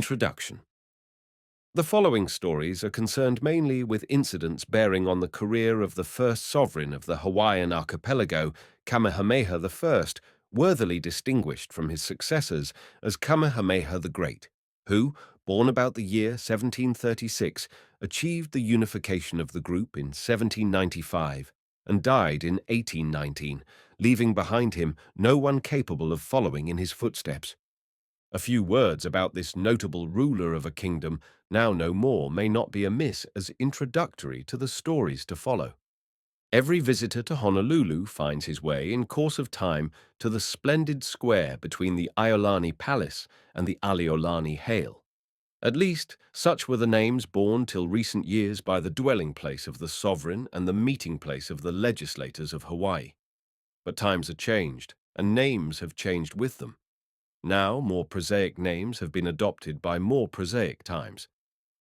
Introduction. The following stories are concerned mainly with incidents bearing on the career of the first sovereign of the Hawaiian archipelago, Kamehameha the First, worthily distinguished from his successors as Kamehameha the Great, who, born about the year 1736, achieved the unification of the group in 1795 and died in 1819, leaving behind him no one capable of following in his footsteps. A few words about this notable ruler of a kingdom, now no more, may not be amiss as introductory to the stories to follow. Every visitor to Honolulu finds his way, in course of time, to the splendid square between the Iolani Palace and the Aliolani Hale. At least, such were the names borne till recent years by the dwelling place of the sovereign and the meeting place of the legislators of Hawaii. But times are changed, and names have changed with them. Now, more prosaic names have been adopted by more prosaic times.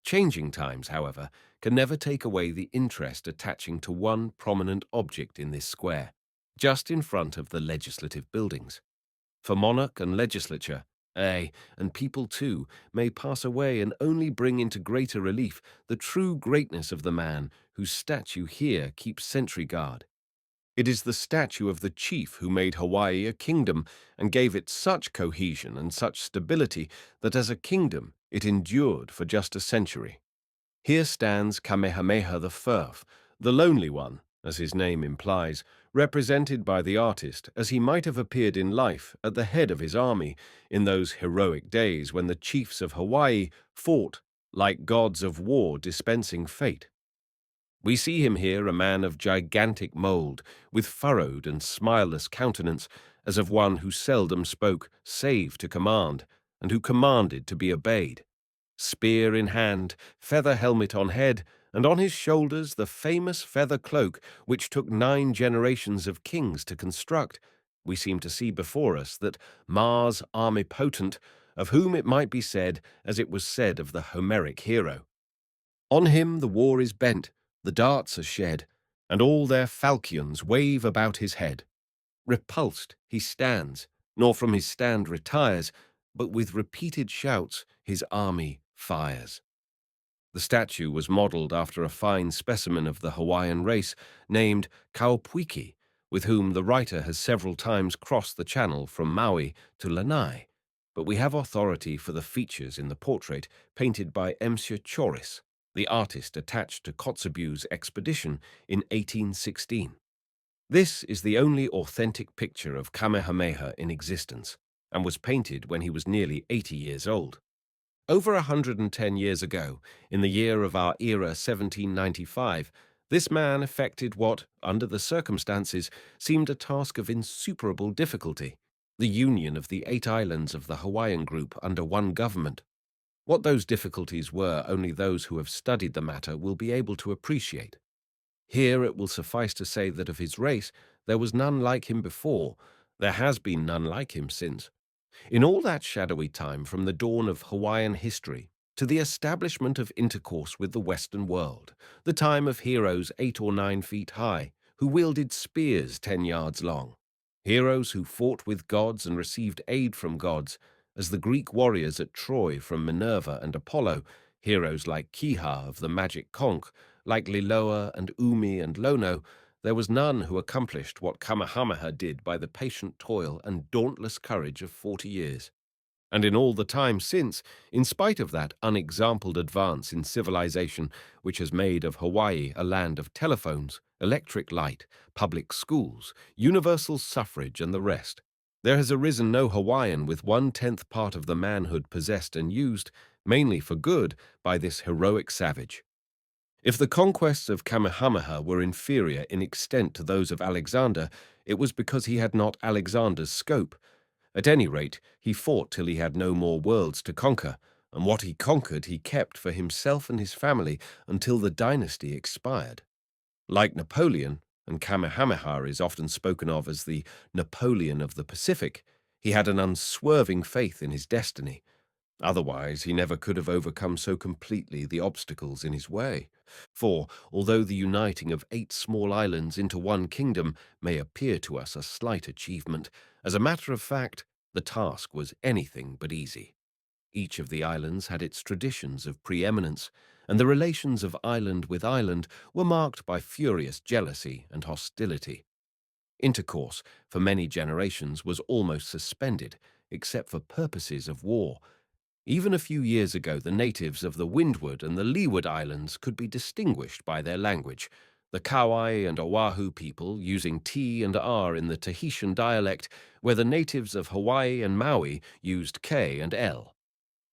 Changing times, however, can never take away the interest attaching to one prominent object in this square, just in front of the legislative buildings. For monarch and legislature, and people too, may pass away and only bring into greater relief the true greatness of the man whose statue here keeps sentry guard. It is the statue of the chief who made Hawaii a kingdom and gave it such cohesion and such stability that as a kingdom it endured for just a century. Here stands Kamehameha the First, the lonely one, as his name implies, represented by the artist as he might have appeared in life at the head of his army in those heroic days when the chiefs of Hawaii fought like gods of war dispensing fate. We see him here, a man of gigantic mould, with furrowed and smileless countenance, as of one who seldom spoke save to command, and who commanded to be obeyed. Spear in hand, feather helmet on head, and on his shoulders the famous feather cloak which took 9 generations of kings to construct, we seem to see before us that Mars Armipotent, of whom it might be said as it was said of the Homeric hero. On him the war is bent, the darts are shed, and all their falchions wave about his head. Repulsed he stands, nor from his stand retires, but with repeated shouts his army fires. The statue was modelled after a fine specimen of the Hawaiian race named Kaupuiki, with whom the writer has several times crossed the channel from Maui to Lanai, but we have authority for the features in the portrait painted by Monsieur Choris, the artist attached to Kotzebue's expedition in 1816. This is the only authentic picture of Kamehameha in existence, and was painted when he was nearly 80 years old. Over 110 years ago, in the year of our era 1795, this man effected what, under the circumstances, seemed a task of insuperable difficulty: the union of the 8 islands of the Hawaiian group under one government. What those difficulties were, only those who have studied the matter will be able to appreciate. Here it will suffice to say that of his race there was none like him before, there has been none like him since. In all that shadowy time from the dawn of Hawaiian history to the establishment of intercourse with the Western world, the time of heroes 8 or 9 feet high, who wielded spears 10 yards long, heroes who fought with gods and received aid from gods, as the Greek warriors at Troy from Minerva and Apollo, heroes like Kiha of the magic conch, like Liloa and Umi and Lono, there was none who accomplished what Kamehameha did by the patient toil and dauntless courage of 40 years. And in all the time since, in spite of that unexampled advance in civilization which has made of Hawaii a land of telephones, electric light, public schools, universal suffrage, and the rest, there has arisen no Hawaiian with 1/10 part of the manhood possessed and used, mainly for good, by this heroic savage. If the conquests of Kamehameha were inferior in extent to those of Alexander, it was because he had not Alexander's scope. At any rate, he fought till he had no more worlds to conquer, and what he conquered he kept for himself and his family until the dynasty expired. Like Napoleon, and Kamehameha is often spoken of as the Napoleon of the Pacific, he had an unswerving faith in his destiny. Otherwise, he never could have overcome so completely the obstacles in his way. For, although the uniting of 8 small islands into one kingdom may appear to us a slight achievement, as a matter of fact, the task was anything but easy. Each of the islands had its traditions of preeminence, and the relations of island with island were marked by furious jealousy and hostility. Intercourse, for many generations, was almost suspended, except for purposes of war. Even a few years ago, the natives of the Windward and the Leeward Islands could be distinguished by their language. The Kauai and Oahu people using T and R in the Tahitian dialect, where the natives of Hawaii and Maui used K and L.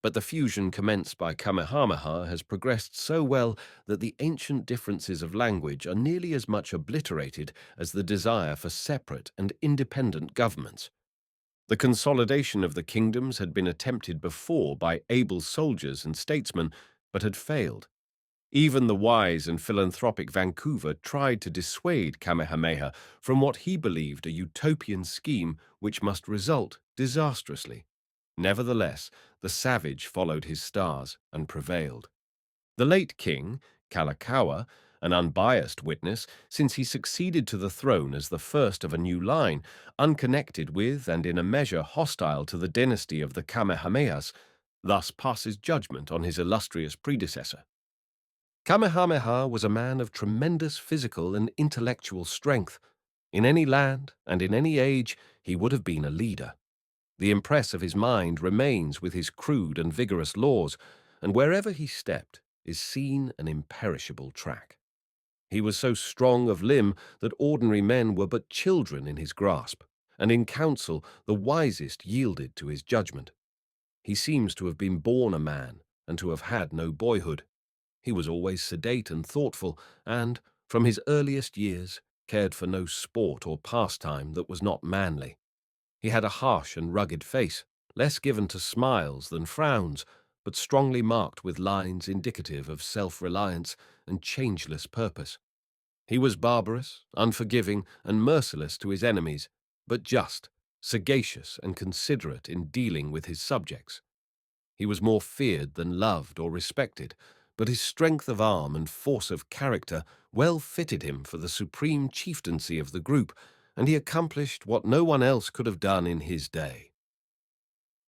But the fusion commenced by Kamehameha has progressed so well that the ancient differences of language are nearly as much obliterated as the desire for separate and independent governments. The consolidation of the kingdoms had been attempted before by able soldiers and statesmen, but had failed. Even the wise and philanthropic Vancouver tried to dissuade Kamehameha from what he believed a utopian scheme which must result disastrously. Nevertheless, the savage followed his stars and prevailed. The late king, Kalakaua, an unbiased witness, since he succeeded to the throne as the first of a new line, unconnected with and in a measure hostile to the dynasty of the Kamehamehas, thus passes judgment on his illustrious predecessor. Kamehameha was a man of tremendous physical and intellectual strength. In any land and in any age, he would have been a leader. The impress of his mind remains with his crude and vigorous laws, and wherever he stepped is seen an imperishable track. He was so strong of limb that ordinary men were but children in his grasp, and in council the wisest yielded to his judgment. He seems to have been born a man, and to have had no boyhood. He was always sedate and thoughtful, and, from his earliest years, cared for no sport or pastime that was not manly. He had a harsh and rugged face, less given to smiles than frowns, but strongly marked with lines indicative of self-reliance and changeless purpose. He was barbarous, unforgiving, and merciless to his enemies, but just, sagacious, and considerate in dealing with his subjects. He was more feared than loved or respected, but his strength of arm and force of character well fitted him for the supreme chieftaincy of the group, and he accomplished what no one else could have done in his day.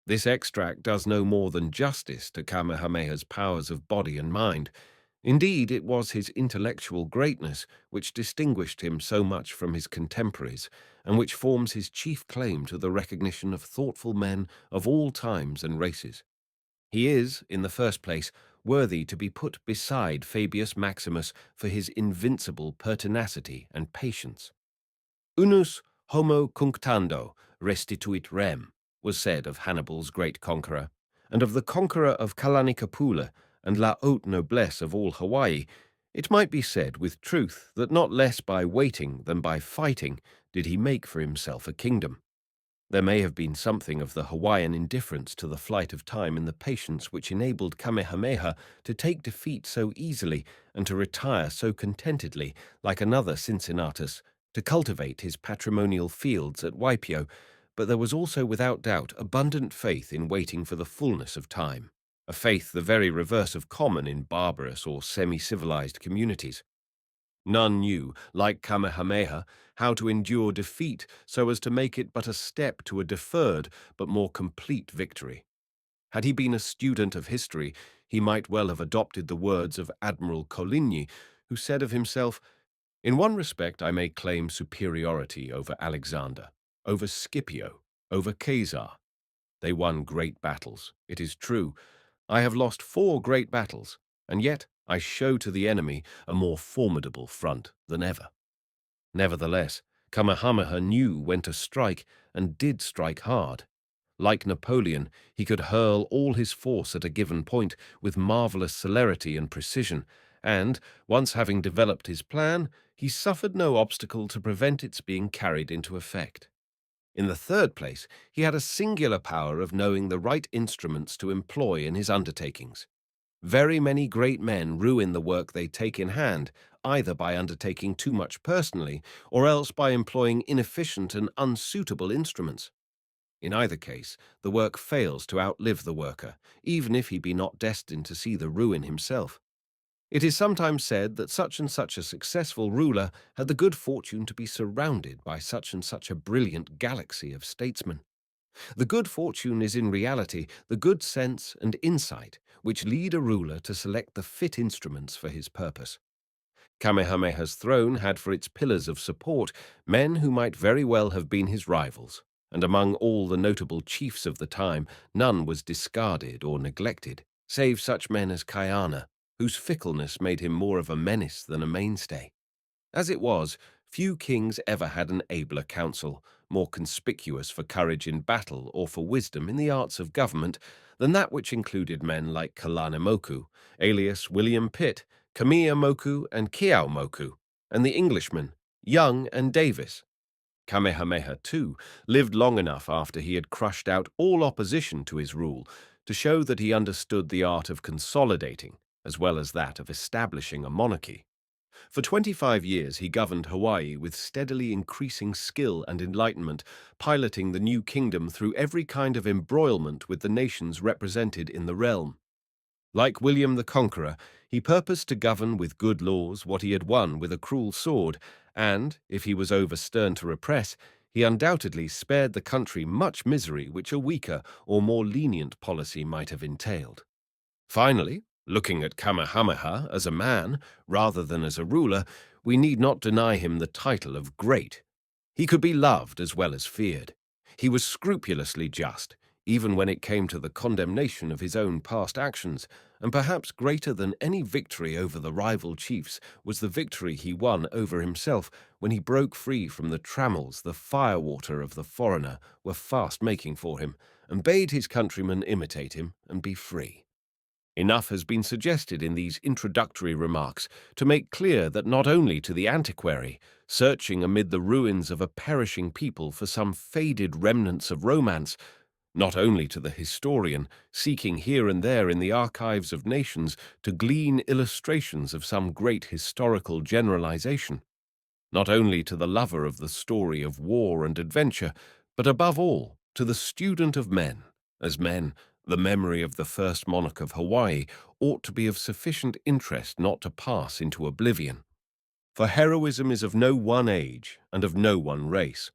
This extract does no more than justice to Kamehameha's powers of body and mind. Indeed, it was his intellectual greatness which distinguished him so much from his contemporaries, and which forms his chief claim to the recognition of thoughtful men of all times and races. He is, in the first place, worthy to be put beside Fabius Maximus for his invincible pertinacity and patience. Unus homo cunctando restituit rem, was said of Hannibal's great conqueror, and of the conqueror of Kalanikapula and la haute noblesse of all Hawaii. It might be said with truth that not less by waiting than by fighting did he make for himself a kingdom. There may have been something of the Hawaiian indifference to the flight of time in the patience which enabled Kamehameha to take defeat so easily and to retire so contentedly, like another Cincinnatus, to cultivate his patrimonial fields at Waipio, but there was also without doubt abundant faith in waiting for the fullness of time, a faith the very reverse of common in barbarous or semi-civilized communities. None knew, like Kamehameha, how to endure defeat so as to make it but a step to a deferred but more complete victory. Had he been a student of history, he might well have adopted the words of Admiral Coligny, who said of himself, "In one respect I may claim superiority over Alexander, over Scipio, over Caesar. They won great battles, it is true. I have lost 4 great battles, and yet I show to the enemy a more formidable front than ever." Nevertheless, Kamehameha knew when to strike and did strike hard. Like Napoleon, he could hurl all his force at a given point with marvelous celerity and precision, and, once having developed his plan, he suffered no obstacle to prevent its being carried into effect. In the third place, he had a singular power of knowing the right instruments to employ in his undertakings. Very many great men ruin the work they take in hand, either by undertaking too much personally, or else by employing inefficient and unsuitable instruments. In either case, the work fails to outlive the worker, even if he be not destined to see the ruin himself. It is sometimes said that such and such a successful ruler had the good fortune to be surrounded by such and such a brilliant galaxy of statesmen. The good fortune is in reality the good sense and insight which lead a ruler to select the fit instruments for his purpose. Kamehameha's throne had for its pillars of support men who might very well have been his rivals, and among all the notable chiefs of the time none was discarded or neglected, save such men as Kayana, whose fickleness made him more of a menace than a mainstay. As it was, few kings ever had an abler council, more conspicuous for courage in battle or for wisdom in the arts of government than that which included men like Kalanamoku, alias William Pitt, Kamiamoku and Kiaomoku, and the Englishmen, Young and Davis. Kamehameha, too, lived long enough after he had crushed out all opposition to his rule to show that he understood the art of consolidating as well as that of establishing a monarchy. For 25 years he governed Hawaii with steadily increasing skill and enlightenment, piloting the new kingdom through every kind of embroilment with the nations represented in the realm. Like William the Conqueror, he purposed to govern with good laws what he had won with a cruel sword, and, if he was over stern to repress, he undoubtedly spared the country much misery which a weaker or more lenient policy might have entailed. Finally, looking at Kamehameha as a man rather than as a ruler, we need not deny him the title of Great. He could be loved as well as feared. He was scrupulously just, even when it came to the condemnation of his own past actions, and perhaps greater than any victory over the rival chiefs was the victory he won over himself when he broke free from the trammels the firewater of the foreigner were fast making for him, and bade his countrymen imitate him and be free. Enough has been suggested in these introductory remarks to make clear that not only to the antiquary, searching amid the ruins of a perishing people for some faded remnants of romance, not only to the historian, seeking here and there in the archives of nations to glean illustrations of some great historical generalization, not only to the lover of the story of war and adventure, but above all to the student of men, as men, the memory of the first monarch of Hawaii ought to be of sufficient interest not to pass into oblivion. For heroism is of no one age and of no one race.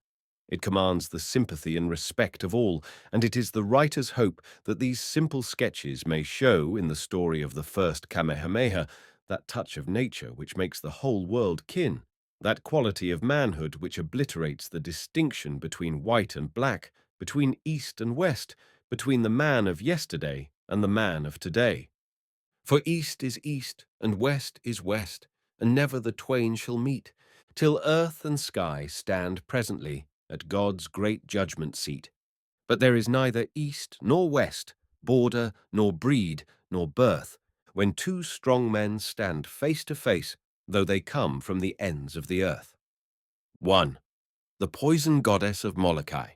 It commands the sympathy and respect of all, and it is the writer's hope that these simple sketches may show, in the story of the first Kamehameha, that touch of nature which makes the whole world kin, that quality of manhood which obliterates the distinction between white and black, between east and west, between the man of yesterday and the man of today. For east is east, and west is west, and never the twain shall meet, till earth and sky stand presently at God's great judgment seat. But there is neither east nor west, border nor breed nor birth, when two strong men stand face to face, though they come from the ends of the earth. 1. The poison goddess of Molokai.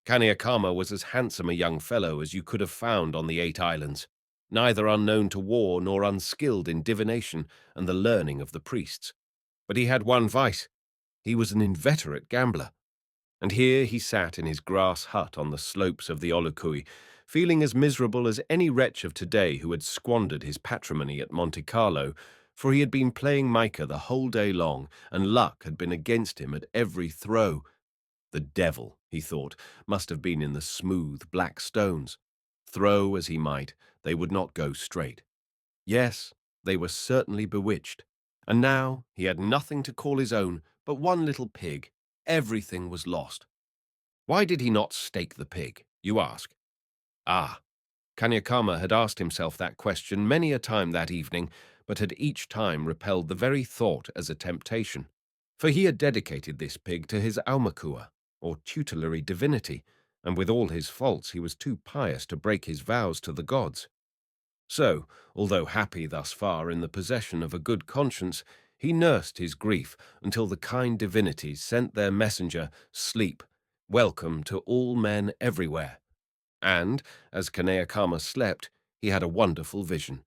Kaneakama was as handsome a young fellow as you could have found on the 8 islands, neither unknown to war nor unskilled in divination and the learning of the priests. But he had one vice: he was an inveterate gambler. And here he sat in his grass hut on the slopes of the Olukui, feeling as miserable as any wretch of today who had squandered his patrimony at Monte Carlo, for he had been playing mica the whole day long, and luck had been against him at every throw. The devil, he thought, must have been in the smooth black stones. Throw as he might, they would not go straight. Yes, they were certainly bewitched. And now he had nothing to call his own but one little pig. Everything was lost. Why did he not stake the pig, you ask? Ah, Kanyakama had asked himself that question many a time that evening, but had each time repelled the very thought as a temptation. For he had dedicated this pig to his aumakua, or tutelary divinity, and with all his faults he was too pious to break his vows to the gods. So, although happy thus far in the possession of a good conscience, he nursed his grief until the kind divinities sent their messenger, Sleep, welcome to all men everywhere. And, as Kaneakama slept, he had a wonderful vision.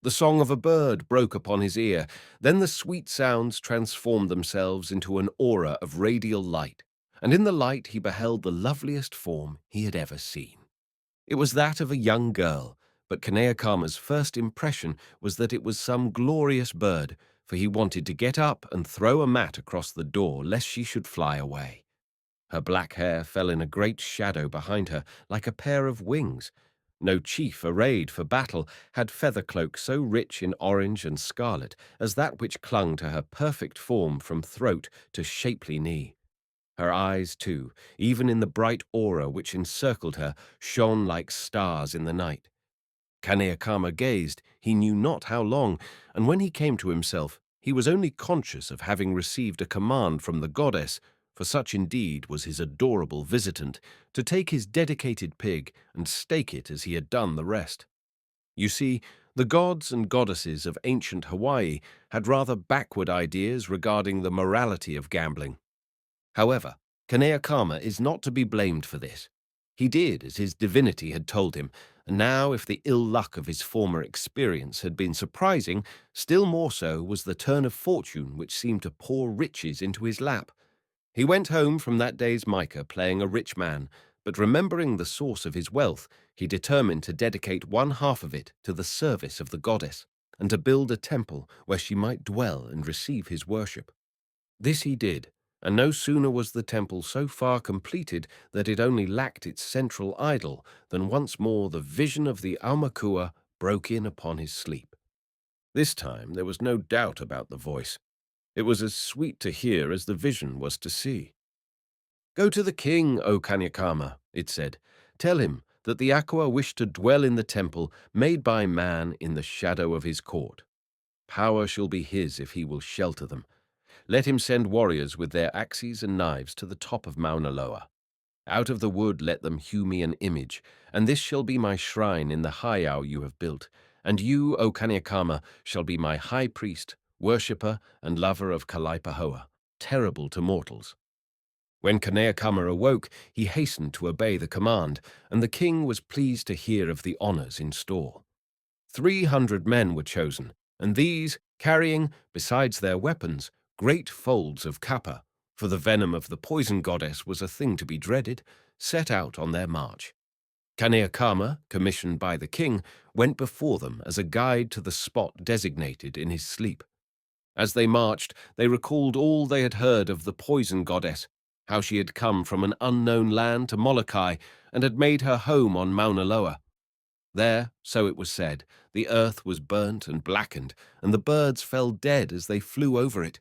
The song of a bird broke upon his ear, then the sweet sounds transformed themselves into an aura of radial light, and in the light he beheld the loveliest form he had ever seen. It was that of a young girl, but Kaneakama's first impression was that it was some glorious bird, for he wanted to get up and throw a mat across the door lest she should fly away. Her black hair fell in a great shadow behind her, like a pair of wings. No chief arrayed for battle had feather cloak so rich in orange and scarlet as that which clung to her perfect form from throat to shapely knee. Her eyes, too, even in the bright aura which encircled her, shone like stars in the night. Kaneakama gazed, he knew not how long, and when he came to himself, he was only conscious of having received a command from the goddess, for such indeed was his adorable visitant, to take his dedicated pig and stake it as he had done the rest. You see, the gods and goddesses of ancient Hawaii had rather backward ideas regarding the morality of gambling. However, Kaneakama is not to be blamed for this. He did as his divinity had told him, and now if the ill luck of his former experience had been surprising, still more so was the turn of fortune which seemed to pour riches into his lap. He went home from that day's mica playing a rich man, but remembering the source of his wealth, he determined to dedicate one half of it to the service of the goddess, and to build a temple where she might dwell and receive his worship. This he did, and no sooner was the temple so far completed that it only lacked its central idol than once more the vision of the Aumakua broke in upon his sleep. This time there was no doubt about the voice. It was as sweet to hear as the vision was to see. "Go to the king, O Kanyakama," it said. "Tell him that the Aqua wish to dwell in the temple made by man in the shadow of his court. Power shall be his if he will shelter them. Let him send warriors with their axes and knives to the top of Mauna Loa. Out of the wood let them hew me an image, and this shall be my shrine in the heiau you have built. And you, O Kaniakama, shall be my high priest, worshipper, and lover of Kalaipahoa, terrible to mortals." When Kaneakama awoke, he hastened to obey the command, and the king was pleased to hear of the honors in store. 300 men were chosen, and these, carrying, besides their weapons, great folds of kapa, for the venom of the poison goddess was a thing to be dreaded, set out on their march. Kaneakama, commissioned by the king, went before them as a guide to the spot designated in his sleep. As they marched, they recalled all they had heard of the poison goddess, how she had come from an unknown land to Molokai and had made her home on Mauna Loa. There, so it was said, the earth was burnt and blackened, and the birds fell dead as they flew over it.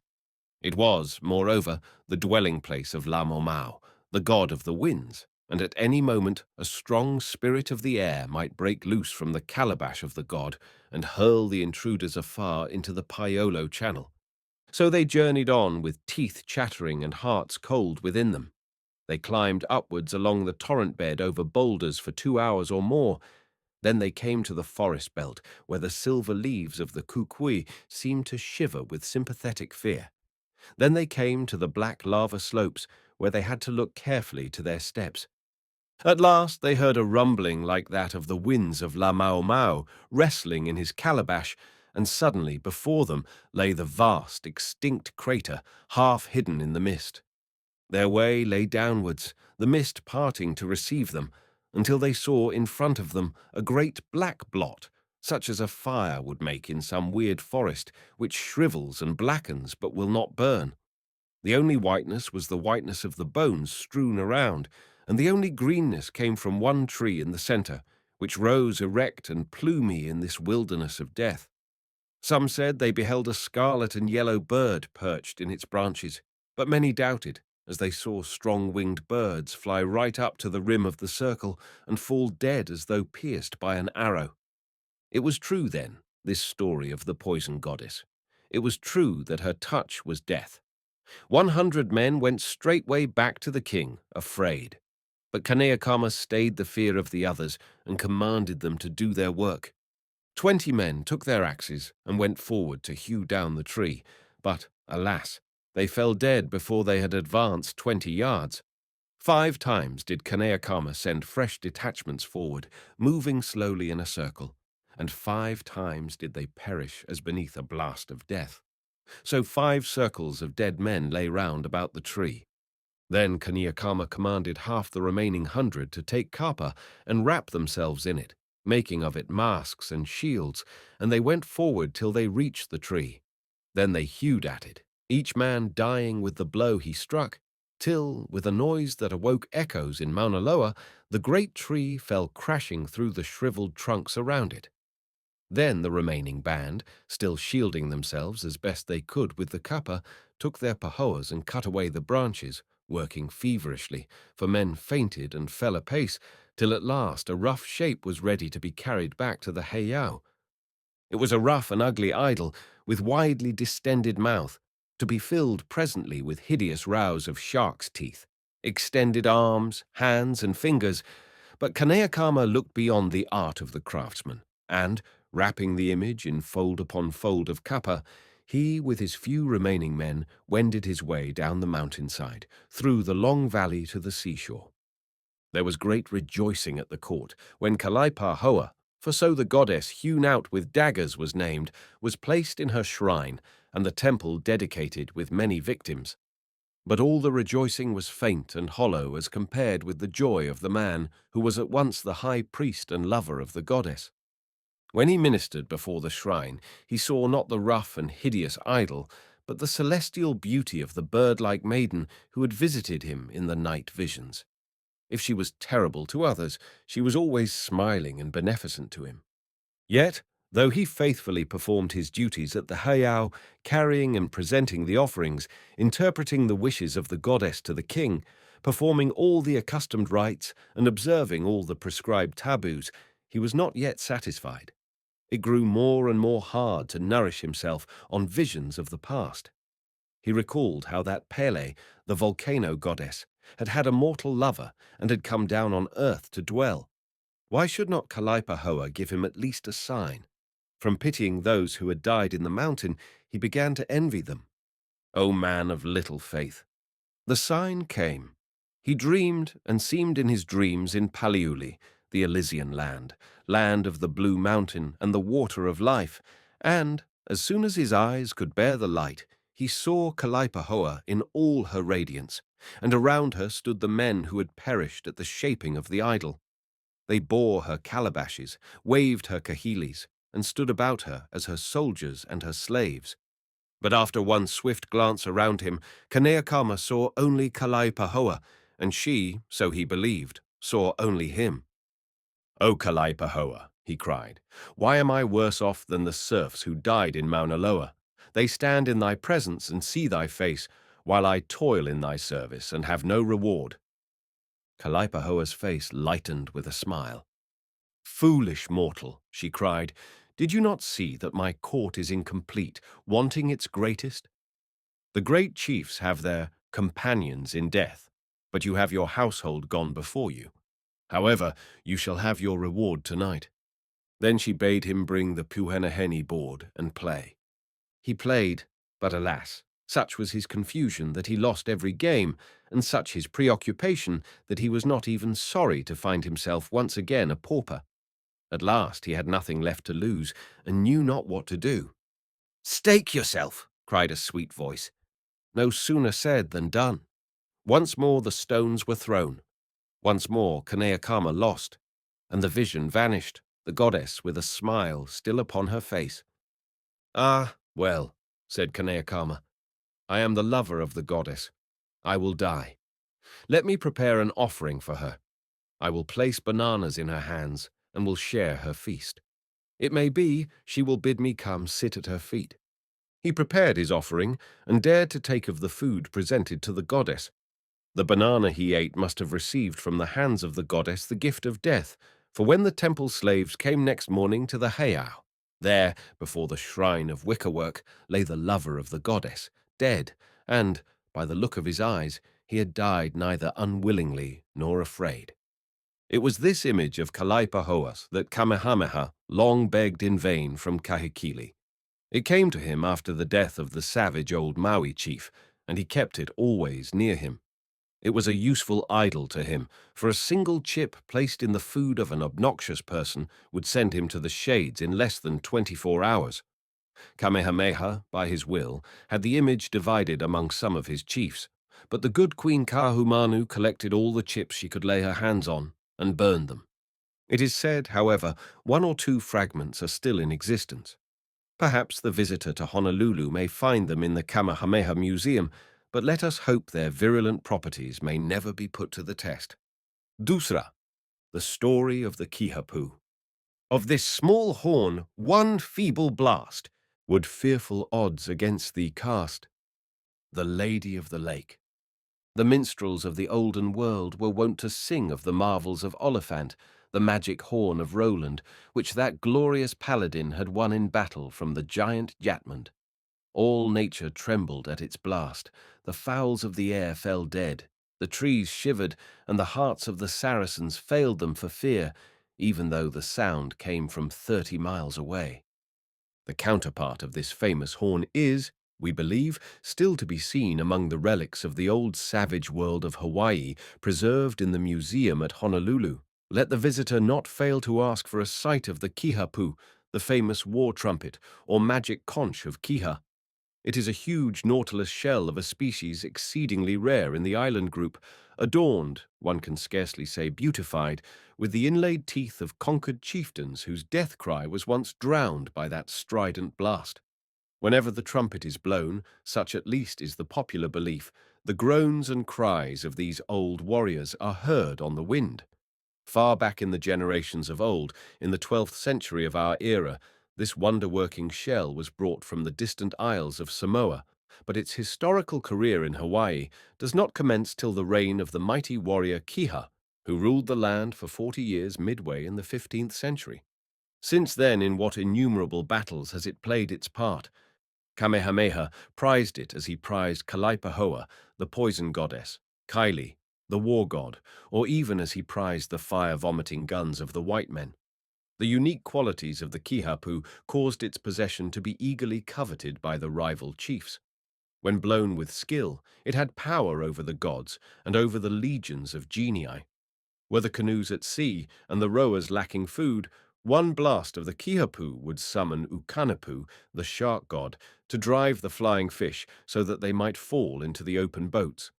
It was, moreover, the dwelling place of Lamomau, the god of the winds, and at any moment a strong spirit of the air might break loose from the calabash of the god and hurl the intruders afar into the Paiolo Channel. So they journeyed on with teeth chattering and hearts cold within them. They climbed upwards along the torrent bed over boulders for 2 hours or more. Then they came to the forest belt, where the silver leaves of the kukui seemed to shiver with sympathetic fear. Then they came to the black lava slopes, where they had to look carefully to their steps. At last they heard a rumbling like that of the winds of La Mau Mau wrestling in his calabash, and suddenly before them lay the vast, extinct crater, half hidden in the mist. Their way lay downwards, the mist parting to receive them, until they saw in front of them a great black blot, such as a fire would make in some weird forest, which shrivels and blackens but will not burn. The only whiteness was the whiteness of the bones strewn around, and the only greenness came from one tree in the centre, which rose erect and plumy in this wilderness of death. Some said they beheld a scarlet and yellow bird perched in its branches, but many doubted, as they saw strong-winged birds fly right up to the rim of the circle and fall dead as though pierced by an arrow. It was true, then, this story of the poison goddess. It was true that her touch was death. 100 men went straightway back to the king, afraid. But Kaneakama stayed the fear of the others and commanded them to do their work. 20 men took their axes and went forward to hew down the tree, but, alas, they fell dead before they had advanced 20 yards. 5 times did Kaneakama send fresh detachments forward, moving slowly in a circle, and 5 times did they perish as beneath a blast of death. So 5 circles of dead men lay round about the tree. Then Kaneakama commanded half the remaining 100 to take kapa and wrap themselves in it, making of it masks and shields, and they went forward till they reached the tree. Then they hewed at it, each man dying with the blow he struck, till, with a noise that awoke echoes in Mauna Loa, the great tree fell crashing through the shriveled trunks around it. Then the remaining band, still shielding themselves as best they could with the kapa, took their pahoas and cut away the branches, working feverishly, for men fainted and fell apace, till at last a rough shape was ready to be carried back to the heiau. It was a rough and ugly idol, with widely distended mouth, to be filled presently with hideous rows of shark's teeth, extended arms, hands, and fingers. But Kaneakama looked beyond the art of the craftsman, and, wrapping the image in fold upon fold of kapa, he, with his few remaining men, wended his way down the mountainside, through the long valley to the seashore. There was great rejoicing at the court when Kalaipahoa, for so the goddess hewn out with daggers was named, was placed in her shrine, and the temple dedicated with many victims. But all the rejoicing was faint and hollow as compared with the joy of the man who was at once the high priest and lover of the goddess. When he ministered before the shrine, he saw not the rough and hideous idol, but the celestial beauty of the bird-like maiden who had visited him in the night visions. If she was terrible to others, she was always smiling and beneficent to him. Yet, though he faithfully performed his duties at the heiau, carrying and presenting the offerings, interpreting the wishes of the goddess to the king, performing all the accustomed rites, and observing all the prescribed taboos, he was not yet satisfied. It grew more and more hard to nourish himself on visions of the past. He recalled how that Pele, the volcano goddess, had had a mortal lover and had come down on earth to dwell. Why should not Kalaipahoa give him at least a sign? From pitying those who had died in the mountain, he began to envy them. O man of little faith! The sign came. He dreamed and seemed in his dreams in Paliuli, the Elysian land, land of the blue mountain and the water of life, and, as soon as his eyes could bear the light, he saw Kalaipahoa in all her radiance, and around her stood the men who had perished at the shaping of the idol. They bore her calabashes, waved her kahilis, and stood about her as her soldiers and her slaves. But after one swift glance around him, Kaneakama saw only Kalaipahoa, and she, so he believed, saw only him. "O Kalaipahoa," he cried, "why am I worse off than the serfs who died in Mauna Loa? They stand in thy presence and see thy face, while I toil in thy service and have no reward." Kalaipahoa's face lightened with a smile. "Foolish mortal," she cried, "did you not see that my court is incomplete, wanting its greatest? The great chiefs have their companions in death, but you have your household gone before you. However, you shall have your reward tonight." Then she bade him bring the puhenehene board and play. He played, but alas, such was his confusion that he lost every game, and such his preoccupation that he was not even sorry to find himself once again a pauper. At last he had nothing left to lose, and knew not what to do. "Stake yourself!" cried a sweet voice. No sooner said than done. Once more the stones were thrown. Once more Kaneakama lost, and the vision vanished, the goddess with a smile still upon her face. "Ah, well," said Kaneakama, "I am the lover of the goddess. I will die. Let me prepare an offering for her. I will place bananas in her hands, and will share her feast. It may be she will bid me come sit at her feet." He prepared his offering, and dared to take of the food presented to the goddess. The banana he ate must have received from the hands of the goddess the gift of death, for when the temple slaves came next morning to the heiau, there, before the shrine of wickerwork, lay the lover of the goddess, dead, and, by the look of his eyes, he had died neither unwillingly nor afraid. It was this image of Kalaipahoa's that Kamehameha long begged in vain from Kahekili. It came to him after the death of the savage old Maui chief, and he kept it always near him. It was a useful idol to him, for a single chip placed in the food of an obnoxious person would send him to the shades in less than 24 hours. Kamehameha, by his will, had the image divided among some of his chiefs, but the good Queen Kahumanu collected all the chips she could lay her hands on and burned them. It is said, however, 1 or 2 fragments are still in existence. Perhaps the visitor to Honolulu may find them in the Kamehameha Museum, but let us hope their virulent properties may never be put to the test. Dusra, the story of the Kihapu. Of this small horn, one feeble blast would fearful odds against thee cast. The Lady of the Lake. The minstrels of the olden world were wont to sing of the marvels of Oliphant, the magic horn of Roland, which that glorious paladin had won in battle from the giant Jatmund. All nature trembled at its blast, the fowls of the air fell dead, the trees shivered, and the hearts of the Saracens failed them for fear, even though the sound came from 30 miles away. The counterpart of this famous horn is, we believe, still to be seen among the relics of the old savage world of Hawaii, preserved in the museum at Honolulu. Let the visitor not fail to ask for a sight of the kihapu, the famous war trumpet, or magic conch of Kiha. It is a huge nautilus shell of a species exceedingly rare in the island group, adorned, one can scarcely say beautified, with the inlaid teeth of conquered chieftains whose death cry was once drowned by that strident blast. Whenever the trumpet is blown, such at least is the popular belief, the groans and cries of these old warriors are heard on the wind. Far back in the generations of old, in the 12th century of our era, this wonder-working shell was brought from the distant isles of Samoa, but its historical career in Hawaii does not commence till the reign of the mighty warrior Kiha, who ruled the land for 40 years midway in the 15th century. Since then, in what innumerable battles has it played its part? Kamehameha prized it as he prized Kalaipahoa, the poison goddess, Kaili, the war god, or even as he prized the fire-vomiting guns of the white men. The unique qualities of the kihapu caused its possession to be eagerly coveted by the rival chiefs. When blown with skill, it had power over the gods and over the legions of genii. Were the canoes at sea and the rowers lacking food, one blast of the kihapu would summon Ukanapu, the shark god, to drive the flying fish so that they might fall into the open boats.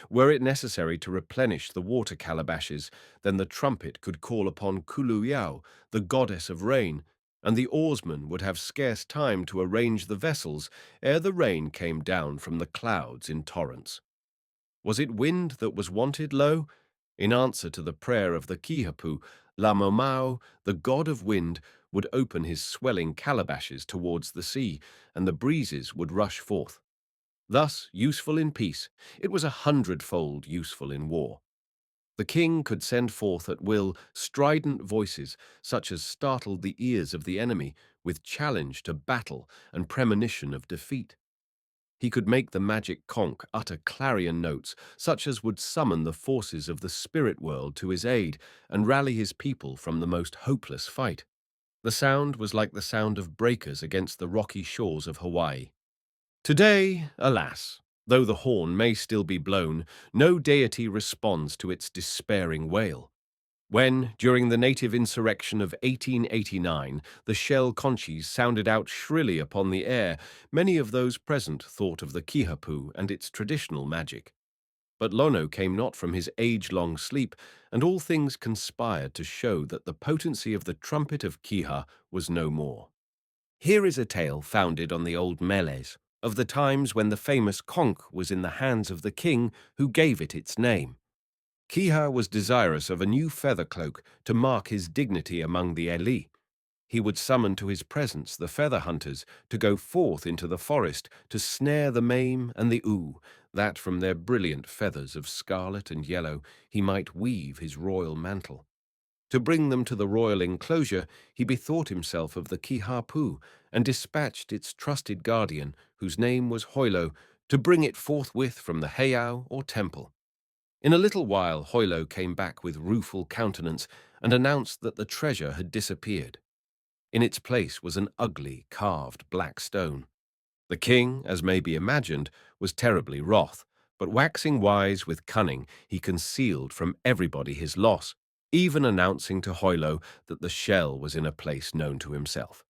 Were it necessary to replenish the water calabashes, then the trumpet could call upon Kuluyao, the goddess of rain, and the oarsmen would have scarce time to arrange the vessels ere the rain came down from the clouds in torrents. Was it wind that was wanted, lo? In answer to the prayer of the Kihapu, Lamomao, the god of wind, would open his swelling calabashes towards the sea, and the breezes would rush forth. Thus, useful in peace, it was 100-fold useful in war. The king could send forth at will strident voices, such as startled the ears of the enemy, with challenge to battle and premonition of defeat. He could make the magic conch utter clarion notes, such as would summon the forces of the spirit world to his aid and rally his people from the most hopeless fight. The sound was like the sound of breakers against the rocky shores of Hawaii. Today, alas, though the horn may still be blown, no deity responds to its despairing wail. When, during the native insurrection of 1889, the shell conches sounded out shrilly upon the air, many of those present thought of the kihapu and its traditional magic. But Lono came not from his age-long sleep, and all things conspired to show that the potency of the trumpet of Kiha was no more. Here is a tale founded on the old meles, of the times when the famous conch was in the hands of the king who gave it its name. Kiha was desirous of a new feather cloak to mark his dignity among the Eli. He would summon to his presence the feather hunters to go forth into the forest to snare the mame and the oo, that from their brilliant feathers of scarlet and yellow he might weave his royal mantle. To bring them to the royal enclosure, he bethought himself of the kihapu and dispatched its trusted guardian, whose name was Hoilo, to bring it forthwith from the heiau or temple. In a little while Hoilo came back with rueful countenance and announced that the treasure had disappeared. In its place was an ugly, carved black stone. The king, as may be imagined, was terribly wroth, but waxing wise with cunning, he concealed from everybody his loss, even announcing to Hoilo that the shell was in a place known to himself.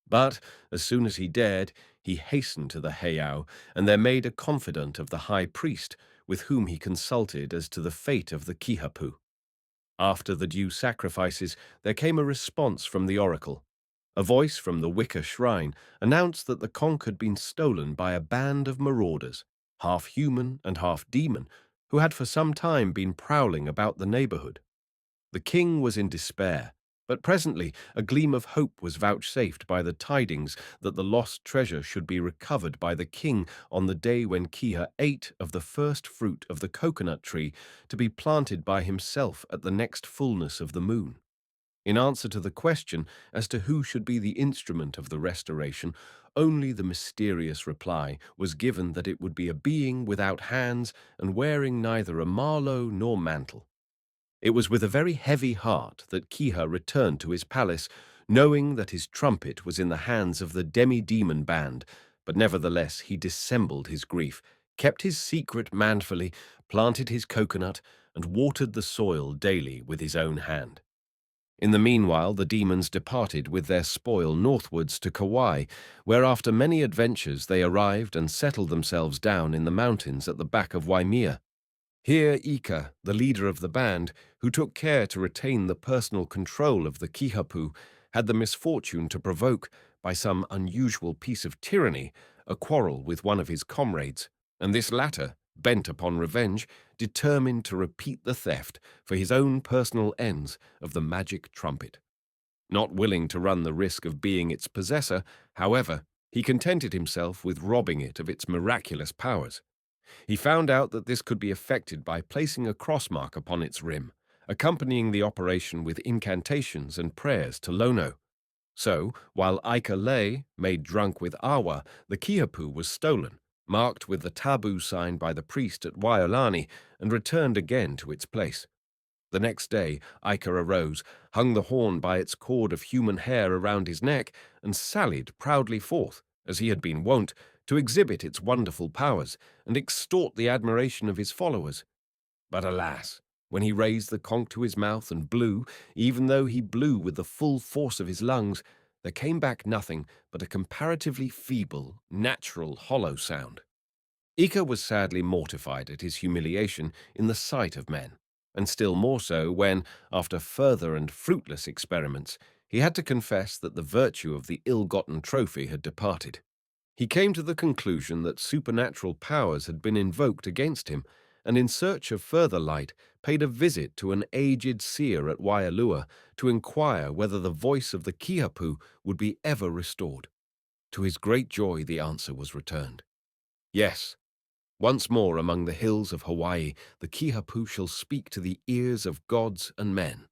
But, as soon as he dared, he hastened to the heiau, and there made a confidant of the high priest, with whom he consulted as to the fate of the kihapu. After the due sacrifices, there came a response from the oracle. A voice from the wicker shrine announced that the conch had been stolen by a band of marauders. half human and half demon, who had for some time been prowling about the neighborhood. The king was in despair, but presently a gleam of hope was vouchsafed by the tidings that the lost treasure should be recovered by the king on the day when Kiha ate of the first fruit of the coconut tree to be planted by himself at the next fullness of the moon. In answer to the question as to who should be the instrument of the restoration, only the mysterious reply was given that it would be a being without hands and wearing neither a marlow nor mantle. It was with a very heavy heart that Kiha returned to his palace, knowing that his trumpet was in the hands of the demi-demon band, but nevertheless he dissembled his grief, kept his secret manfully, planted his coconut, and watered the soil daily with his own hand. In the meanwhile, the demons departed with their spoil northwards to Kauai, where after many adventures they arrived and settled themselves down in the mountains at the back of Waimea. Here Ika, the leader of the band, who took care to retain the personal control of the Kihapu, had the misfortune to provoke, by some unusual piece of tyranny, a quarrel with one of his comrades, and this latter, bent upon revenge, determined to repeat the theft for his own personal ends of the magic trumpet. Not willing to run the risk of being its possessor, however, he contented himself with robbing it of its miraculous powers. He found out that this could be effected by placing a crossmark upon its rim, accompanying the operation with incantations and prayers to Lono. So, while Ika lay, made drunk with awa, the Kihapu was stolen, marked with the tabu sign by the priest at Waiolani, and returned again to its place. The next day, Ika arose, hung the horn by its cord of human hair around his neck, and sallied proudly forth, as he had been wont, to exhibit its wonderful powers and extort the admiration of his followers. But alas, when he raised the conch to his mouth and blew, even though he blew with the full force of his lungs, there came back nothing but a comparatively feeble, natural, hollow sound. Ika was sadly mortified at his humiliation in the sight of men, and still more so when, after further and fruitless experiments, he had to confess that the virtue of the ill-gotten trophy had departed. He came to the conclusion that supernatural powers had been invoked against him, and in search of further light paid a visit to an aged seer at Waialua to inquire whether the voice of the Kihapu would be ever restored. To his great joy the answer was returned. Yes, once more among the hills of Hawaii the Kihapu shall speak to the ears of gods and men.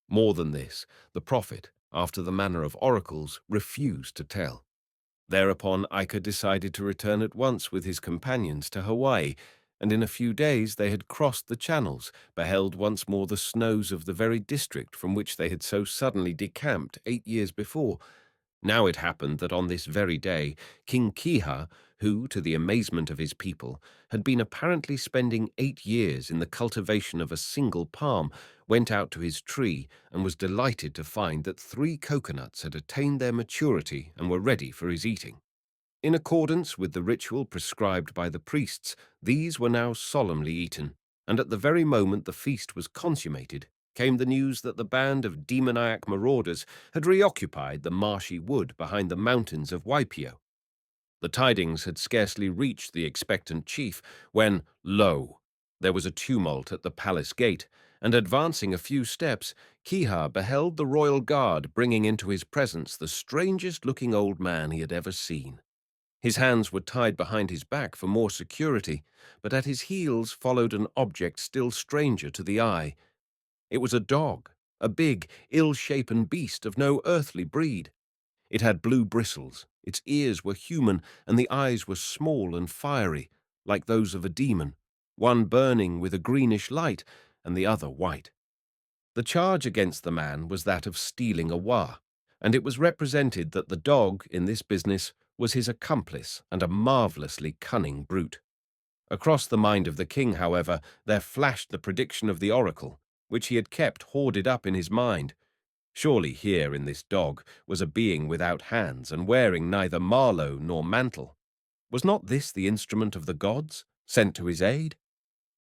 More than this, the prophet, after the manner of oracles, refused to tell. Thereupon Ika decided to return at once with his companions to Hawaii, and in a few days they had crossed the channels, beheld once more the snows of the very district from which they had so suddenly decamped 8 years before. Now it happened that on this very day, King Kiha, who, to the amazement of his people, had been apparently spending 8 years in the cultivation of a single palm, went out to his tree and was delighted to find that 3 coconuts had attained their maturity and were ready for his eating. In accordance with the ritual prescribed by the priests, these were now solemnly eaten, and at the very moment the feast was consummated, came the news that the band of demoniac marauders had reoccupied the marshy wood behind the mountains of Waipio. The tidings had scarcely reached the expectant chief when, lo, there was a tumult at the palace gate, and advancing a few steps, Kiha beheld the royal guard bringing into his presence the strangest-looking old man he had ever seen. His hands were tied behind his back for more security, but at his heels followed an object still stranger to the eye. It was a dog, a big, ill-shapen beast of no earthly breed. It had blue bristles, its ears were human, and the eyes were small and fiery, like those of a demon, one burning with a greenish light and the other white. The charge against the man was that of stealing a wa, and it was represented that the dog, in this business, was his accomplice and a marvelously cunning brute. Across the mind of the king, however, there flashed the prediction of the oracle, which he had kept hoarded up in his mind. Surely here in this dog was a being without hands and wearing neither marlow nor mantle. Was not this the instrument of the gods, sent to his aid?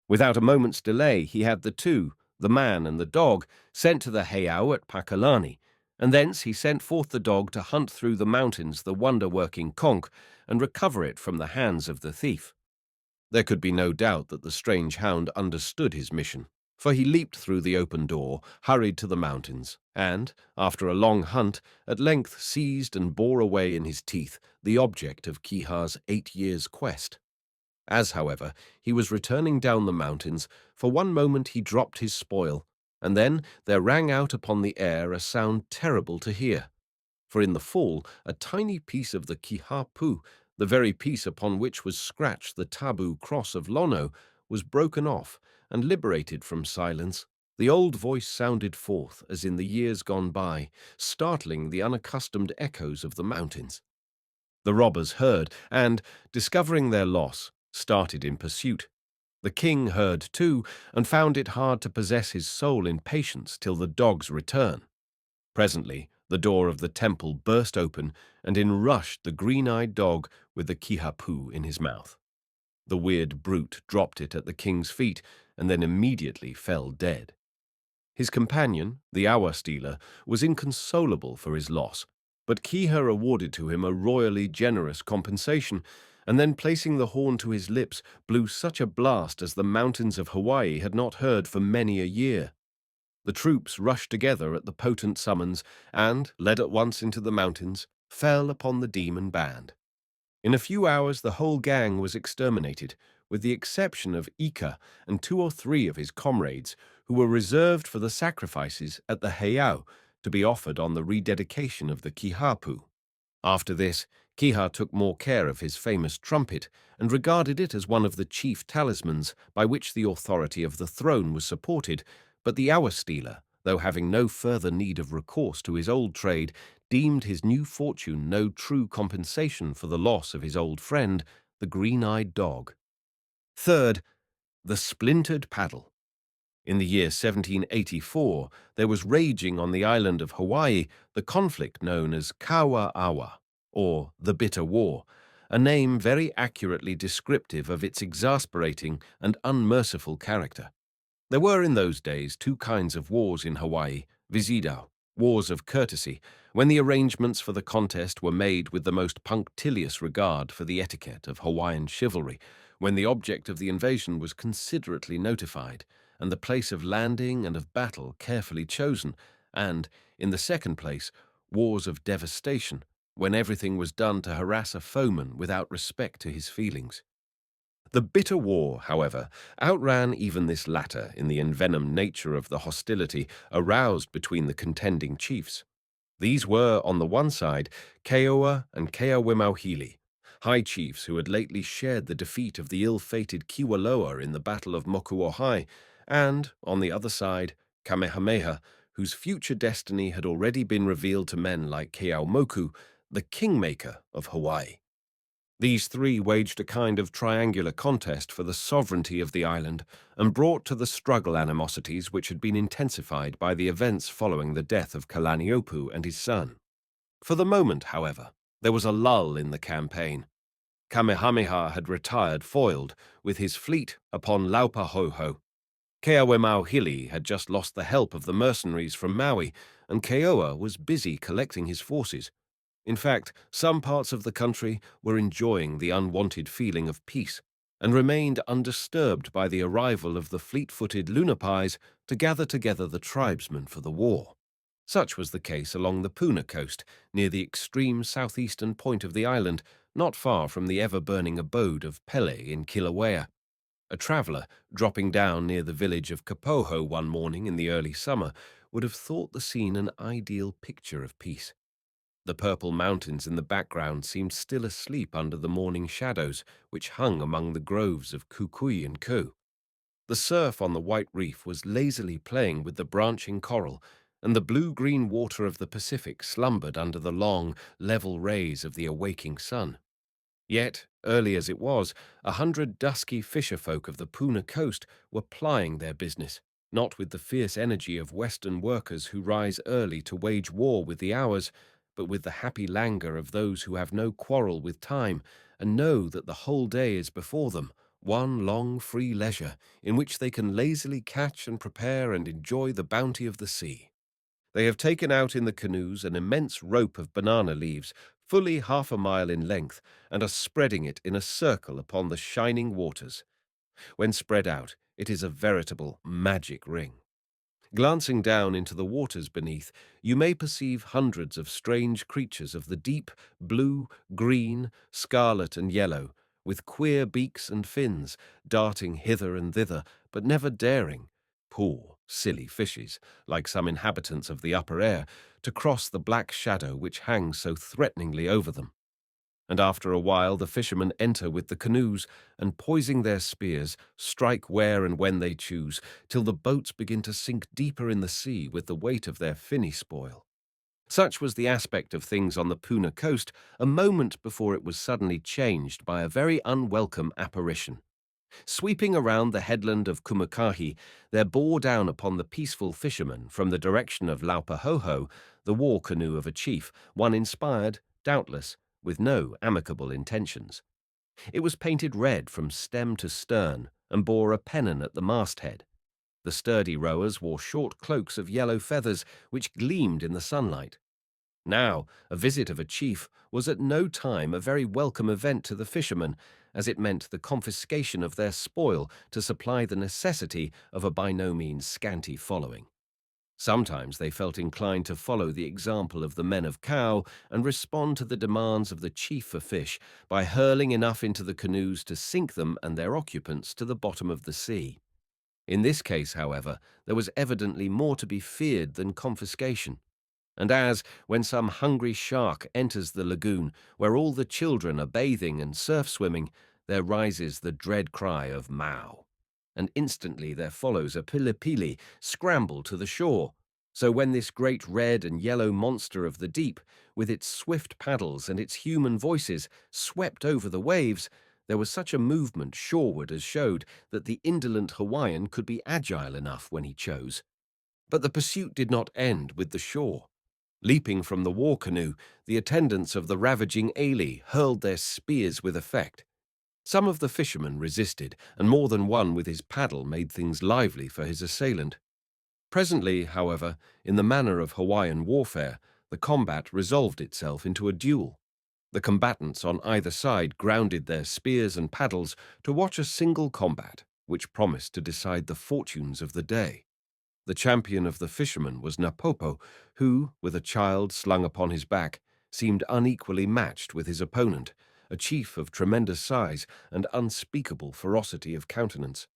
Without a moment's delay he had the two, the man and the dog, sent to the heiau at Pakalani, and thence he sent forth the dog to hunt through the mountains the wonder-working conch and recover it from the hands of the thief. There could be no doubt that the strange hound understood his mission, for he leaped through the open door, hurried to the mountains, and, after a long hunt, at length seized and bore away in his teeth the object of Kiha's 8 years' quest. As, however, he was returning down the mountains, for one moment he dropped his spoil, and then there rang out upon the air a sound terrible to hear. For in the fall, a tiny piece of the kihapu, the very piece upon which was scratched the tabu cross of Lono, was broken off, and liberated from silence, the old voice sounded forth as in the years gone by, startling the unaccustomed echoes of the mountains. The robbers heard, and, discovering their loss, started in pursuit. The king heard too, and found it hard to possess his soul in patience till the dog's return. Presently, the door of the temple burst open, and in rushed the green-eyed dog with the kihapu in his mouth. The weird brute dropped it at the king's feet, and then immediately fell dead. His companion, the awa stealer, was inconsolable for his loss, but Kiha awarded to him a royally generous compensation, and then placing the horn to his lips, blew such a blast as the mountains of Hawaii had not heard for many a year. The troops rushed together at the potent summons, and, led at once into the mountains, fell upon the demon band. In a few hours the whole gang was exterminated, with the exception of Ika and 2 or 3 of his comrades, who were reserved for the sacrifices at the heiau to be offered on the rededication of the kihapu. After this, Kiha took more care of his famous trumpet, and regarded it as one of the chief talismans by which the authority of the throne was supported, but the hour stealer, though having no further need of recourse to his old trade, deemed his new fortune no true compensation for the loss of his old friend, the green-eyed dog. Third, the splintered paddle. In the year 1784, there was raging on the island of Hawaii the conflict known as Kawa-awa, or the Bitter War, a name very accurately descriptive of its exasperating and unmerciful character. There were in those days 2 kinds of wars in Hawaii, visitau, wars of courtesy, when the arrangements for the contest were made with the most punctilious regard for the etiquette of Hawaiian chivalry, when the object of the invasion was considerately notified, and the place of landing and of battle carefully chosen, and, in the second place, wars of devastation, when everything was done to harass a foeman without respect to his feelings. The bitter war, however, outran even this latter in the envenomed nature of the hostility aroused between the contending chiefs. These were, on the one side, Keoa and Keawemauhili, high chiefs who had lately shared the defeat of the ill-fated Kiwaloa in the Battle of Mokuohai, and, on the other side, Kamehameha, whose future destiny had already been revealed to men like Keaumoku, the kingmaker of Hawaii. These 3 waged a kind of triangular contest for the sovereignty of the island, and brought to the struggle animosities which had been intensified by the events following the death of Kalaniopuu and his son. For the moment, however, there was a lull in the campaign. Kamehameha had retired foiled, with his fleet upon Laupahoehoe. Keawemauhili had just lost the help of the mercenaries from Maui, and Keoa was busy collecting his forces. In fact, some parts of the country were enjoying the unwanted feeling of peace, and remained undisturbed by the arrival of the fleet-footed Lunapais to gather together the tribesmen for the war. Such was the case along the Puna coast, near the extreme southeastern point of the island, not far from the ever-burning abode of Pele in Kilauea. A traveller, dropping down near the village of Kapoho one morning in the early summer, would have thought the scene an ideal picture of peace. The purple mountains in the background seemed still asleep under the morning shadows which hung among the groves of kukui and ku. The surf on the white reef was lazily playing with the branching coral, and the blue-green water of the Pacific slumbered under the long, level rays of the awaking sun. Yet, early as it was, 100 dusky fisher-folk of the Puna coast were plying their business, not with the fierce energy of Western workers who rise early to wage war with the hours, but with the happy languor of those who have no quarrel with time, and know that the whole day is before them, one long free leisure, in which they can lazily catch and prepare and enjoy the bounty of the sea. They have taken out in the canoes an immense rope of banana leaves, fully half a mile in length, and are spreading it in a circle upon the shining waters. When spread out, it is a veritable magic ring. Glancing down into the waters beneath, you may perceive hundreds of strange creatures of the deep blue, green, scarlet, and yellow, with queer beaks and fins, darting hither and thither, but never daring, poor, silly fishes, like some inhabitants of the upper air, to cross the black shadow which hangs so threateningly over them. And after a while the fishermen enter with the canoes, and poising their spears, strike where and when they choose, till the boats begin to sink deeper in the sea with the weight of their finny spoil. Such was the aspect of things on the Puna coast a moment before it was suddenly changed by a very unwelcome apparition. Sweeping around the headland of Kumakahi, there bore down upon the peaceful fishermen from the direction of Laupahoho the war canoe of a chief, one inspired, doubtless, with no amicable intentions. It was painted red from stem to stern and bore a pennon at the masthead. The sturdy rowers wore short cloaks of yellow feathers which gleamed in the sunlight. Now, a visit of a chief was at no time a very welcome event to the fishermen, as it meant the confiscation of their spoil to supply the necessity of a by no means scanty following. Sometimes they felt inclined to follow the example of the men of Kau and respond to the demands of the chief for fish by hurling enough into the canoes to sink them and their occupants to the bottom of the sea. In this case, however, there was evidently more to be feared than confiscation. And as, when some hungry shark enters the lagoon, where all the children are bathing and surf swimming, there rises the dread cry of Mao, and instantly there follows a Pele scramble to the shore. So when this great red and yellow monster of the deep, with its swift paddles and its human voices, swept over the waves, there was such a movement shoreward as showed that the indolent Hawaiian could be agile enough when he chose. But the pursuit did not end with the shore. Leaping from the war canoe, the attendants of the ravaging Ailey hurled their spears with effect. Some of the fishermen resisted, and more than one with his paddle made things lively for his assailant. Presently, however, in the manner of Hawaiian warfare, the combat resolved itself into a duel. The combatants on either side grounded their spears and paddles to watch a single combat, which promised to decide the fortunes of the day. The champion of the fishermen was Napopo, who, with a child slung upon his back, seemed unequally matched with his opponent, a chief of tremendous size and unspeakable ferocity of countenance.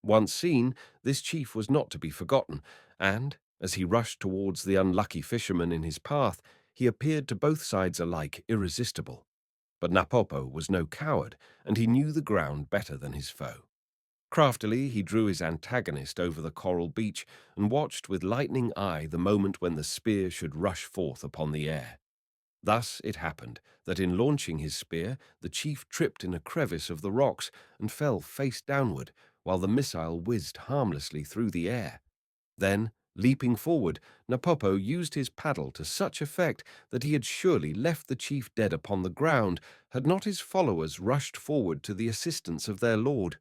Once seen, this chief was not to be forgotten, and, as he rushed towards the unlucky fisherman in his path, he appeared to both sides alike irresistible. But Napopo was no coward, and he knew the ground better than his foe. Craftily he drew his antagonist over the coral beach and watched with lightning eye the moment when the spear should rush forth upon the air. Thus it happened that in launching his spear the chief tripped in a crevice of the rocks and fell face downward, while the missile whizzed harmlessly through the air. Then, leaping forward, Napopo used his paddle to such effect that he had surely left the chief dead upon the ground had not his followers rushed forward to the assistance of their lord.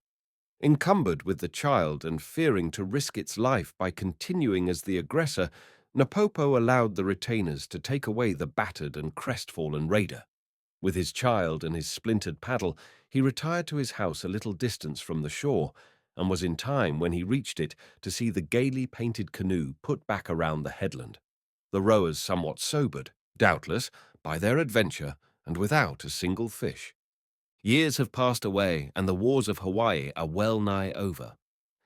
Encumbered with the child and fearing to risk its life by continuing as the aggressor, Napopo allowed the retainers to take away the battered and crestfallen raider. With his child and his splintered paddle, he retired to his house a little distance from the shore, and was in time when he reached it to see the gaily painted canoe put back around the headland, the rowers somewhat sobered, doubtless, by their adventure and without a single fish. Years have passed away, and the wars of Hawaii are well nigh over.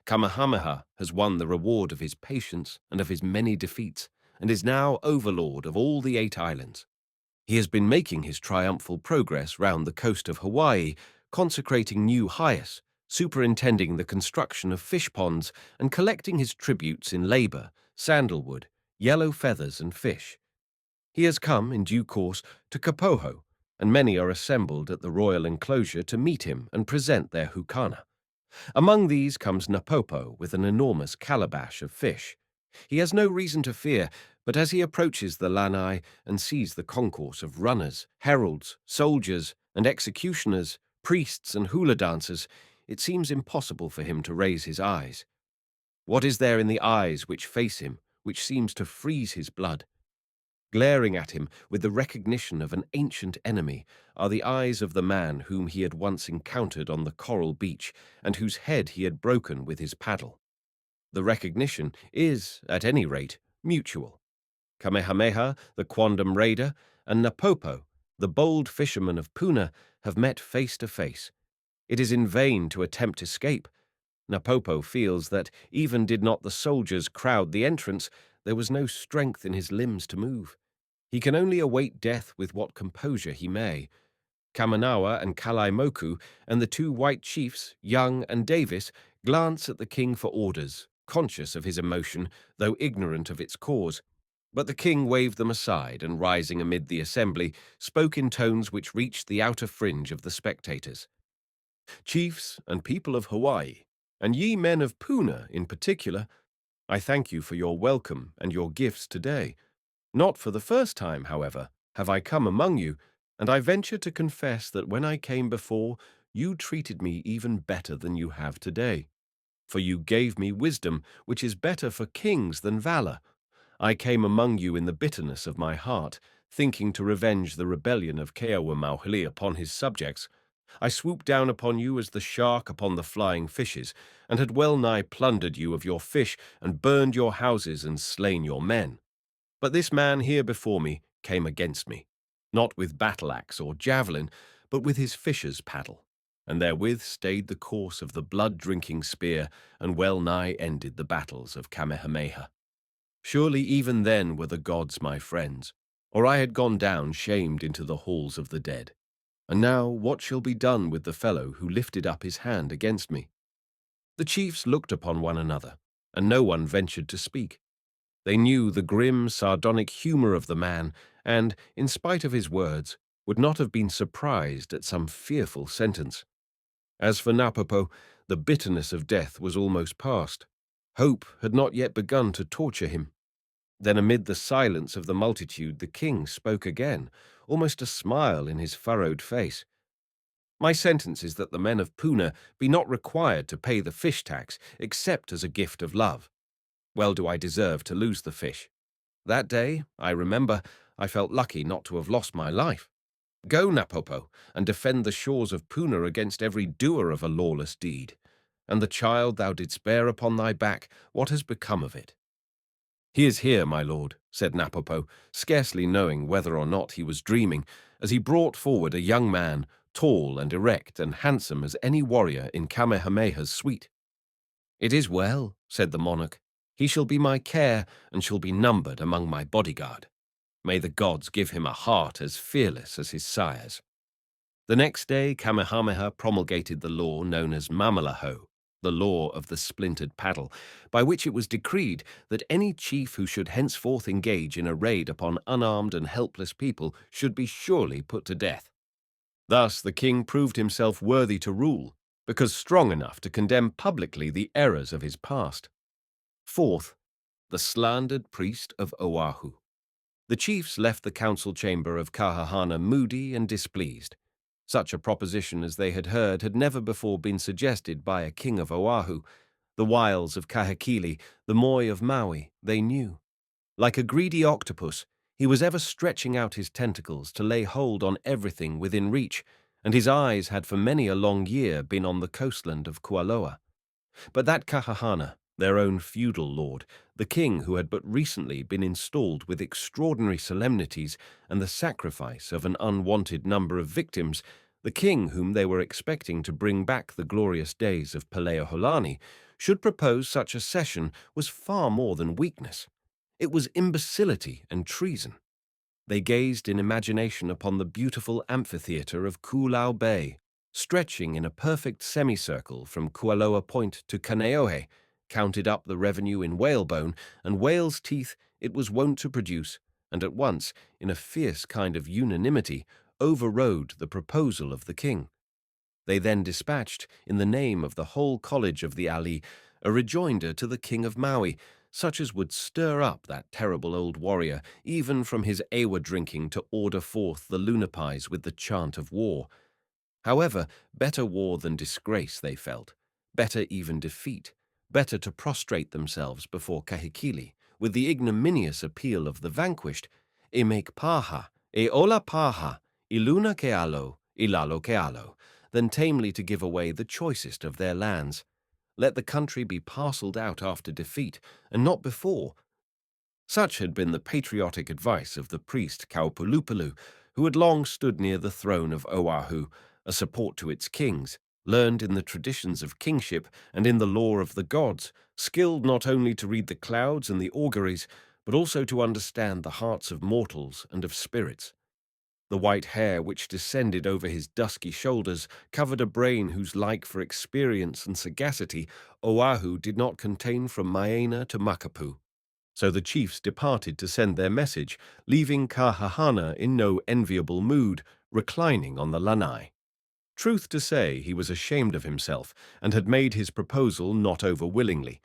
Kamehameha has won the reward of his patience and of his many defeats, and is now overlord of all the 8 islands. He has been making his triumphal progress round the coast of Hawaii, consecrating new heiaus, superintending the construction of fish ponds, and collecting his tributes in labor, sandalwood, yellow feathers, and fish. He has come, in due course, to Kapoho, and many are assembled at the royal enclosure to meet him and present their hukana. Among these comes Napopo with an enormous calabash of fish. He has no reason to fear, but as he approaches the lanai and sees the concourse of runners, heralds, soldiers, and executioners, priests and hula dancers, it seems impossible for him to raise his eyes. What is there in the eyes which face him, which seems to freeze his blood? Glaring at him with the recognition of an ancient enemy are the eyes of the man whom he had once encountered on the coral beach and whose head he had broken with his paddle. The recognition is, at any rate, mutual. Kamehameha, the quondam raider, and Napopo, the bold fisherman of Puna, have met face to face. It is in vain to attempt escape. Napopo feels that, even did not the soldiers crowd the entrance, there was no strength in his limbs to move. He can only await death with what composure he may. Kamanawa and Kalaimoku and the two white chiefs, Young and Davis, glance at the king for orders, conscious of his emotion, though ignorant of its cause. But the king waved them aside and, rising amid the assembly, spoke in tones which reached the outer fringe of the spectators. Chiefs and people of Hawaii, and ye men of Puna in particular, I thank you for your welcome and your gifts today. Not for the first time, however, have I come among you, and I venture to confess that when I came before, you treated me even better than you have today. For you gave me wisdom, which is better for kings than valor. I came among you in the bitterness of my heart, thinking to revenge the rebellion of Keawamauhili upon his subjects. I swooped down upon you as the shark upon the flying fishes, and had well nigh plundered you of your fish, and burned your houses and slain your men. But this man here before me came against me, not with battle-axe or javelin, but with his fisher's paddle, and therewith stayed the course of the blood-drinking spear, and well nigh ended the battles of Kamehameha. Surely even then were the gods my friends, or I had gone down shamed into the halls of the dead. And now what shall be done with the fellow who lifted up his hand against me? The chiefs looked upon one another, and no one ventured to speak. They knew the grim, sardonic humor of the man, and, in spite of his words, would not have been surprised at some fearful sentence. As for Napopo, the bitterness of death was almost past. Hope had not yet begun to torture him. Then amid the silence of the multitude the king spoke again, almost a smile in his furrowed face. My sentence is that the men of Puna be not required to pay the fish tax except as a gift of love. Well do I deserve to lose the fish. That day, I remember, I felt lucky not to have lost my life. Go, Napopo, and defend the shores of Puna against every doer of a lawless deed. And the child thou didst bear upon thy back, what has become of it? He is here, my lord, said Napopo, scarcely knowing whether or not he was dreaming, as he brought forward a young man, tall and erect and handsome as any warrior in Kamehameha's suite. It is well, said the monarch. He shall be my care and shall be numbered among my bodyguard. May the gods give him a heart as fearless as his sire's. The next day, Kamehameha promulgated the law known as Mamalaho, the law of the splintered paddle, by which it was decreed that any chief who should henceforth engage in a raid upon unarmed and helpless people should be surely put to death. Thus the king proved himself worthy to rule, because strong enough to condemn publicly the errors of his past. Fourth, the slandered priest of Oahu. The chiefs left the council chamber of Kahahana moody and displeased. Such a proposition as they had heard had never before been suggested by a king of Oahu. The wiles of Kahekili, the moi of Maui, they knew. Like a greedy octopus, he was ever stretching out his tentacles to lay hold on everything within reach, and his eyes had for many a long year been on the coastland of Kualoa. But that Kahahana, their own feudal lord, the king who had but recently been installed with extraordinary solemnities and the sacrifice of an unwanted number of victims, the king whom they were expecting to bring back the glorious days of Peleoholani, should propose such a session was far more than weakness. It was imbecility and treason. They gazed in imagination upon the beautiful amphitheatre of Koolau Bay, stretching in a perfect semicircle from Kualoa Point to Kaneohe, counted up the revenue in whalebone and whale's teeth it was wont to produce, and at once, in a fierce kind of unanimity, overrode the proposal of the king. They then dispatched, in the name of the whole college of the Ali, a rejoinder to the king of Maui, such as would stir up that terrible old warrior, even from his awa drinking to order forth the lunapies with the chant of war. However, better war than disgrace, they felt, better even defeat, better to prostrate themselves before Kahekili, with the ignominious appeal of the vanquished, e make paha, e ola paha, iluna kealo, ilalo kealo, than tamely to give away the choicest of their lands. Let the country be parcelled out after defeat, and not before. Such had been the patriotic advice of the priest Kaupulupulu, who had long stood near the throne of Oahu, a support to its kings, learned in the traditions of kingship and in the lore of the gods, skilled not only to read the clouds and the auguries, but also to understand the hearts of mortals and of spirits. The white hair which descended over his dusky shoulders covered a brain whose like for experience and sagacity Oahu did not contain from Maena to Makapu. So the chiefs departed to send their message, leaving Kahahana in no enviable mood, reclining on the lanai. Truth to say, he was ashamed of himself, and had made his proposal not over willingly.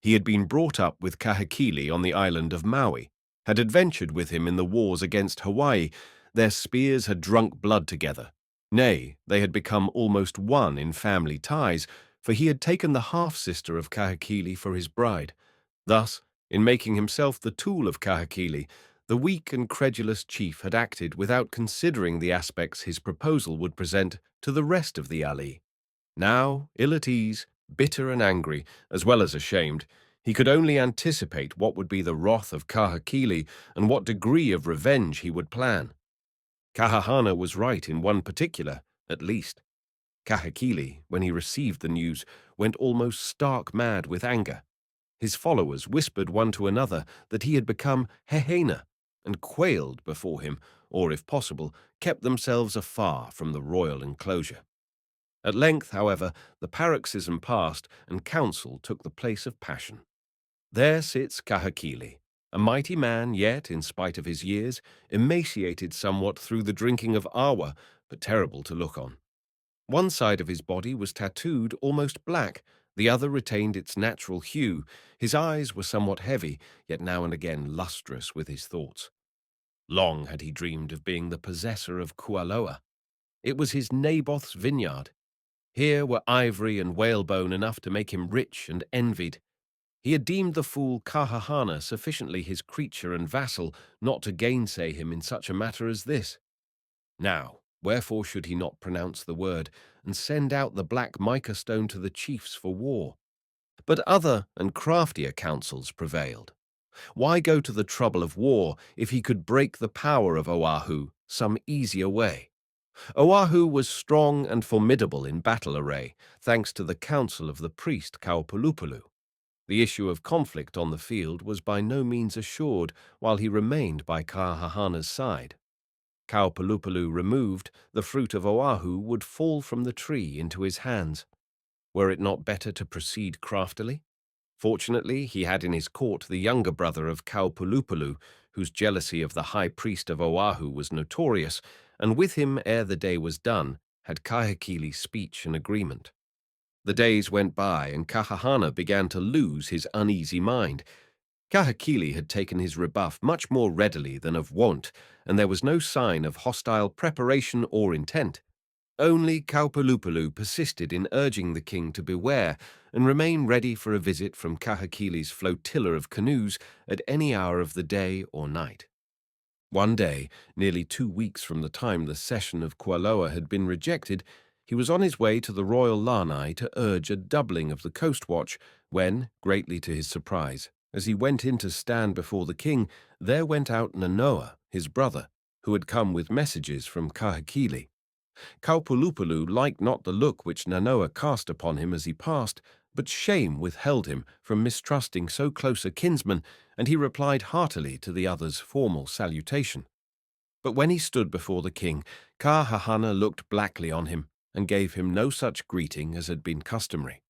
He had been brought up with Kahekili on the island of Maui, had adventured with him in the wars against Hawaii. Their spears had drunk blood together. Nay, they had become almost one in family ties, for he had taken the half-sister of Kahekili for his bride. Thus, in making himself the tool of Kahekili, the weak and credulous chief had acted without considering the aspects his proposal would present to the rest of the ali. Now, ill at ease, bitter and angry, as well as ashamed, he could only anticipate what would be the wrath of Kahekili and what degree of revenge he would plan. Kahahana was right in one particular, at least. Kahekili, when he received the news, went almost stark mad with anger. His followers whispered one to another that he had become Hehena, and quailed before him, or, if possible, kept themselves afar from the royal enclosure. At length, however, the paroxysm passed, and counsel took the place of passion. There sits Kahekili, a mighty man, yet, in spite of his years, emaciated somewhat through the drinking of awa, but terrible to look on. One side of his body was tattooed almost black, the other retained its natural hue. His eyes were somewhat heavy, yet now and again lustrous with his thoughts. Long had he dreamed of being the possessor of Kualoa. It was his Naboth's vineyard. Here were ivory and whalebone enough to make him rich and envied. He had deemed the fool Kahahana sufficiently his creature and vassal not to gainsay him in such a matter as this. Now, wherefore should he not pronounce the word, and send out the black mica stone to the chiefs for war? But other and craftier counsels prevailed. Why go to the trouble of war if he could break the power of Oahu some easier way? Oahu was strong and formidable in battle array, thanks to the counsel of the priest Kaupulupulu. The issue of conflict on the field was by no means assured while he remained by Kahahana's side. Kaupulupulu removed, the fruit of Oahu would fall from the tree into his hands. Were it not better to proceed craftily? Fortunately, he had in his court the younger brother of Kaupulupulu, whose jealousy of the high priest of Oahu was notorious, and with him, ere the day was done, had Kahekili speech and agreement. The days went by, and Kahahana began to lose his uneasy mind. Kahekili had taken his rebuff much more readily than of wont, and there was no sign of hostile preparation or intent. Only Kaupulupulu persisted in urging the king to beware and remain ready for a visit from Kahekili's flotilla of canoes at any hour of the day or night. One day, nearly 2 weeks from the time the cession of Kualoa had been rejected, he was on his way to the royal lanai to urge a doubling of the coast watch when, greatly to his surprise, as he went in to stand before the king, there went out Nanoa, his brother, who had come with messages from Kahekili. Kaupulupulu liked not the look which Nanoa cast upon him as he passed, but shame withheld him from mistrusting so close a kinsman, and he replied heartily to the other's formal salutation. But when he stood before the king, Kahahana looked blackly on him, and gave him no such greeting as had been customary.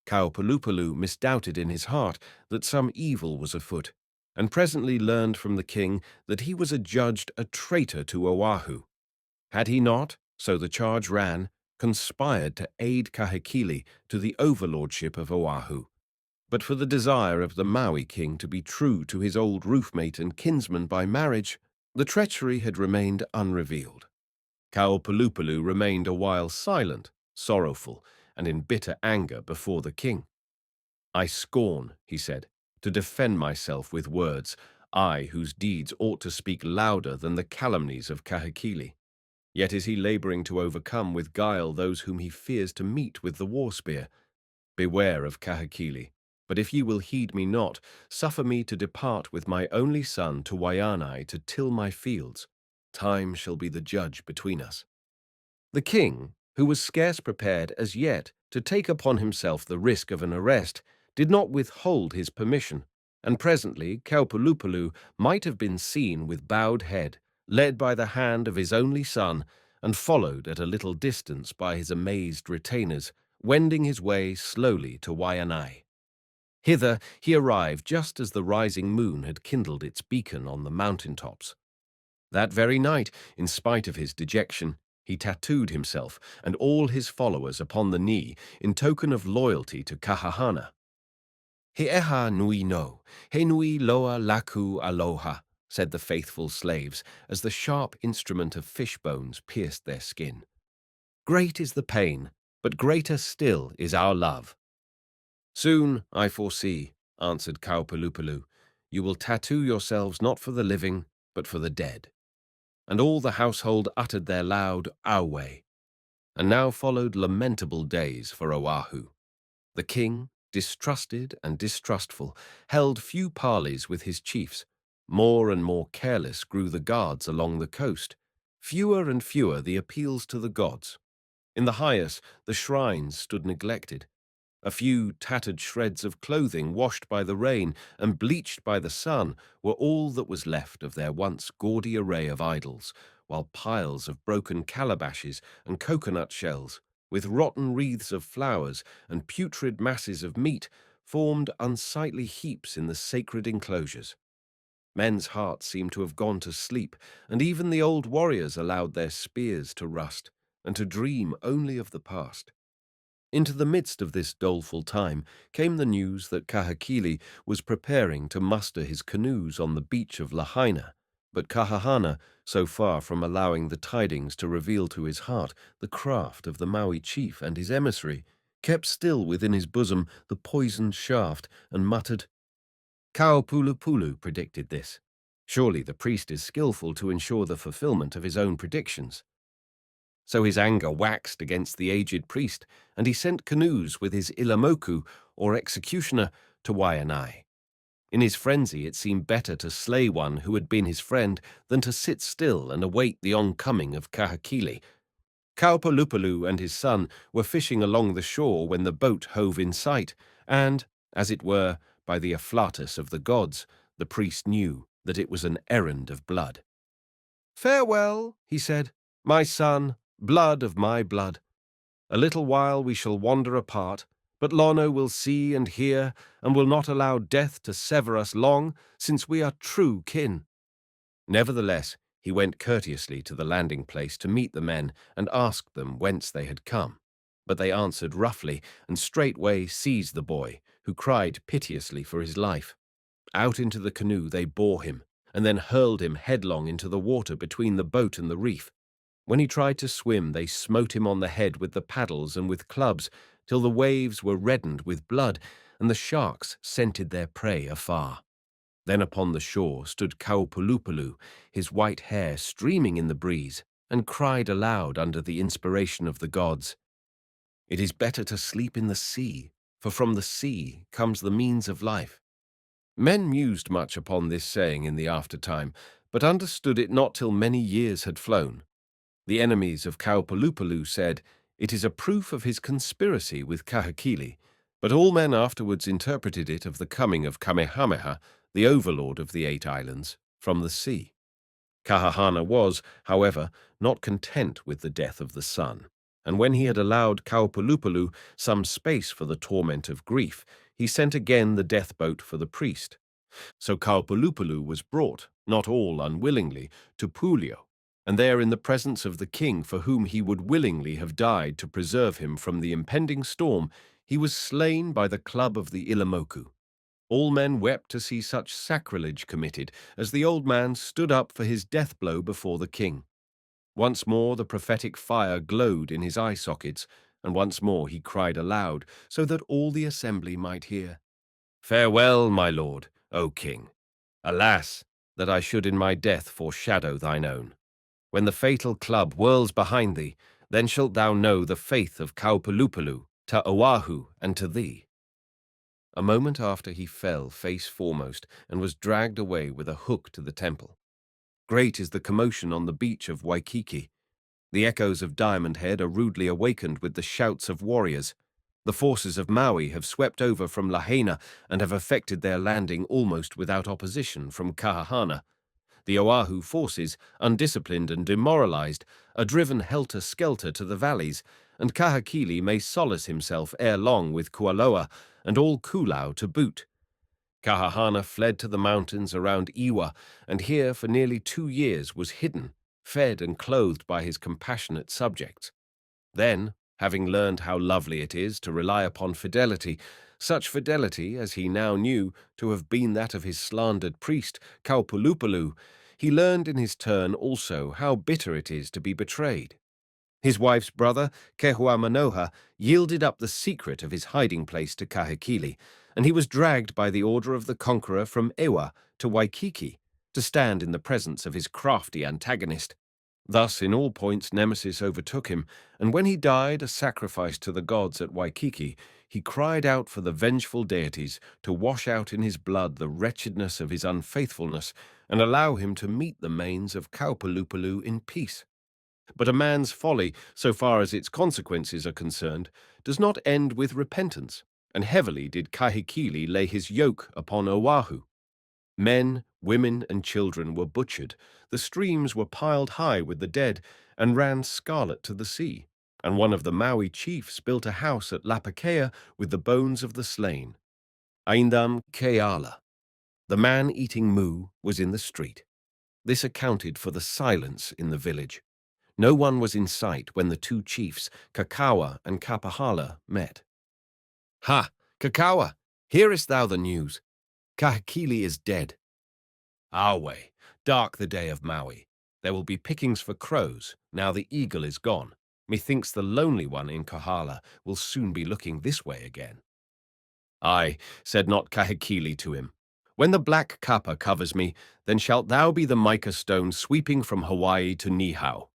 Kaupulupulu misdoubted in his heart that some evil was afoot, and presently learned from the king that he was adjudged a traitor to Oahu. Had he not, so the charge ran, conspired to aid Kahekili to the overlordship of Oahu, but for the desire of the Maui king to be true to his old roofmate and kinsman by marriage, the treachery had remained unrevealed. Kaupulupulu remained a while silent, sorrowful, and in bitter anger before the king. "I scorn," he said, "to defend myself with words. I whose deeds ought to speak louder than the calumnies of Kahekili. Yet is he laboring to overcome with guile those whom he fears to meet with the war spear. Beware of Kahekili. But if ye will heed me not, suffer me to depart with my only son to Waianae to till my fields. Time shall be the judge between us. The king, who was scarce prepared as yet to take upon himself the risk of an arrest, did not withhold his permission, and presently Kaupulupalu might have been seen with bowed head, led by the hand of his only son, and followed at a little distance by his amazed retainers, wending his way slowly to Waianae. Hither he arrived just as the rising moon had kindled its beacon on the mountain tops. That very night, in spite of his dejection, he tattooed himself and all his followers upon the knee in token of loyalty to Kahahana. He eha nui no, he nui loa laku aloha, said the faithful slaves as the sharp instrument of fish bones pierced their skin. Great is the pain, but greater still is our love. Soon, I foresee, answered Kaupulupalu, you will tattoo yourselves not for the living, but for the dead. And all the household uttered their loud Awe. And now followed lamentable days for Oahu. The king, distrusted and distrustful, held few parleys with his chiefs. More and more careless grew the guards along the coast. Fewer and fewer the appeals to the gods. In the Hyas, the shrines stood neglected. A few tattered shreds of clothing washed by the rain and bleached by the sun were all that was left of their once gaudy array of idols, while piles of broken calabashes and coconut shells, with rotten wreaths of flowers and putrid masses of meat, formed unsightly heaps in the sacred enclosures. Men's hearts seemed to have gone to sleep, and even the old warriors allowed their spears to rust, and to dream only of the past. Into the midst of this doleful time came the news that Kahekili was preparing to muster his canoes on the beach of Lahaina, but Kahahana, so far from allowing the tidings to reveal to his heart the craft of the Maui chief and his emissary, kept still within his bosom the poisoned shaft and muttered, Kaupulupulu predicted this. Surely the priest is skillful to ensure the fulfillment of his own predictions. So his anger waxed against the aged priest, and he sent canoes with his ilamoku, or executioner, to Waianae. In his frenzy it seemed better to slay one who had been his friend than to sit still and await the oncoming of Kahekili. Kaupulupalu and his son were fishing along the shore when the boat hove in sight, and, as it were, by the afflatus of the gods, the priest knew that it was an errand of blood. "Farewell," he said, "my son, blood of my blood. A little while we shall wander apart, but Lono will see and hear, and will not allow death to sever us long, since we are true kin." Nevertheless, he went courteously to the landing place to meet the men and asked them whence they had come. But they answered roughly, and straightway seized the boy, who cried piteously for his life. Out into the canoe they bore him, and then hurled him headlong into the water between the boat and the reef. When he tried to swim, they smote him on the head with the paddles and with clubs, till the waves were reddened with blood, and the sharks scented their prey afar. Then upon the shore stood Kaupulupalu, his white hair streaming in the breeze, and cried aloud under the inspiration of the gods, "It is better to sleep in the sea, for from the sea comes the means of life." Men mused much upon this saying in the aftertime, but understood it not till many years had flown. The enemies of Kaupulupalu said, "It is a proof of his conspiracy with Kahekili," but all men afterwards interpreted it of the coming of Kamehameha, the overlord of the 8 islands, from the sea. Kahahana was, however, not content with the death of the son, and when he had allowed Kaupulupalu some space for the torment of grief, he sent again the death boat for the priest. So Kaupulupalu was brought, not all unwillingly, to Pulio, and there in the presence of the king for whom he would willingly have died to preserve him from the impending storm, he was slain by the club of the Ilamoku. All men wept to see such sacrilege committed, as the old man stood up for his death blow before the king. Once more the prophetic fire glowed in his eye sockets, and once more he cried aloud, so that all the assembly might hear, "Farewell, my lord, O king." Alas, that I should in my death foreshadow thine own. When the fatal club whirls behind thee, then shalt thou know the faith of Kaupalupulu, to Oahu, and to thee. A moment after he fell face foremost and was dragged away with a hook to the temple. Great is the commotion on the beach of Waikiki. The echoes of Diamond Head are rudely awakened with the shouts of warriors. The forces of Maui have swept over from Lahaina and have effected their landing almost without opposition from Kahahana. The Oahu forces, undisciplined and demoralized, are driven helter-skelter to the valleys, and Kahekili may solace himself ere long with Kualoa and all Kulau to boot. Kahahana fled to the mountains around Iwa, and here for nearly 2 years was hidden, fed and clothed by his compassionate subjects. Then, having learned how lovely it is to rely upon fidelity, such fidelity as he now knew to have been that of his slandered priest, Kaupulupulu, he learned in his turn also how bitter it is to be betrayed. His wife's brother, Kehuamanoha, yielded up the secret of his hiding place to Kahekili, and he was dragged by the order of the conqueror from Ewa to Waikiki to stand in the presence of his crafty antagonist. Thus, in all points, Nemesis overtook him, and when he died a sacrifice to the gods at Waikiki, he cried out for the vengeful deities to wash out in his blood the wretchedness of his unfaithfulness and allow him to meet the manes of Kaupalupulu in peace. But a man's folly, so far as its consequences are concerned, does not end with repentance, and heavily did Kahekili lay his yoke upon Oahu. Men, women, and children were butchered, the streams were piled high with the dead, and ran scarlet to the sea, and one of the Maui chiefs built a house at Lapakea with the bones of the slain. Aindam Keala. The man-eating Mu was in the street. This accounted for the silence in the village. No one was in sight when the two chiefs, Kakawa and Kapahala, met. "Ha, Kakawa, hearest thou the news? Kahekili is dead. Awe, dark the day of Maui. There will be pickings for crows, now the eagle is gone. Methinks the lonely one in Kohala will soon be looking this way again." "Aye," said not Kahekili to him. "When the black kappa covers me, then shalt thou be the mica stone sweeping from Hawaii to Nihau."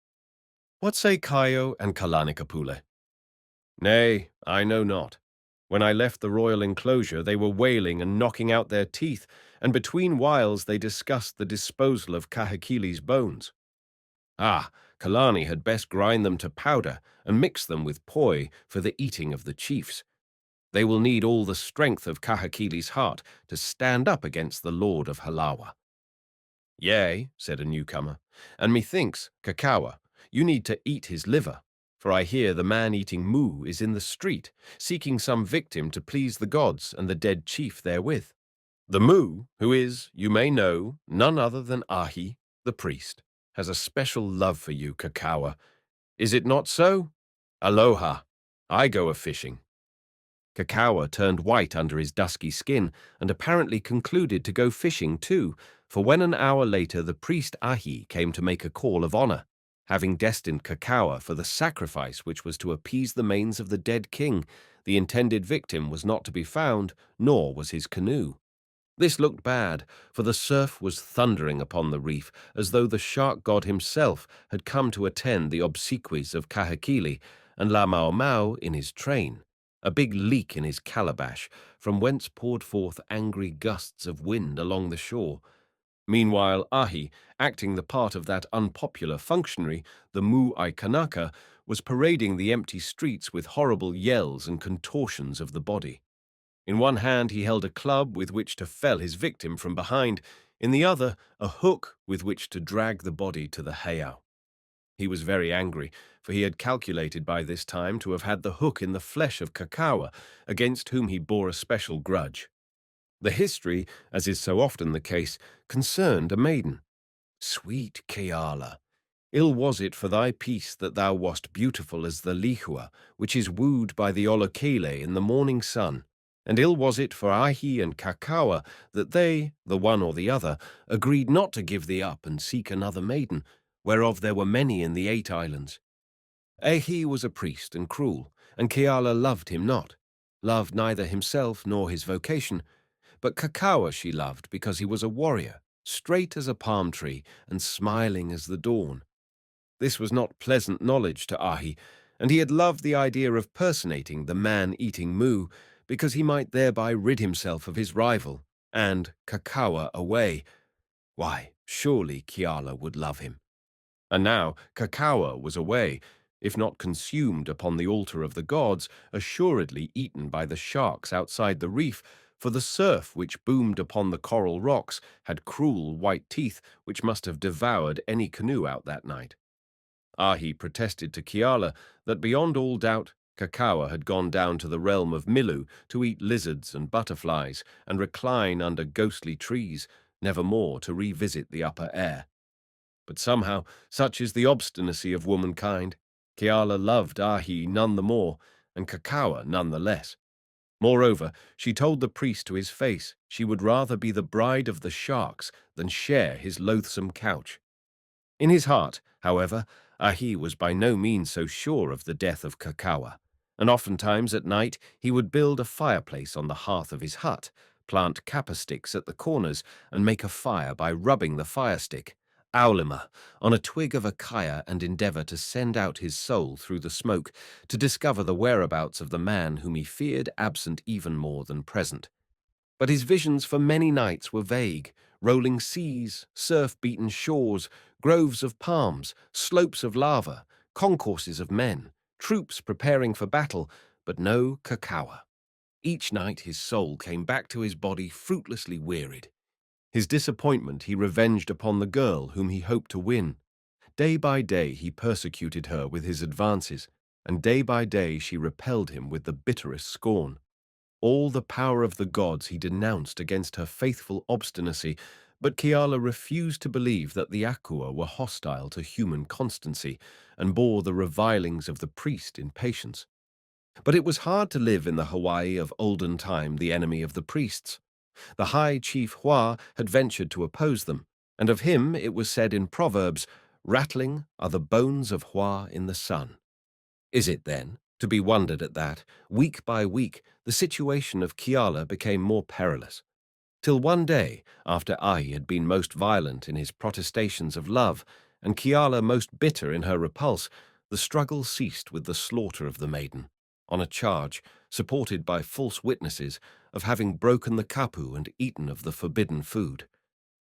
What say Kaio and Kalanikapule? Nay, I know not. When I left the royal enclosure, they were wailing and knocking out their teeth, and between whiles they discussed the disposal of Kahekili's bones. Ah, Kalani had best grind them to powder and mix them with poi for the eating of the chiefs. They will need all the strength of Kahekili's heart to stand up against the lord of Halawa. "Yea," said a newcomer, "and methinks, Kakawa, you need to eat his liver, for I hear the man-eating Mu is in the street, seeking some victim to please the gods and the dead chief therewith. The Mu, who is, you may know, none other than Ahi, the priest, has a special love for you, Kakawa. Is it not so? Aloha. I go a-fishing." Kakawa turned white under his dusky skin and apparently concluded to go fishing too, for when an hour later the priest Ahi came to make a call of honor, having destined Kakawa for the sacrifice which was to appease the manes of the dead king, the intended victim was not to be found, nor was his canoe. This looked bad, for the surf was thundering upon the reef as though the shark god himself had come to attend the obsequies of Kahekili, and La Mau Mau in his train, a big leak in his calabash, from whence poured forth angry gusts of wind along the shore. Meanwhile, Ahi, acting the part of that unpopular functionary, the Mu'ai Kanaka, was parading the empty streets with horrible yells and contortions of the body. In one hand he held a club with which to fell his victim from behind, in the other a hook with which to drag the body to the heiau. He was very angry, for he had calculated by this time to have had the hook in the flesh of Kakawa, against whom he bore a special grudge. The history, as is so often the case, concerned a maiden. "Sweet Keala, ill was it for thy peace that thou wast beautiful as the lihua, which is wooed by the olokele in the morning sun, and ill was it for Ahi and Kakawa that they, the one or the other, agreed not to give thee up and seek another maiden, whereof there were many in the 8 islands. Ahi was a priest and cruel, and Keala loved him not, loved neither himself nor his vocation, But Kakawa she loved because he was a warrior, straight as a palm tree and smiling as the dawn. This was not pleasant knowledge to Ahi, and he had loved the idea of personating the man-eating Mu because he might thereby rid himself of his rival, and Kakawa away. Why, surely Kiala would love him. And now Kakawa was away, if not consumed upon the altar of the gods, assuredly eaten by the sharks outside the reef, for the surf which boomed upon the coral rocks had cruel white teeth which must have devoured any canoe out that night. Ahi protested to Kiala that beyond all doubt Kakawa had gone down to the realm of Milu to eat lizards and butterflies and recline under ghostly trees, never more to revisit the upper air. But somehow, such is the obstinacy of womankind, Kiala loved Ahi none the more, and Kakawa none the less. Moreover, she told the priest to his face she would rather be the bride of the sharks than share his loathsome couch. In his heart, however, Ahi was by no means so sure of the death of Kakawa, and oftentimes at night he would build a fireplace on the hearth of his hut, plant kappa sticks at the corners, and make a fire by rubbing the firestick, aulima, on a twig of acacia and endeavor to send out his soul through the smoke to discover the whereabouts of the man whom he feared absent even more than present. But his visions for many nights were vague, rolling seas, surf-beaten shores, groves of palms, slopes of lava, concourses of men, troops preparing for battle, but no Kakawa. Each night his soul came back to his body fruitlessly wearied. His disappointment he revenged upon the girl whom he hoped to win. Day by day he persecuted her with his advances, and day by day she repelled him with the bitterest scorn. All the power of the gods he denounced against her faithful obstinacy, but Kiala refused to believe that the Akua were hostile to human constancy and bore the revilings of the priest in patience. But it was hard to live in the Hawaii of olden time, the enemy of the priests. The high chief Hua had ventured to oppose them, and of him it was said in Proverbs, "Rattling are the bones of Hua in the sun." Is it, then, to be wondered at that, week by week, the situation of Kiala became more perilous, till one day, after Ahi had been most violent in his protestations of love, and Kiala most bitter in her repulse, the struggle ceased with the slaughter of the maiden, on a charge, supported by false witnesses, of having broken the kapu and eaten of the forbidden food.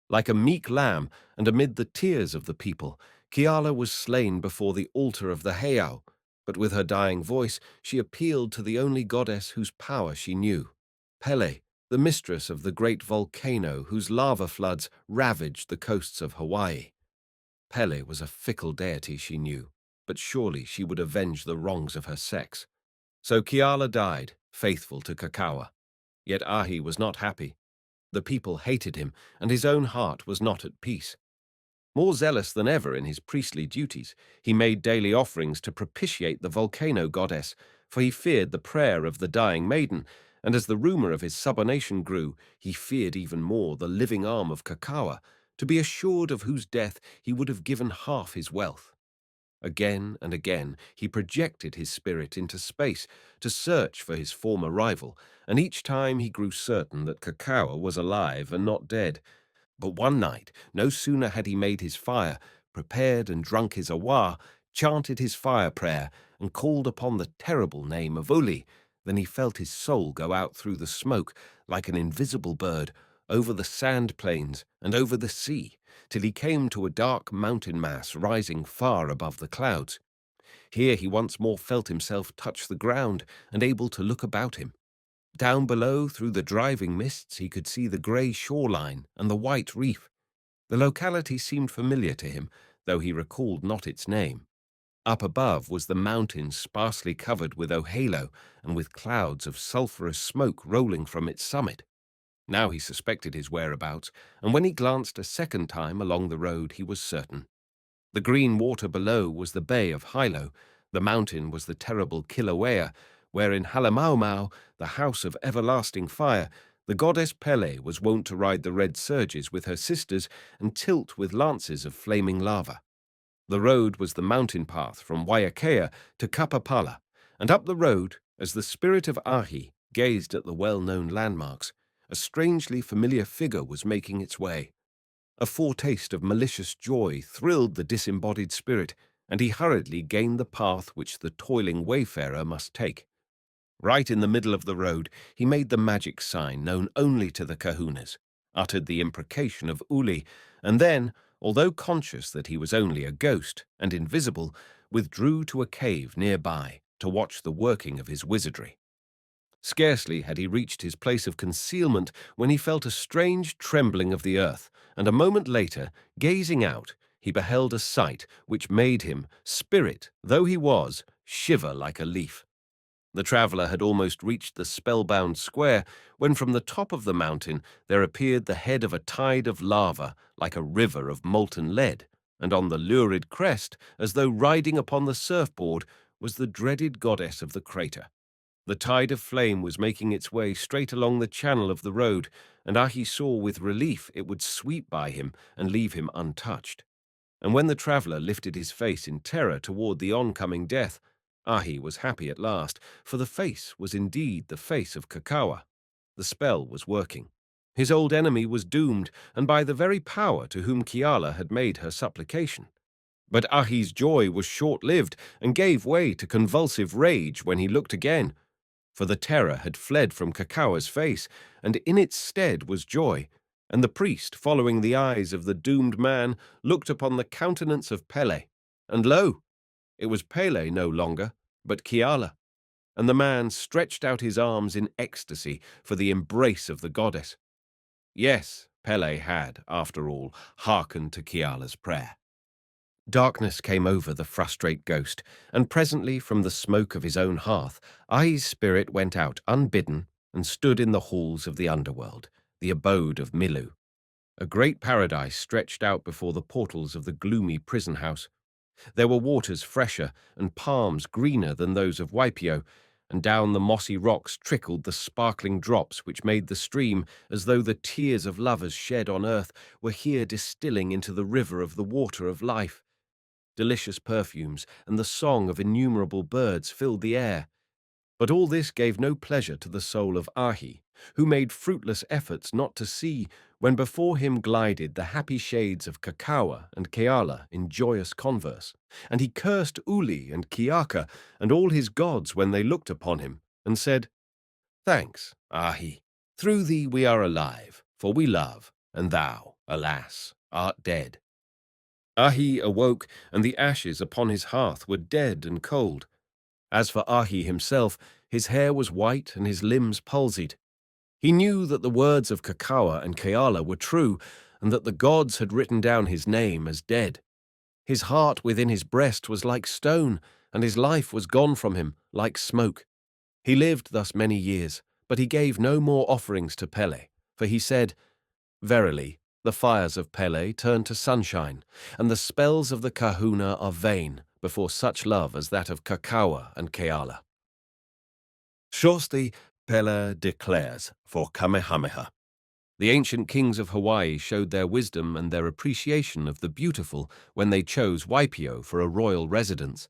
Like a meek lamb, and amid the tears of the people, Kiala was slain before the altar of the heiau, but with her dying voice she appealed to the only goddess whose power she knew, Pele, the mistress of the great volcano whose lava floods ravaged the coasts of Hawaii. Pele was a fickle deity, she knew, but surely she would avenge the wrongs of her sex. So Kiala died, faithful to Kakawa. Yet Ahi was not happy. The people hated him, and his own heart was not at peace. More zealous than ever in his priestly duties, he made daily offerings to propitiate the volcano goddess, for he feared the prayer of the dying maiden, and as the rumor of his subordination grew, he feared even more the living arm of Kakawa, to be assured of whose death he would have given half his wealth. Again and again he projected his spirit into space to search for his former rival, and each time he grew certain that Kakawa was alive and not dead. But one night, no sooner had he made his fire, prepared and drunk his awa, chanted his fire prayer, and called upon the terrible name of Uli, than he felt his soul go out through the smoke like an invisible bird, over the sand plains and over the sea, till he came to a dark mountain mass rising far above the clouds. Here he once more felt himself touch the ground and able to look about him. Down below, through the driving mists, he could see the grey shoreline and the white reef. The locality seemed familiar to him, though he recalled not its name. Up above was the mountain sparsely covered with ohalo and with clouds of sulphurous smoke rolling from its summit. Now he suspected his whereabouts, and when he glanced a second time along the road he was certain. The green water below was the bay of Hilo, the mountain was the terrible Kilauea, where in Halemaumau, the house of everlasting fire, the goddess Pele was wont to ride the red surges with her sisters and tilt with lances of flaming lava. The road was the mountain path from Waiakea to Kapapala, and up the road, as the spirit of Ahi gazed at the well-known landmarks, a strangely familiar figure was making its way. A foretaste of malicious joy thrilled the disembodied spirit, and he hurriedly gained the path which the toiling wayfarer must take. Right in the middle of the road, he made the magic sign known only to the kahunas, uttered the imprecation of Uli, and then, although conscious that he was only a ghost and invisible, withdrew to a cave nearby to watch the working of his wizardry. Scarcely had he reached his place of concealment when he felt a strange trembling of the earth, and a moment later, gazing out, he beheld a sight which made him, spirit though he was, shiver like a leaf. The traveller had almost reached the spellbound square when from the top of the mountain there appeared the head of a tide of lava like a river of molten lead, and on the lurid crest, as though riding upon the surfboard, was the dreaded goddess of the crater. The tide of flame was making its way straight along the channel of the road, and Ahi saw with relief it would sweep by him and leave him untouched. And when the traveller lifted his face in terror toward the oncoming death, Ahi was happy at last, for the face was indeed the face of Kakawa. The spell was working. His old enemy was doomed, and by the very power to whom Kiala had made her supplication. But Ahi's joy was short-lived and gave way to convulsive rage when he looked again, for the terror had fled from Kakawa's face, and in its stead was joy, and the priest, following the eyes of the doomed man, looked upon the countenance of Pele, and lo! It was Pele no longer, but Kiala, and the man stretched out his arms in ecstasy for the embrace of the goddess. Yes, Pele had, after all, hearkened to Kiala's prayer. Darkness came over the frustrate ghost, and presently from the smoke of his own hearth, Ai's spirit went out unbidden and stood in the halls of the underworld, the abode of Milu. A great paradise stretched out before the portals of the gloomy prison house. There were waters fresher and palms greener than those of Waipio, and down the mossy rocks trickled the sparkling drops which made the stream as though the tears of lovers shed on earth were here distilling into the river of the water of life. Delicious perfumes and the song of innumerable birds filled the air. But all this gave no pleasure to the soul of Ahi, who made fruitless efforts not to see when before him glided the happy shades of Kakawa and Keala in joyous converse, and he cursed Uli and Kiaka and all his gods when they looked upon him, and said, "Thanks, Ahi. Through thee we are alive, for we love, and thou, alas, art dead." Ahi awoke, and the ashes upon his hearth were dead and cold. As for Ahi himself, his hair was white and his limbs palsied. He knew that the words of Kakawa and Keala were true, and that the gods had written down his name as dead. His heart within his breast was like stone, and his life was gone from him like smoke. He lived thus many years, but he gave no more offerings to Pele, for he said, "Verily, the fires of Pele turn to sunshine, and the spells of the kahuna are vain before such love as that of Kakawa and Keala." Shortly, Pele declares for Kamehameha. The ancient kings of Hawaii showed their wisdom and their appreciation of the beautiful when they chose Waipio for a royal residence.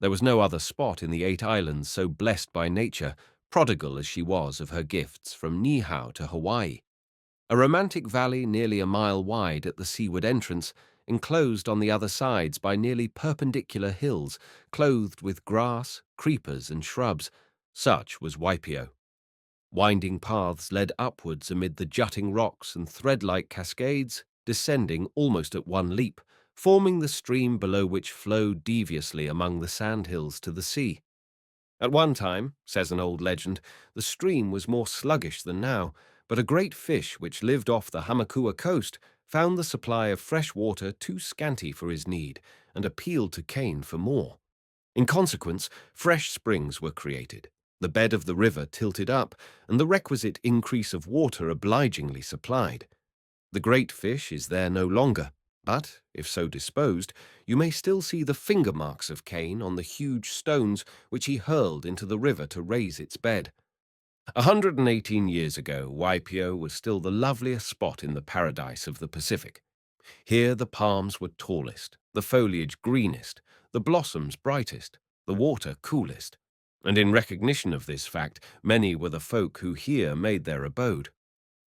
There was no other spot in the 8 islands so blessed by nature, prodigal as she was of her gifts from Niihau to Hawaii. A romantic valley nearly a mile wide at the seaward entrance, enclosed on the other sides by nearly perpendicular hills, clothed with grass, creepers, and shrubs. Such was Waipio. Winding paths led upwards amid the jutting rocks and thread-like cascades, descending almost at one leap, forming the stream below which flowed deviously among the sandhills to the sea. At one time, says an old legend, the stream was more sluggish than now, but a great fish which lived off the Hamakua coast found the supply of fresh water too scanty for his need and appealed to Cain for more. In consequence, fresh springs were created, the bed of the river tilted up, and the requisite increase of water obligingly supplied. The great fish is there no longer, but, if so disposed, you may still see the finger marks of Cain on the huge stones which he hurled into the river to raise its bed. 118 years ago, Waipio was still the loveliest spot in the paradise of the Pacific. Here the palms were tallest, the foliage greenest, the blossoms brightest, the water coolest, and in recognition of this fact, many were the folk who here made their abode.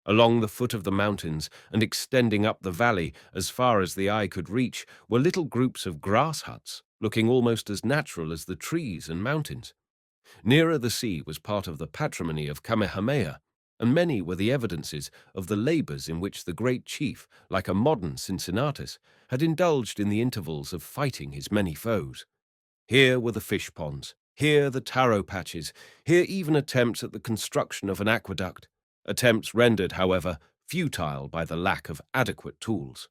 Along the foot of the mountains and extending up the valley as far as the eye could reach were little groups of grass huts, looking almost as natural as the trees and mountains. Nearer the sea was part of the patrimony of Kamehameha, and many were the evidences of the labors in which the great chief, like a modern Cincinnatus, had indulged in the intervals of fighting his many foes. Here were the fish ponds, here the taro patches, here even attempts at the construction of an aqueduct, attempts rendered, however, futile by the lack of adequate tools.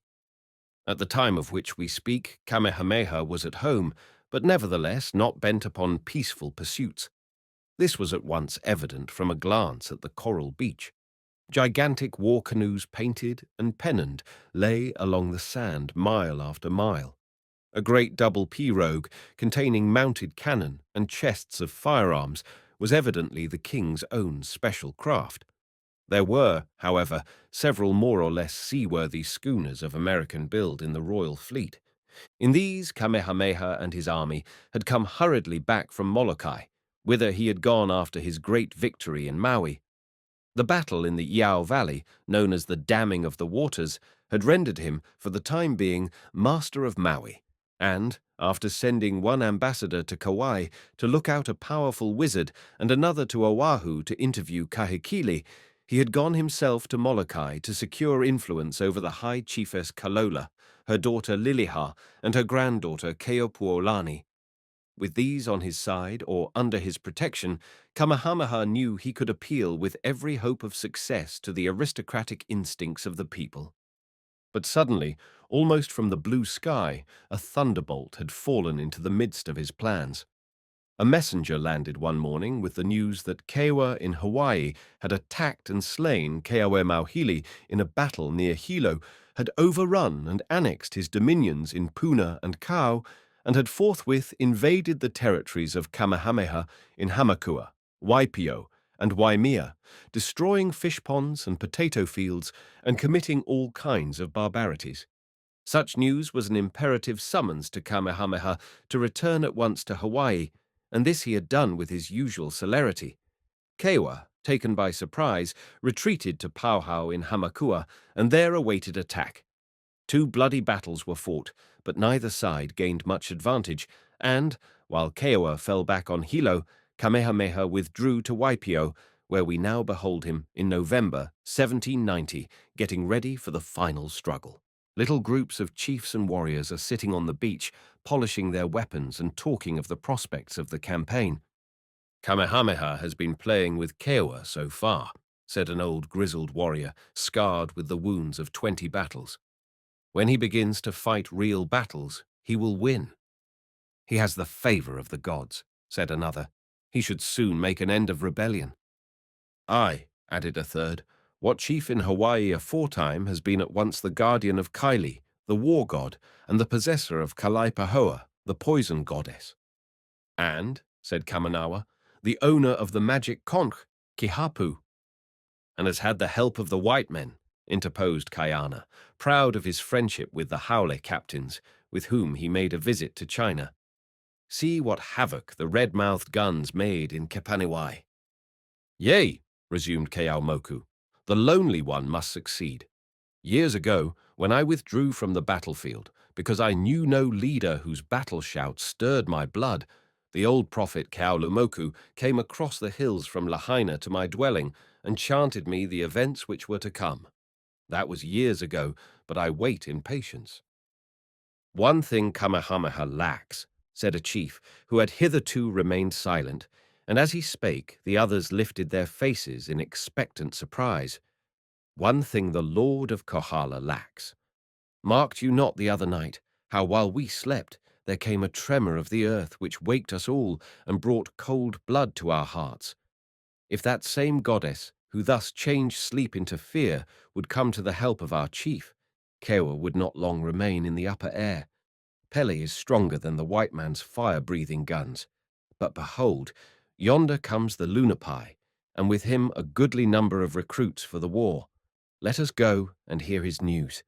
At the time of which we speak, Kamehameha was at home, but nevertheless not bent upon peaceful pursuits. This was at once evident from a glance at the coral beach. Gigantic war canoes painted and pennoned lay along the sand mile after mile. A great double pirogue containing mounted cannon and chests of firearms was evidently the king's own special craft. There were, however, several more or less seaworthy schooners of American build in the royal fleet. In these Kamehameha and his army had come hurriedly back from Molokai, whither he had gone after his great victory in Maui. The battle in the Iao Valley, known as the Damming of the Waters, had rendered him, for the time being, master of Maui, and, after sending one ambassador to Kauai to look out a powerful wizard and another to Oahu to interview Kahekili, he had gone himself to Molokai to secure influence over the High Chiefess Kalola, her daughter Liliha, and her granddaughter Keopuolani. With these on his side or under his protection, Kamehameha knew he could appeal with every hope of success to the aristocratic instincts of the people. But suddenly, almost from the blue sky, a thunderbolt had fallen into the midst of his plans. A messenger landed one morning with the news that Kewa in Hawaii had attacked and slain Keawemauhili in a battle near Hilo, had overrun and annexed his dominions in Puna and Kau, and had forthwith invaded the territories of Kamehameha in Hamakua, Waipio, and Waimea, destroying fish ponds and potato fields and committing all kinds of barbarities. Such news was an imperative summons to Kamehameha to return at once to Hawaii, and this he had done with his usual celerity. Kewa, taken by surprise, retreated to Pauhau in Hamakua and there awaited attack. 2 bloody battles were fought, but neither side gained much advantage, and, while Kewa fell back on Hilo, Kamehameha withdrew to Waipio, where we now behold him in November 1790, getting ready for the final struggle. Little groups of chiefs and warriors are sitting on the beach, polishing their weapons and talking of the prospects of the campaign. "Kamehameha has been playing with Kewa so far," said an old grizzled warrior, scarred with the wounds of 20 battles. "When he begins to fight real battles, he will win." "He has the favor of the gods," said another. "He should soon make an end of rebellion." "Aye," added a third, "what chief in Hawaii aforetime has been at once the guardian of Kaili, the war god, and the possessor of Kalaipahoa, the poison goddess." "And," said Kamanawa, "the owner of the magic conch, Kihapu." "And has had the help of the white men," interposed Kayana, proud of his friendship with the Haole captains, with whom he made a visit to China. "See what havoc the red-mouthed guns made in Kepaniwai." "Yea," resumed Keaumoku, "the lonely one must succeed. Years ago, when I withdrew from the battlefield, because I knew no leader whose battle shout stirred my blood, the old prophet Keaulumoku came across the hills from Lahaina to my dwelling and chanted me the events which were to come. That was years ago, but I wait in patience." "One thing Kamehameha lacks," said a chief who had hitherto remained silent, and as he spake the others lifted their faces in expectant surprise. "One thing the Lord of Kohala lacks. Marked you not the other night how while we slept there came a tremor of the earth which waked us all and brought cold blood to our hearts? If that same goddess, who thus changed sleep into fear, would come to the help of our chief, Kewa would not long remain in the upper air. Pele is stronger than the white man's fire-breathing guns. But behold, yonder comes the Lunapai, and with him a goodly number of recruits for the war. Let us go and hear his news."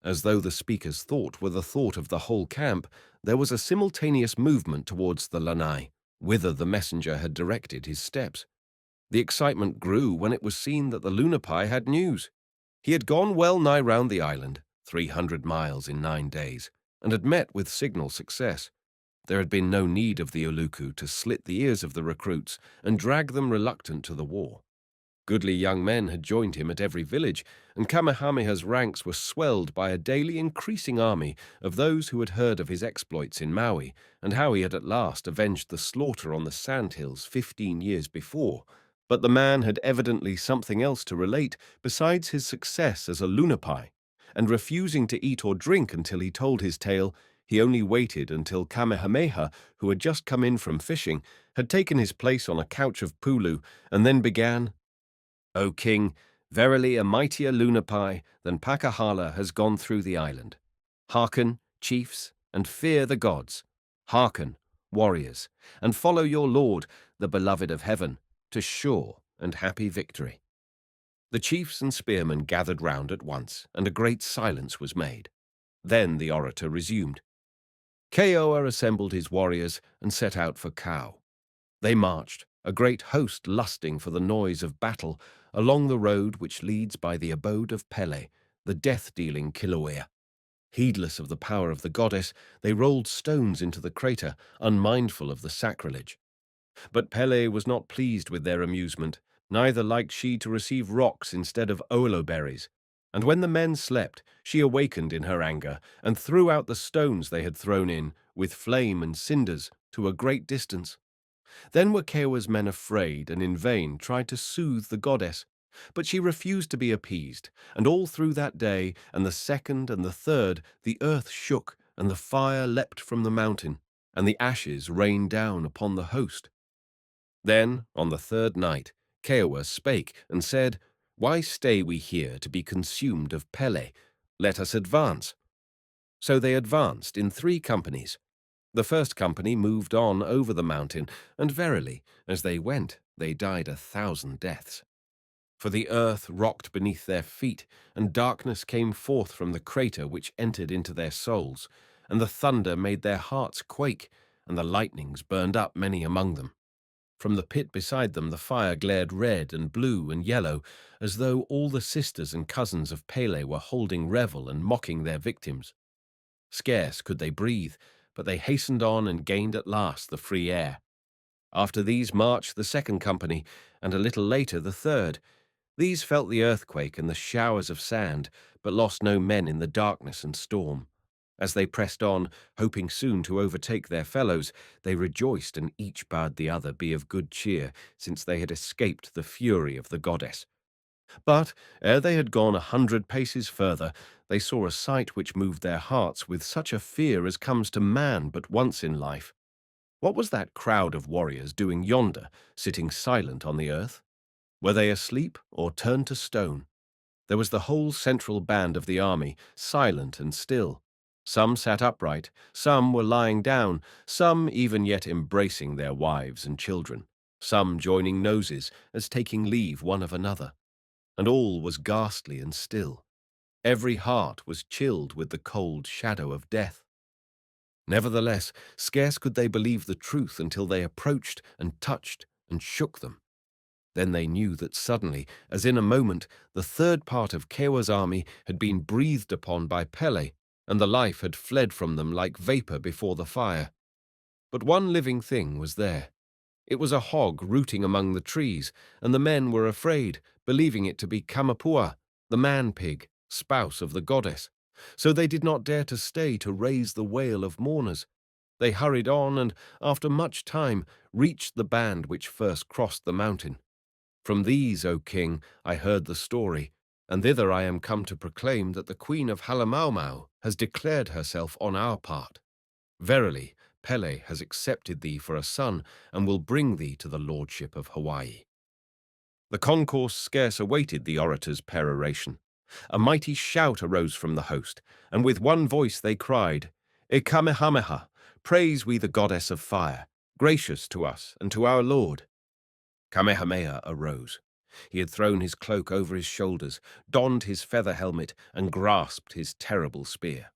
As though the speaker's thought were the thought of the whole camp, there was a simultaneous movement towards the lanai, whither the messenger had directed his steps. The excitement grew when it was seen that the Lunapai had news. He had gone well nigh round the island, 300 miles in 9 days, and had met with signal success. There had been no need of the Uluku to slit the ears of the recruits and drag them reluctant to the war. Goodly young men had joined him at every village, and Kamehameha's ranks were swelled by a daily increasing army of those who had heard of his exploits in Maui and how he had at last avenged the slaughter on the sandhills 15 years before. But the man had evidently something else to relate besides his success as a lunapai, and refusing to eat or drink until he told his tale, he only waited until Kamehameha, who had just come in from fishing, had taken his place on a couch of pulu, and then began, "O king, verily a mightier lunapai than Pakahala has gone through the island. Hearken, chiefs, and fear the gods. Hearken, warriors, and follow your lord, the beloved of heaven, to sure and happy victory." The chiefs and spearmen gathered round at once, and a great silence was made. Then the orator resumed. Keoa assembled his warriors and set out for Kau. They marched, a great host lusting for the noise of battle, along the road which leads by the abode of Pele, the death-dealing Kilauea. Heedless of the power of the goddess, they rolled stones into the crater, unmindful of the sacrilege. But Pele was not pleased with their amusement, neither liked she to receive rocks instead of oilo berries. And when the men slept, she awakened in her anger, and threw out the stones they had thrown in, with flame and cinders, to a great distance. Then were Keoa's men afraid, and in vain tried to soothe the goddess. But she refused to be appeased, and all through that day, and the second and the third, the earth shook, and the fire leapt from the mountain, and the ashes rained down upon the host. Then, on the third night, Keoa spake and said, "Why stay we here to be consumed of Pele? Let us advance." So they advanced in 3 companies. The first company moved on over the mountain, and verily, as they went, they died 1,000 deaths. For the earth rocked beneath their feet, and darkness came forth from the crater which entered into their souls, and the thunder made their hearts quake, and the lightnings burned up many among them. From the pit beside them the fire glared red and blue and yellow, as though all the sisters and cousins of Pele were holding revel and mocking their victims. Scarce could they breathe, but they hastened on and gained at last the free air. After these marched the second company, and a little later the third. These felt the earthquake and the showers of sand, but lost no men in the darkness and storm. As they pressed on, hoping soon to overtake their fellows, they rejoiced, and each bade the other be of good cheer, since they had escaped the fury of the goddess. But ere they had gone 100 paces further, they saw a sight which moved their hearts with such a fear as comes to man but once in life. What was that crowd of warriors doing yonder, sitting silent on the earth? Were they asleep or turned to stone? There was the whole central band of the army, silent and still. Some sat upright, some were lying down, some even yet embracing their wives and children, some joining noses as taking leave one of another. And all was ghastly and still. Every heart was chilled with the cold shadow of death. Nevertheless, scarce could they believe the truth until they approached and touched and shook them. Then they knew that suddenly, as in a moment, the third part of Keoa's army had been breathed upon by Pele, and the life had fled from them like vapor before the fire. But one living thing was there. It was a hog rooting among the trees, and the men were afraid, believing it to be Kamapua, the man-pig, spouse of the goddess. So they did not dare to stay to raise the wail of mourners. They hurried on, and, after much time, reached the band which first crossed the mountain. From these, O king, I heard the story, and thither I am come to proclaim that the queen of Halemaumau has declared herself on our part. Verily, Pele has accepted thee for a son, and will bring thee to the lordship of Hawaii. The concourse scarce awaited the orator's peroration. A mighty shout arose from the host, and with one voice they cried, "E Kamehameha, praise we the goddess of fire, gracious to us and to our lord." Kamehameha arose. He had thrown his cloak over his shoulders, donned his feather helmet, and grasped his terrible spear.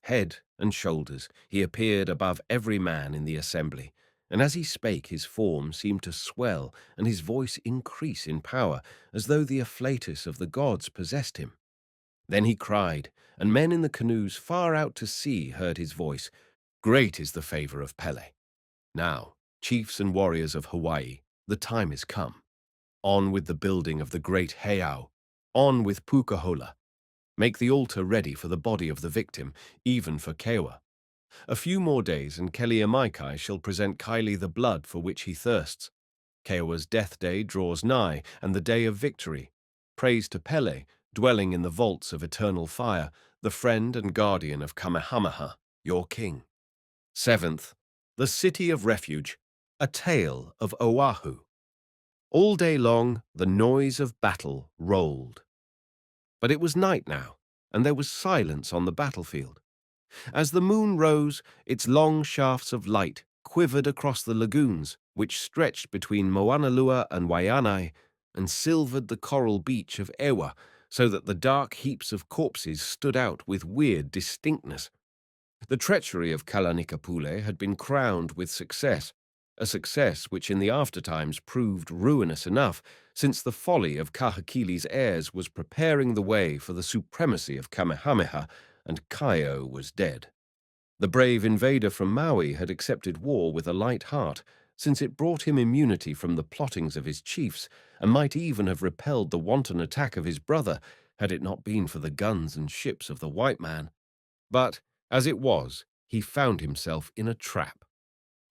Head and shoulders, he appeared above every man in the assembly, and as he spake his form seemed to swell and his voice increase in power, as though the afflatus of the gods possessed him. Then he cried, and men in the canoes far out to sea heard his voice, "Great is the favor of Pele. Now, chiefs and warriors of Hawaii, the time is come. On with the building of the great heiau. On with Pukahola. Make the altar ready for the body of the victim, even for Kewa. A few more days, and Keliamaikai shall present Kylie the blood for which he thirsts. Kewa's death day draws nigh, and the day of victory. Praise to Pele, dwelling in the vaults of eternal fire, the friend and guardian of Kamehameha, your king. 7th, the city of refuge, a tale of Oahu. All day long the noise of battle rolled. But it was night now, and there was silence on the battlefield. As the moon rose, its long shafts of light quivered across the lagoons, which stretched between Moanalua and Waianae, and silvered the coral beach of Ewa, so that the dark heaps of corpses stood out with weird distinctness. The treachery of Kalanikapule had been crowned with success, a success which in the aftertimes proved ruinous enough, since the folly of Kahekili's heirs was preparing the way for the supremacy of Kamehameha, and Kaio was dead. The brave invader from Maui had accepted war with a light heart, since it brought him immunity from the plottings of his chiefs, and might even have repelled the wanton attack of his brother, had it not been for the guns and ships of the white man. But, as it was, he found himself in a trap.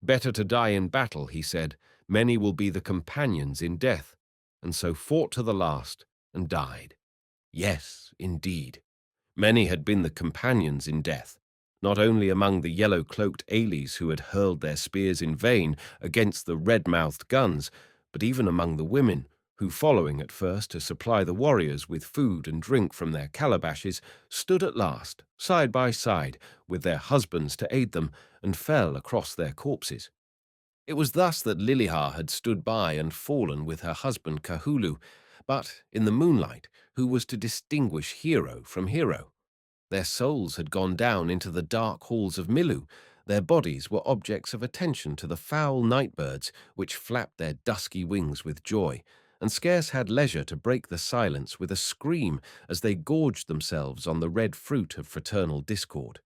Better to die in battle, he said, many will be the companions in death, and so fought to the last and died. Yes, indeed. Many had been the companions in death, not only among the yellow-cloaked Ailys who had hurled their spears in vain against the red-mouthed guns, but even among the women, who, following at first to supply the warriors with food and drink from their calabashes, stood at last, side by side, with their husbands to aid them, and fell across their corpses. It was thus that Liliha had stood by and fallen with her husband Kahulu, but, in the moonlight, who was to distinguish hero from hero? Their souls had gone down into the dark halls of Milu. Their bodies were objects of attention to the foul night-birds, which flapped their dusky wings with joy, and scarce had leisure to break the silence with a scream as they gorged themselves on the red fruit of fraternal discord.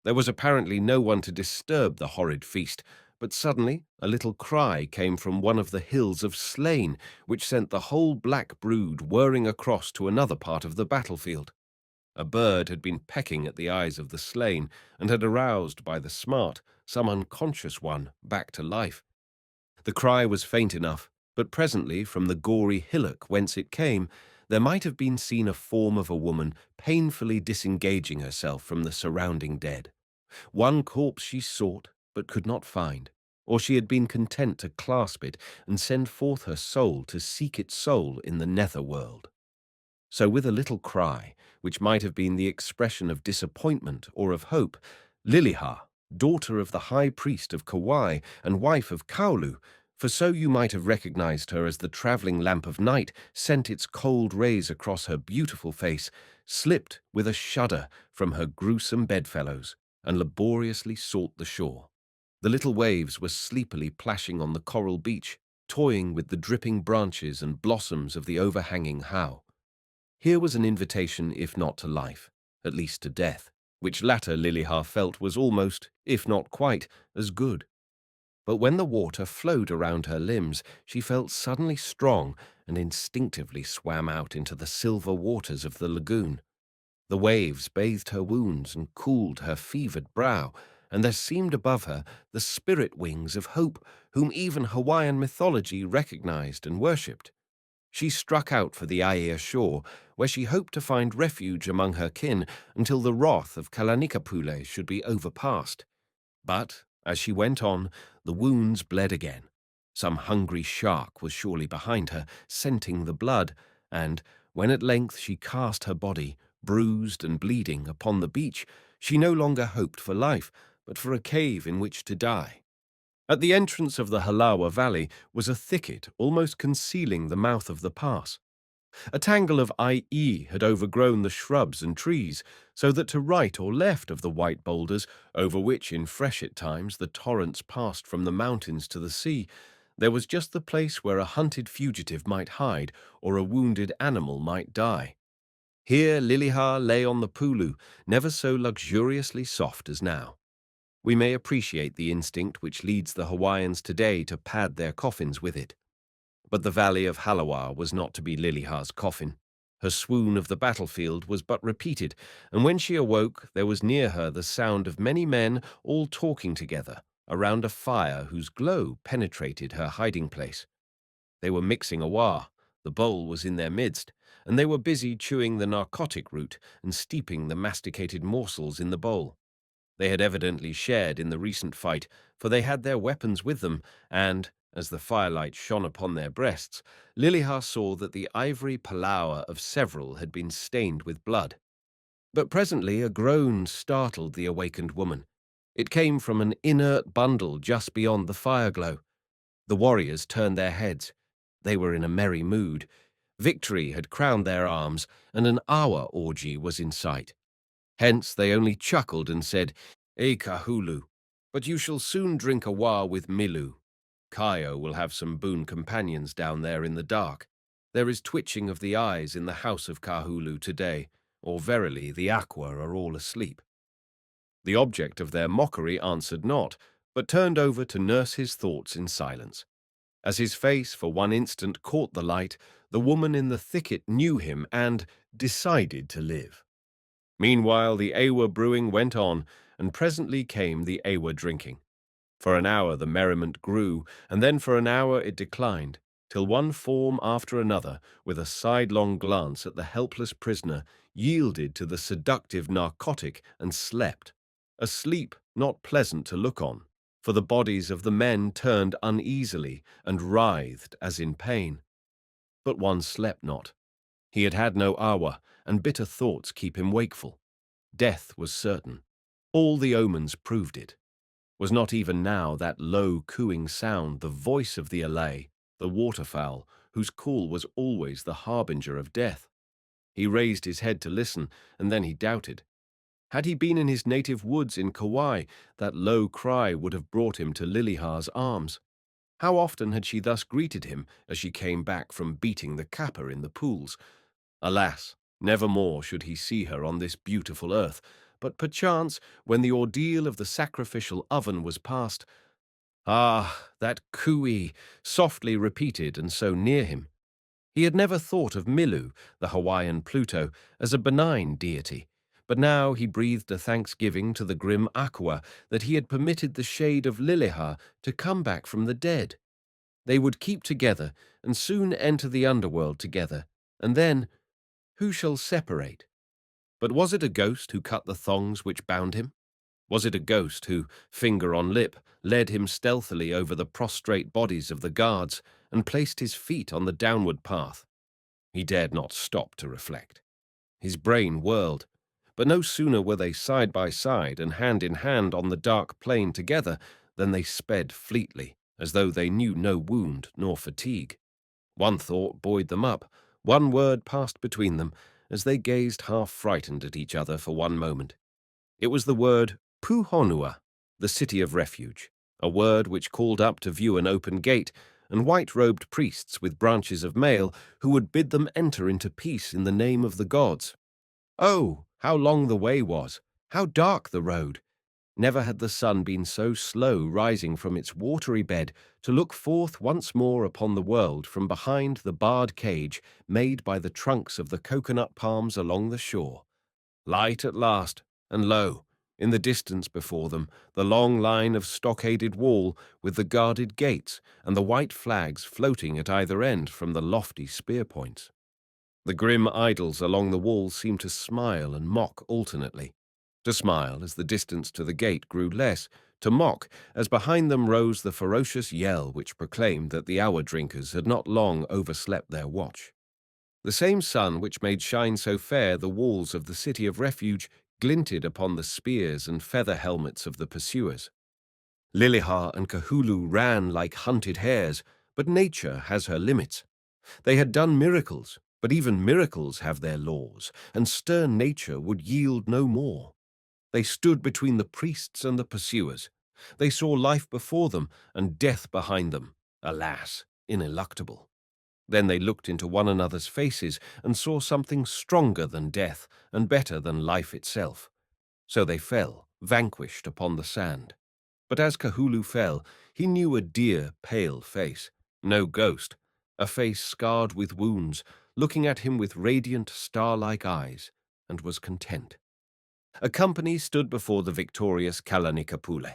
There was apparently no one to disturb the horrid feast, but suddenly a little cry came from one of the hills of slain, which sent the whole black brood whirring across to another part of the battlefield. A bird had been pecking at the eyes of the slain, and had aroused by the smart some unconscious one back to life. The cry was faint enough, but presently from the gory hillock whence it came, there might have been seen a form of a woman painfully disengaging herself from the surrounding dead. One corpse she sought, but could not find, or she had been content to clasp it and send forth her soul to seek its soul in the nether world. So with a little cry, which might have been the expression of disappointment or of hope, Liliha, daughter of the high priest of Kauai and wife of Kaulu, for so you might have recognized her as the travelling lamp of night sent its cold rays across her beautiful face, slipped with a shudder from her gruesome bedfellows, and laboriously sought the shore. The little waves were sleepily plashing on the coral beach, toying with the dripping branches and blossoms of the overhanging hau. Here was an invitation, if not to life, at least to death, which latter Liliha felt was almost, if not quite, as good. But when the water flowed around her limbs, she felt suddenly strong and instinctively swam out into the silver waters of the lagoon. The waves bathed her wounds and cooled her fevered brow, and there seemed above her the spirit wings of hope, whom even Hawaiian mythology recognized and worshipped. She struck out for the Aiea shore, where she hoped to find refuge among her kin until the wrath of Kalanikapule should be overpast. But, as she went on, the wounds bled again. Some hungry shark was surely behind her, scenting the blood, and, when at length she cast her body, bruised and bleeding, upon the beach, she no longer hoped for life, but for a cave in which to die. At the entrance of the Halawa Valley was a thicket almost concealing the mouth of the pass. A tangle of IE had overgrown the shrubs and trees, so that to right or left of the white boulders, over which in freshet times the torrents passed from the mountains to the sea, there was just the place where a hunted fugitive might hide or a wounded animal might die. Here Liliha lay on the Pulu, never so luxuriously soft as now. We may appreciate the instinct which leads the Hawaiians today to pad their coffins with it. But the valley of Halawa was not to be Liliha's coffin. Her swoon of the battlefield was but repeated, and when she awoke there was near her the sound of many men all talking together around a fire whose glow penetrated her hiding place. They were mixing a wa, the bowl was in their midst, and they were busy chewing the narcotic root and steeping the masticated morsels in the bowl. They had evidently shared in the recent fight, for they had their weapons with them, and, as the firelight shone upon their breasts, Liliha saw that the ivory palaua of several had been stained with blood. But presently a groan startled the awakened woman. It came from an inert bundle just beyond the fireglow. The warriors turned their heads. They were in a merry mood. Victory had crowned their arms, and an awa orgy was in sight. Hence they only chuckled and said, "E kahulu, but you shall soon drink a wa with Milu. Kaio will have some boon companions down there in the dark. There is twitching of the eyes in the house of Kahulu today, or verily the Aqua are all asleep." The object of their mockery answered not, but turned over to nurse his thoughts in silence. As his face for one instant caught the light, the woman in the thicket knew him and decided to live. Meanwhile, the awa brewing went on, and presently came the awa drinking. For an hour the merriment grew, and then for an hour it declined, till one form after another, with a sidelong glance at the helpless prisoner, yielded to the seductive narcotic and slept, a sleep not pleasant to look on, for the bodies of the men turned uneasily and writhed as in pain. But one slept not. He had had no awa, and bitter thoughts keep him wakeful. Death was certain. All the omens proved it. Was not even now that low cooing sound the voice of the alay, the waterfowl, whose call was always the harbinger of death? He raised his head to listen, and then he doubted. Had he been in his native woods in Kauai, that low cry would have brought him to Liliha's arms. How often had she thus greeted him as she came back from beating the kappa in the pools? Alas, never more should he see her on this beautiful earth, but perchance, when the ordeal of the sacrificial oven was past, that cooey, softly repeated and so near him. He had never thought of Milu, the Hawaiian Pluto, as a benign deity, but now he breathed a thanksgiving to the grim Aqua that he had permitted the shade of Liliha to come back from the dead. They would keep together and soon enter the underworld together, and then who shall separate? But was it a ghost who cut the thongs which bound him? Was it a ghost who, finger on lip, led him stealthily over the prostrate bodies of the guards and placed his feet on the downward path? He dared not stop to reflect. His brain whirled, but no sooner were they side by side and hand in hand on the dark plain together than they sped fleetly, as though they knew no wound nor fatigue. One thought buoyed them up, one word passed between them, as they gazed half frightened at each other for one moment. It was the word Puhonua, the city of refuge, a word which called up to view an open gate, and white-robed priests with branches of mail who would bid them enter into peace in the name of the gods. Oh, how long the way was, how dark the road! Never had the sun been so slow rising from its watery bed to look forth once more upon the world from behind the barred cage made by the trunks of the coconut palms along the shore. Light at last, and lo, in the distance before them, the long line of stockaded wall with the guarded gates and the white flags floating at either end from the lofty spear points. The grim idols along the wall seemed to smile and mock alternately. To smile as the distance to the gate grew less, to mock as behind them rose the ferocious yell which proclaimed that the hour drinkers had not long overslept their watch. The same sun which made shine so fair the walls of the city of refuge glinted upon the spears and feather helmets of the pursuers. Liliha and Kahulu ran like hunted hares, but nature has her limits. They had done miracles, But even miracles have their laws, and stern nature would yield no more. They stood between the priests and the pursuers. They saw life before them and death behind them, alas, ineluctable. Then they looked into one another's faces and saw something stronger than death and better than life itself. So they fell, vanquished upon the sand. But as Kahulu fell, he knew a dear, pale face, no ghost, a face scarred with wounds, looking at him with radiant, star-like eyes, and was content. A company stood before the victorious Kalanikapule.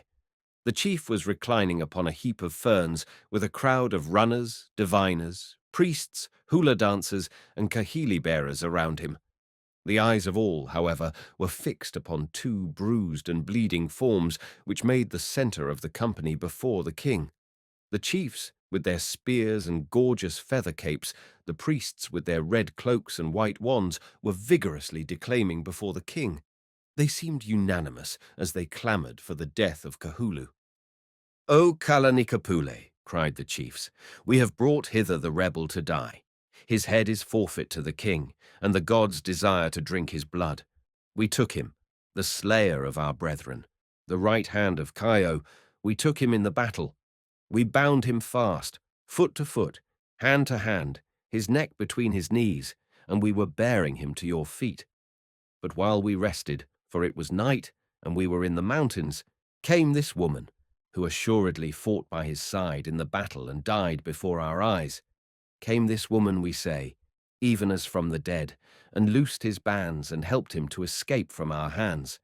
The chief was reclining upon a heap of ferns with a crowd of runners, diviners, priests, hula dancers, and kahili bearers around him. The eyes of all, however, were fixed upon two bruised and bleeding forms which made the center of the company before the king. The chiefs, with their spears and gorgeous feather capes, the priests with their red cloaks and white wands, were vigorously declaiming before the king. They seemed unanimous as they clamored for the death of Kahulu. "O Kalanikapule," cried the chiefs, "we have brought hither the rebel to die. His head is forfeit to the king, and the gods desire to drink his blood. We took him, the slayer of our brethren, the right hand of Kaio. We took him in the battle. We bound him fast, foot to foot, hand to hand, his neck between his knees, and we were bearing him to your feet. But while we rested, for it was night, and we were in the mountains, came this woman, who assuredly fought by his side in the battle and died before our eyes. Came this woman, we say, even as from the dead, and loosed his bands and helped him to escape from our hands.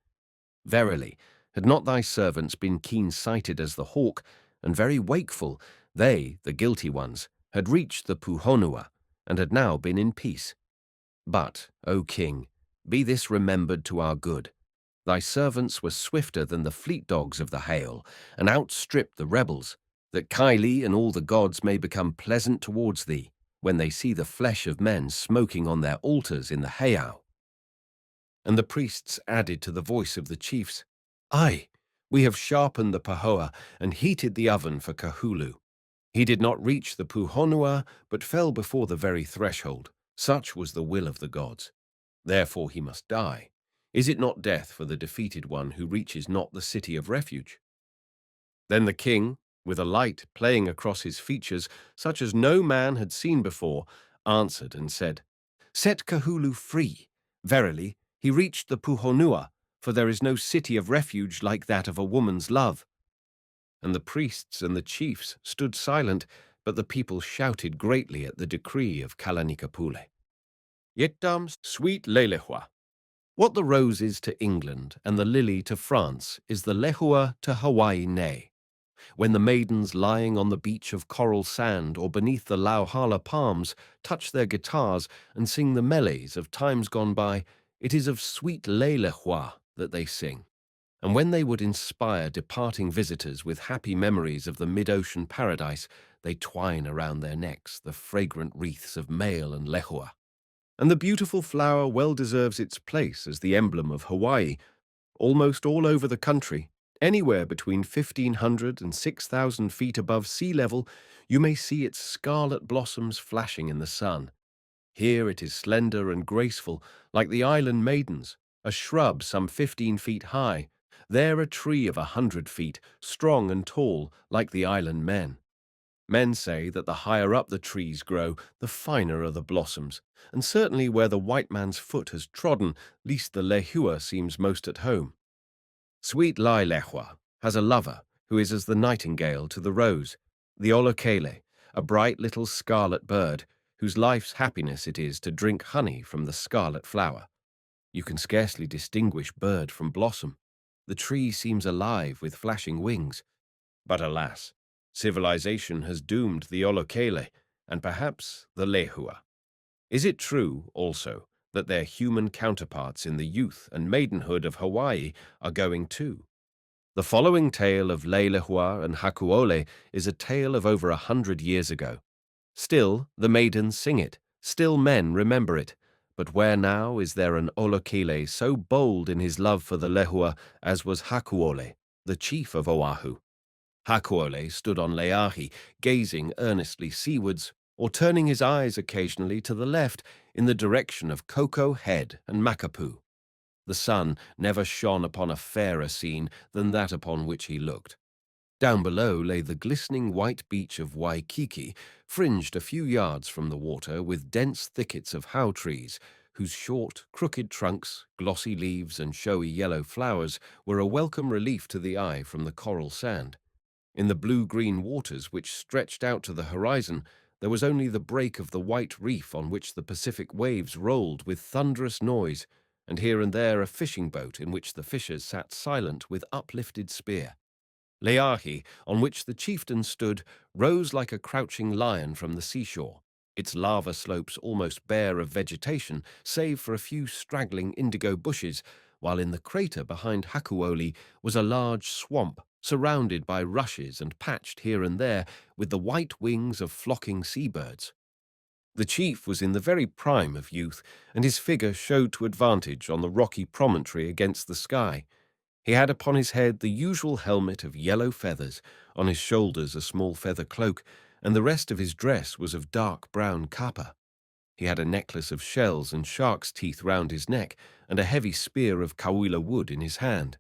Verily, had not thy servants been keen-sighted as the hawk, and very wakeful, they, the guilty ones, had reached the Puhonua, and had now been in peace. But, O king, be this remembered to our good. Thy servants were swifter than the fleet dogs of the hail, and outstripped the rebels, that Kaili and all the gods may become pleasant towards thee, when they see the flesh of men smoking on their altars in the heiau." And the priests added to the voice of the chiefs, "Aye, we have sharpened the pahoa and heated the oven for Kahulu. He did not reach the Puhonua, but fell before the very threshold. Such was the will of the gods. Therefore he must die. Is it not death for the defeated one who reaches not the city of refuge?" Then the king, with a light playing across his features, such as no man had seen before, answered and said, "Set Kahulu free. Verily, he reached the Puhonua, for there is no city of refuge like that of a woman's love." And the priests and the chiefs stood silent, but the people shouted greatly at the decree of Kalanikapule. Yetams sweet lelehua. What the rose is to England and the lily to France is the lehua to Hawaii nay. When the maidens lying on the beach of coral sand or beneath the lauhala palms touch their guitars and sing the melees of times gone by, it is of sweet lelehua that they sing. And when they would inspire departing visitors with happy memories of the mid-ocean paradise, they twine around their necks the fragrant wreaths of mail and lehua. And the beautiful flower well deserves its place as the emblem of Hawaii. Almost all over the country, anywhere between 1,500 and 6,000 feet above sea level, you may see its scarlet blossoms flashing in the sun. Here it is slender and graceful, like the island maidens, a shrub some 15 feet high. There a tree of 100 feet, strong and tall, like the island men. Men say that the higher up the trees grow, the finer are the blossoms, and certainly where the white man's foot has trodden, least the lehua seems most at home. Sweet lehua has a lover who is as the nightingale to the rose, the olokele, a bright little scarlet bird, whose life's happiness it is to drink honey from the scarlet flower. You can scarcely distinguish bird from blossom. The tree seems alive with flashing wings. But alas, civilization has doomed the olokele and perhaps the lehua. Is it true, also, that their human counterparts in the youth and maidenhood of Hawaii are going too? The following tale of Lelehua and Hakuole is a tale of over 100 years ago. Still, the maidens sing it, still men remember it, but where now is there an olokele so bold in his love for the lehua as was Hakuole, the chief of Oahu? Hakuole stood on Leahi, gazing earnestly seawards, or turning his eyes occasionally to the left in the direction of Koko Head and Makapu. The sun never shone upon a fairer scene than that upon which he looked. Down below lay the glistening white beach of Waikiki, fringed a few yards from the water with dense thickets of hau trees, whose short, crooked trunks, glossy leaves, and showy yellow flowers were a welcome relief to the eye from the coral sand. In the blue-green waters which stretched out to the horizon, there was only the break of the white reef on which the Pacific waves rolled with thunderous noise, and here and there a fishing boat in which the fishers sat silent with uplifted spear. Leahi, on which the chieftain stood, rose like a crouching lion from the seashore, its lava slopes almost bare of vegetation, save for a few straggling indigo bushes, while in the crater behind Hakuoli was a large swamp, surrounded by rushes and patched here and there with the white wings of flocking seabirds. The chief was in the very prime of youth, and his figure showed to advantage on the rocky promontory against the sky. He had upon his head the usual helmet of yellow feathers, on his shoulders a small feather cloak, and the rest of his dress was of dark brown kapa. He had a necklace of shells and shark's teeth round his neck, and a heavy spear of kawila wood in his hand.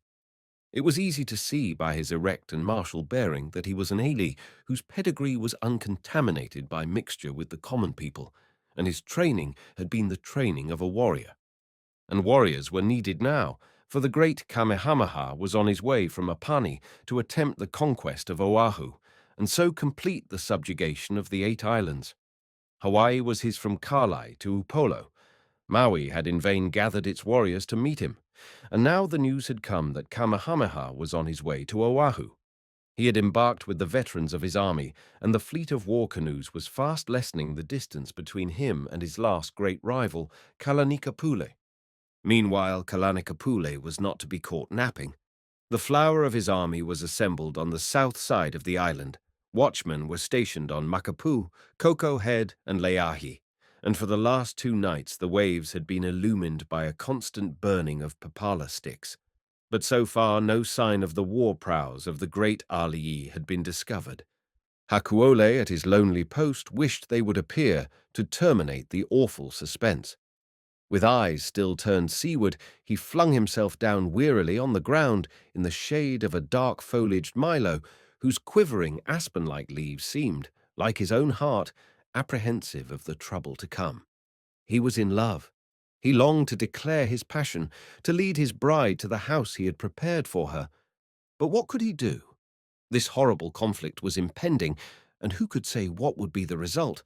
It was easy to see by his erect and martial bearing that he was an Ailey whose pedigree was uncontaminated by mixture with the common people, and his training had been the training of a warrior. And warriors were needed now, for the great Kamehameha was on his way from Apani to attempt the conquest of Oahu, and so complete the subjugation of the 8 islands. Hawaii was his from Kalai to Upolu. Maui had in vain gathered its warriors to meet him, and now the news had come that Kamehameha was on his way to Oahu. He had embarked with the veterans of his army, and the fleet of war canoes was fast lessening the distance between him and his last great rival, Kalanikapule. Meanwhile, Kalanikapule was not to be caught napping. The flower of his army was assembled on the south side of the island. Watchmen were stationed on Makapu, Koko Head, and Leahi, and for the last 2 nights the waves had been illumined by a constant burning of papala sticks. But so far no sign of the war prows of the great Alii had been discovered. Hakuole at his lonely post wished they would appear to terminate the awful suspense. With eyes still turned seaward, he flung himself down wearily on the ground in the shade of a dark-foliaged milo, whose quivering aspen-like leaves seemed, like his own heart, apprehensive of the trouble to come. He was in love. He longed to declare his passion, to lead his bride to the house he had prepared for her. But what could he do? This horrible conflict was impending, and who could say what would be the result?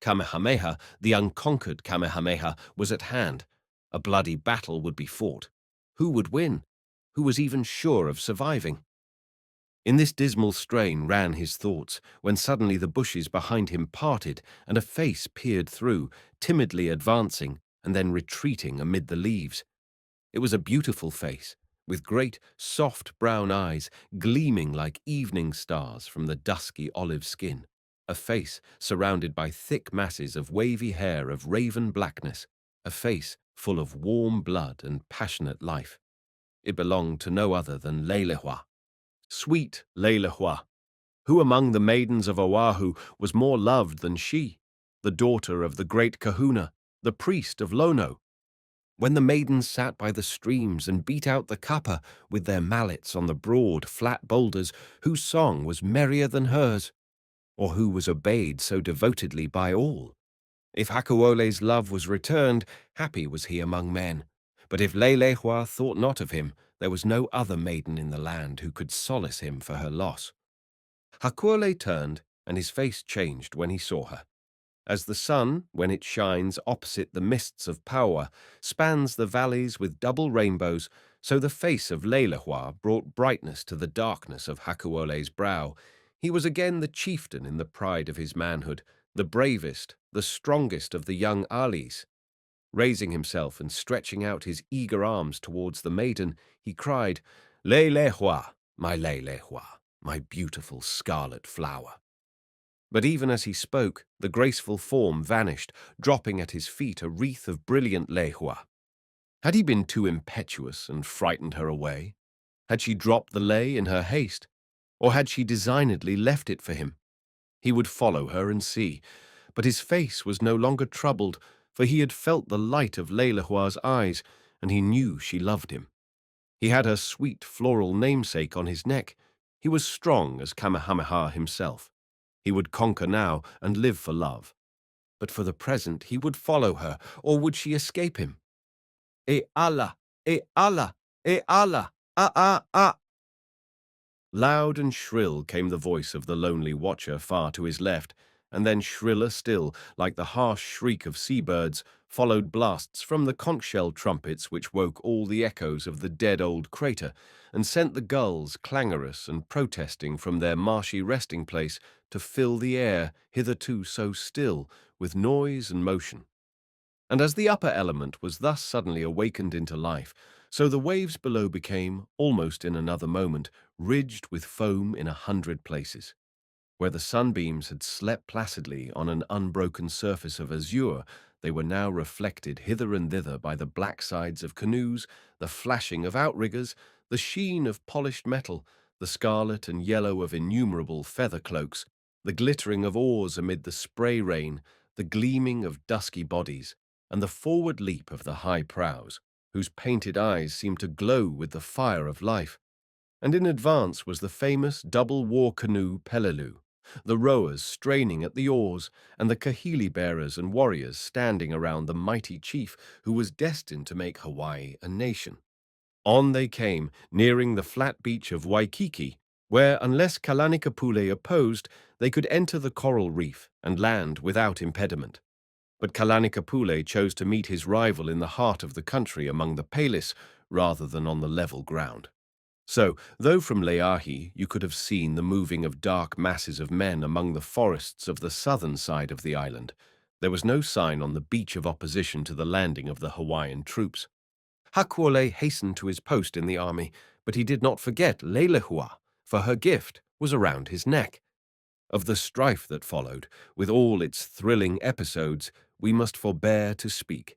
Kamehameha, the unconquered Kamehameha, was at hand. A bloody battle would be fought. Who would win? Who was even sure of surviving? In this dismal strain ran his thoughts, when suddenly the bushes behind him parted, and a face peered through, timidly advancing and then retreating amid the leaves. It was a beautiful face, with great, soft brown eyes gleaming like evening stars from the dusky olive skin. A face surrounded by thick masses of wavy hair of raven blackness, a face full of warm blood and passionate life. It belonged to no other than Leilehua. Sweet Leilehua! Who among the maidens of Oahu was more loved than she, the daughter of the great kahuna, the priest of Lono? When the maidens sat by the streams and beat out the kapa with their mallets on the broad, flat boulders, whose song was merrier than hers? Or who was obeyed so devotedly by all? If Hakuole's love was returned, happy was he among men. But if Leilehua thought not of him, there was no other maiden in the land who could solace him for her loss. Hakuole turned, and his face changed when he saw her. As the sun, when it shines opposite the mists of Paua, spans the valleys with double rainbows, so the face of Leilehua brought brightness to the darkness of Hakuole's brow. He was again the chieftain in the pride of his manhood, the bravest, the strongest of the young Alis. Raising himself and stretching out his eager arms towards the maiden, he cried, "Leilehua, my beautiful scarlet flower." But even as he spoke, the graceful form vanished, dropping at his feet a wreath of brilliant lehua. Had he been too impetuous and frightened her away? Had she dropped the lei in her haste? Or had she designedly left it for him? He would follow her and see. but his face was no longer troubled, for he had felt the light of Leilahua's eyes, and he knew she loved him. He had her sweet floral namesake on his neck. He was strong as Kamehameha himself. He would conquer now and live for love. But for the present he would follow her, or would she escape him? E Allah, e Allah, e Allah, ah ah ah! Loud and shrill came the voice of the lonely watcher far to his left, and then shriller still, like the harsh shriek of seabirds, followed blasts from the conch-shell trumpets which woke all the echoes of the dead old crater, and sent the gulls clangorous and protesting from their marshy resting place to fill the air, hitherto so still, with noise and motion. And as the upper element was thus suddenly awakened into life, so the waves below became, almost in another moment, ridged with foam in 100 places. Where the sunbeams had slept placidly on an unbroken surface of azure, they were now reflected hither and thither by the black sides of canoes, the flashing of outriggers, the sheen of polished metal, the scarlet and yellow of innumerable feather cloaks, the glittering of oars amid the spray rain, the gleaming of dusky bodies, and the forward leap of the high prows, whose painted eyes seemed to glow with the fire of life. And in advance was the famous double war canoe Pele, the rowers straining at the oars, and the kahili bearers and warriors standing around the mighty chief who was destined to make Hawaii a nation. On they came, nearing the flat beach of Waikiki, where, unless Kalanikapule opposed, they could enter the coral reef and land without impediment. But Kalanikapule chose to meet his rival in the heart of the country among the Peles rather than on the level ground. So, though from Leahi you could have seen the moving of dark masses of men among the forests of the southern side of the island, there was no sign on the beach of opposition to the landing of the Hawaiian troops. Hakuole hastened to his post in the army, but he did not forget Leilehua, for her gift was around his neck. Of the strife that followed, with all its thrilling episodes, we must forbear to speak.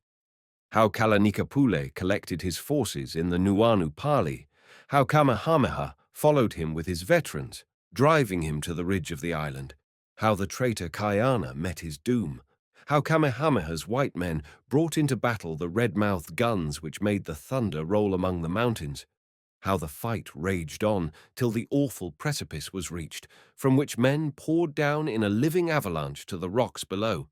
How Kalanikapule collected his forces in the Nuanu Pali, how Kamehameha followed him with his veterans, driving him to the ridge of the island, how the traitor Kaiana met his doom, how Kamehameha's white men brought into battle the red-mouthed guns which made the thunder roll among the mountains, how the fight raged on till the awful precipice was reached, from which men poured down in a living avalanche to the rocks below,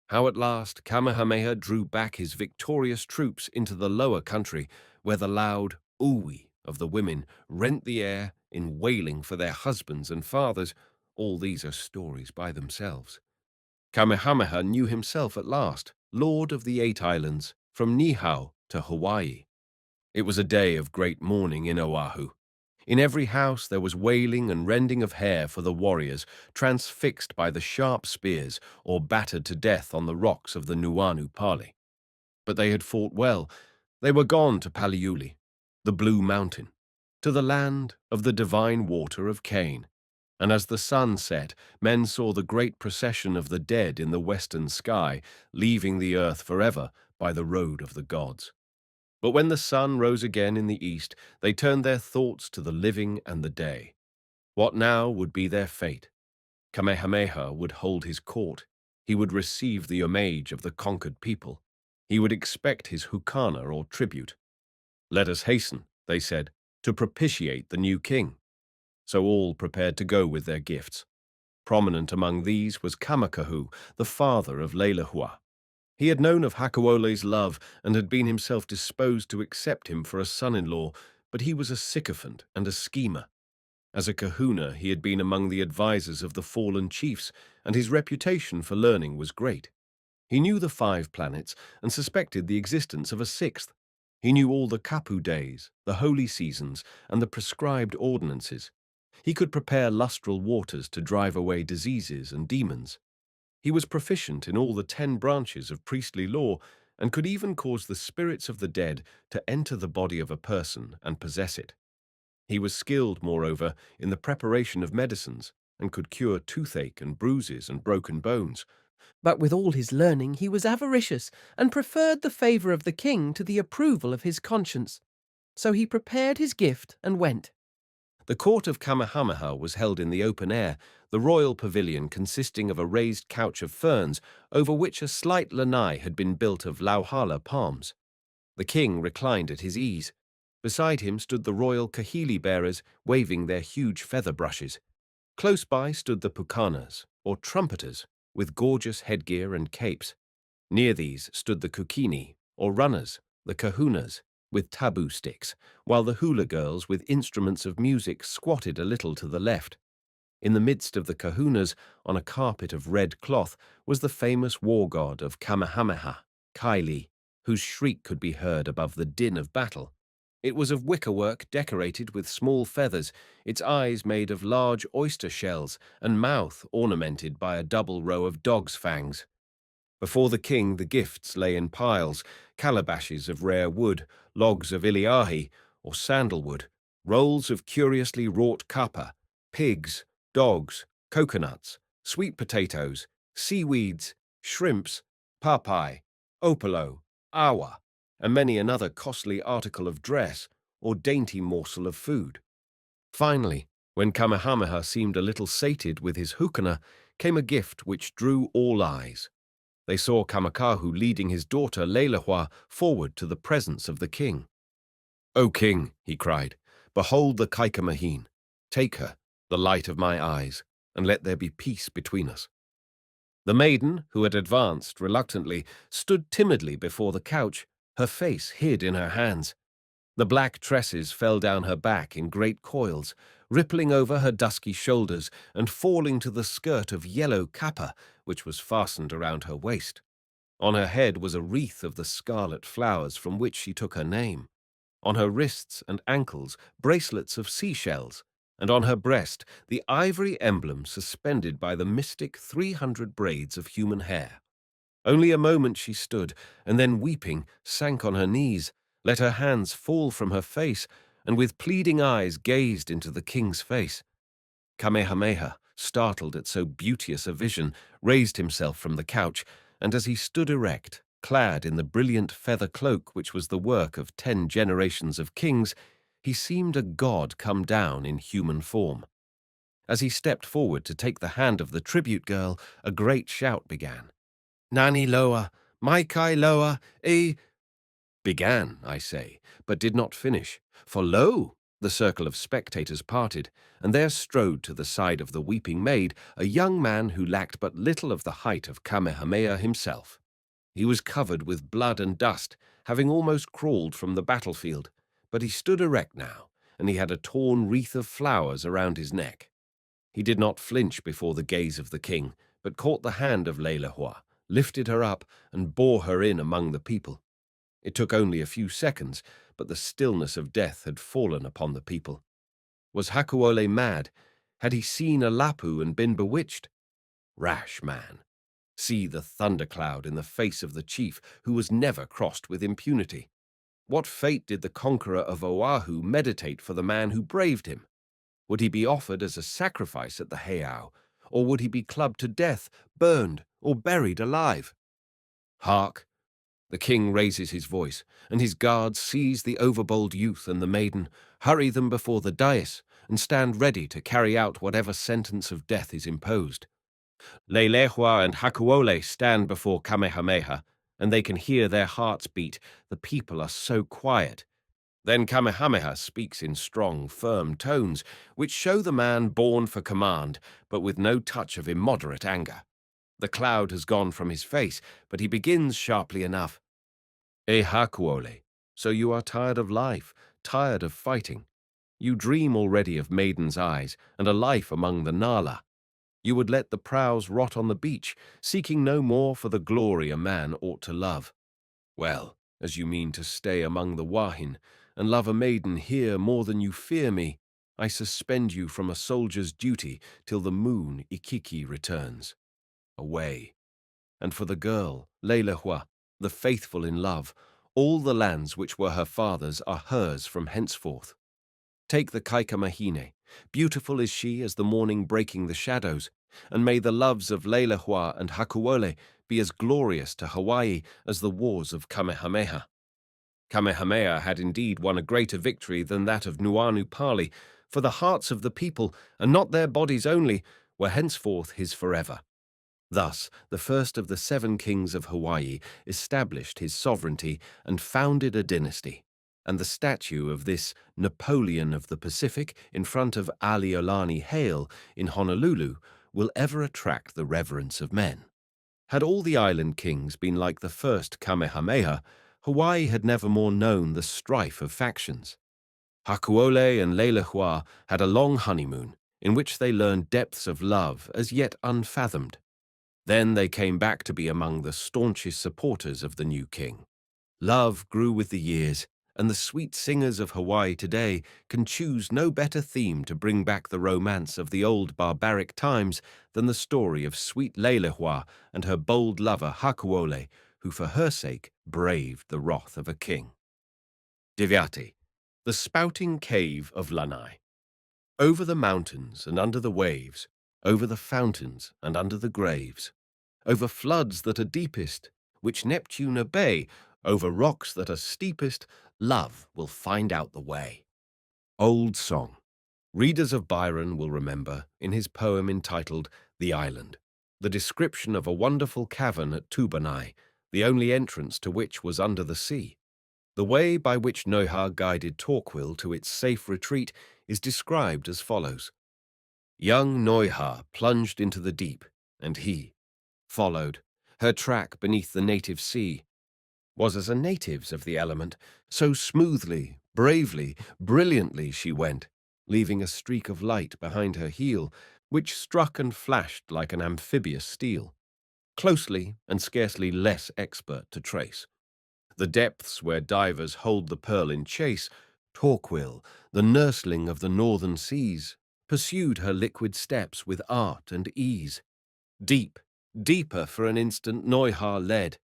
how at last Kamehameha drew back his victorious troops into the lower country, where the loud ooey of the women rent the air in wailing for their husbands and fathers. All these are stories by themselves. Kamehameha knew himself at last, lord of the 8 islands, from Niihau to Hawaii. It was a day of great mourning in Oahu. In every house there was wailing and rending of hair for the warriors, transfixed by the sharp spears or battered to death on the rocks of the Nuanu Pali. But they had fought well. They were gone to Paliuli, the Blue Mountain, to the land of the divine water of Cain. And as the sun set, men saw the great procession of the dead in the western sky, leaving the earth forever by the road of the gods. But when the sun rose again in the east, they turned their thoughts to the living and the day. What now would be their fate? Kamehameha would hold his court. He would receive the homage of the conquered people. He would expect his hukana or tribute. Let us hasten, they said, to propitiate the new king. So all prepared to go with their gifts. Prominent among these was Kamakahu, the father of Leilehua. He had known of Hakuole's love and had been himself disposed to accept him for a son-in-law, but he was a sycophant and a schemer. As a kahuna, he had been among the advisers of the fallen chiefs, and his reputation for learning was great. He knew the 5 planets and suspected the existence of a 6th. He knew all the kapu days, the holy seasons, and the prescribed ordinances. He could prepare lustral waters to drive away diseases and demons. He was proficient in all the 10 branches of priestly law and could even cause the spirits of the dead to enter the body of a person and possess it. He was skilled, moreover, in the preparation of medicines and could cure toothache and bruises and broken bones. But with all his learning he was avaricious and preferred the favour of the king to the approval of his conscience. So he prepared his gift and went. The court of Kamehameha was held in the open air, the royal pavilion consisting of a raised couch of ferns over which a slight lanai had been built of lauhala palms. The king reclined at his ease. Beside him stood the royal kahili bearers waving their huge feather brushes. Close by stood the pukanas, or trumpeters, with gorgeous headgear and capes. Near these stood the kukini, or runners, the kahunas, with tabu sticks, while the hula girls with instruments of music squatted a little to the left. In the midst of the kahunas, on a carpet of red cloth, was the famous war god of Kamehameha, Kaili, whose shriek could be heard above the din of battle. It was of wickerwork decorated with small feathers, its eyes made of large oyster shells, and mouth ornamented by a double row of dog's fangs. Before the king the gifts lay in piles, calabashes of rare wood, logs of iliahi, or sandalwood, rolls of curiously wrought kapa, pigs, dogs, coconuts, sweet potatoes, seaweeds, shrimps, papai, opalo, awa, and many another costly article of dress or dainty morsel of food. Finally, when Kamehameha seemed a little sated with his hukana, came a gift which drew all eyes. They saw Kamakahu leading his daughter Leilehua forward to the presence of the king. "O king," he cried, "behold the Kaikamahine. Take her, the light of my eyes, and let there be peace between us." The maiden, who had advanced reluctantly, stood timidly before the couch, her face hid in her hands. The black tresses fell down her back in great coils, rippling over her dusky shoulders and falling to the skirt of yellow kapa, which was fastened around her waist. On her head was a wreath of the scarlet flowers from which she took her name. On her wrists and ankles, bracelets of seashells, and on her breast, the ivory emblem suspended by the mystic 300 braids of human hair. Only a moment she stood, and then, weeping, sank on her knees, let her hands fall from her face, and with pleading eyes gazed into the king's face. Kamehameha, startled at so beauteous a vision, raised himself from the couch, and as he stood erect, clad in the brilliant feather cloak which was the work of 10 generations of kings, he seemed a god come down in human form. As he stepped forward to take the hand of the tribute girl, a great shout began. "Nani loa, Maikai loa, began, I say, but did not finish, for lo! The circle of spectators parted, and there strode to the side of the weeping maid a young man who lacked but little of the height of Kamehameha himself. He was covered with blood and dust, having almost crawled from the battlefield, but he stood erect now, and he had a torn wreath of flowers around his neck. He did not flinch before the gaze of the king, but caught the hand of Leilehua, lifted her up, and bore her in among the people. It took only a few seconds, but the stillness of death had fallen upon the people. Was Hakuole mad? Had he seen a lapu and been bewitched? Rash man! See the thundercloud in the face of the chief, who was never crossed with impunity. What fate did the conqueror of Oahu meditate for the man who braved him? Would he be offered as a sacrifice at the heiau, or would he be clubbed to death, burned, or buried alive? Hark! The king raises his voice, and his guards seize the overbold youth and the maiden, hurry them before the dais, and stand ready to carry out whatever sentence of death is imposed. Leilehua and Hakuole stand before Kamehameha, and they can hear their hearts beat. The people are so quiet. Then Kamehameha speaks in strong, firm tones, which show the man born for command, but with no touch of immoderate anger. The cloud has gone from his face, but he begins sharply enough. Hakuole, so you are tired of life, tired of fighting. You dream already of maidens' eyes and a life among the Nala. You would let the prows rot on the beach, seeking no more for the glory a man ought to love. Well, as you mean to stay among the Wahin, and love a maiden here more than you fear me, I suspend you from a soldier's duty till the moon Ikiki returns. Away. And for the girl, Leilehua, the faithful in love, all the lands which were her father's are hers from henceforth. Take the Kaikamahine, beautiful is she as the morning breaking the shadows, and may the loves of Leilehua and Hakuole be as glorious to Hawaii as the wars of Kamehameha. Kamehameha had indeed won a greater victory than that of Nuanu Pali, for the hearts of the people, and not their bodies only, were henceforth his forever. Thus, the first of the 7 kings of Hawaii established his sovereignty and founded a dynasty, and the statue of this Napoleon of the Pacific in front of Aliolani Hale in Honolulu will ever attract the reverence of men. Had all the island kings been like the first Kamehameha, Hawaii had never more known the strife of factions. Hakuole and Leilehua had a long honeymoon, in which they learned depths of love as yet unfathomed. Then they came back to be among the staunchest supporters of the new king. Love grew with the years, and the sweet singers of Hawaii today can choose no better theme to bring back the romance of the old barbaric times than the story of sweet Leilehua and her bold lover Hakuole, who for her sake braved the wrath of a king. Divyati, the spouting cave of Lanai. Over the mountains and under the waves, over the fountains and under the graves, over floods that are deepest, which Neptune obey, over rocks that are steepest, love will find out the way. Old song. Readers of Byron will remember, in his poem entitled The Island, the description of a wonderful cavern at Tubanai, the only entrance to which was under the sea. The way by which Noiha guided Torquil to its safe retreat is described as follows. Young Noiha plunged into the deep, and he followed. Her track beneath the native sea was as a native's of the element, so smoothly, bravely, brilliantly she went, leaving a streak of light behind her heel, which struck and flashed like an amphibious steel, closely and scarcely less expert to trace. The depths where divers hold the pearl in chase, Torquil, the nursling of the northern seas, pursued her liquid steps with art and ease. Deep, deeper for an instant Noiha led.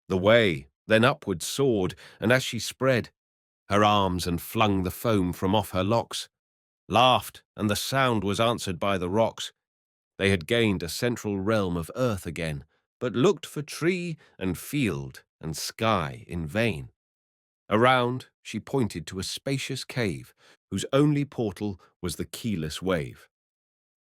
The way then upward soared, and as she spread her arms and flung the foam from off her locks, laughed, and the sound was answered by the rocks. They had gained a central realm of earth again, but looked for tree and field and sky in vain. Around she pointed to a spacious cave, whose only portal was the keyless wave.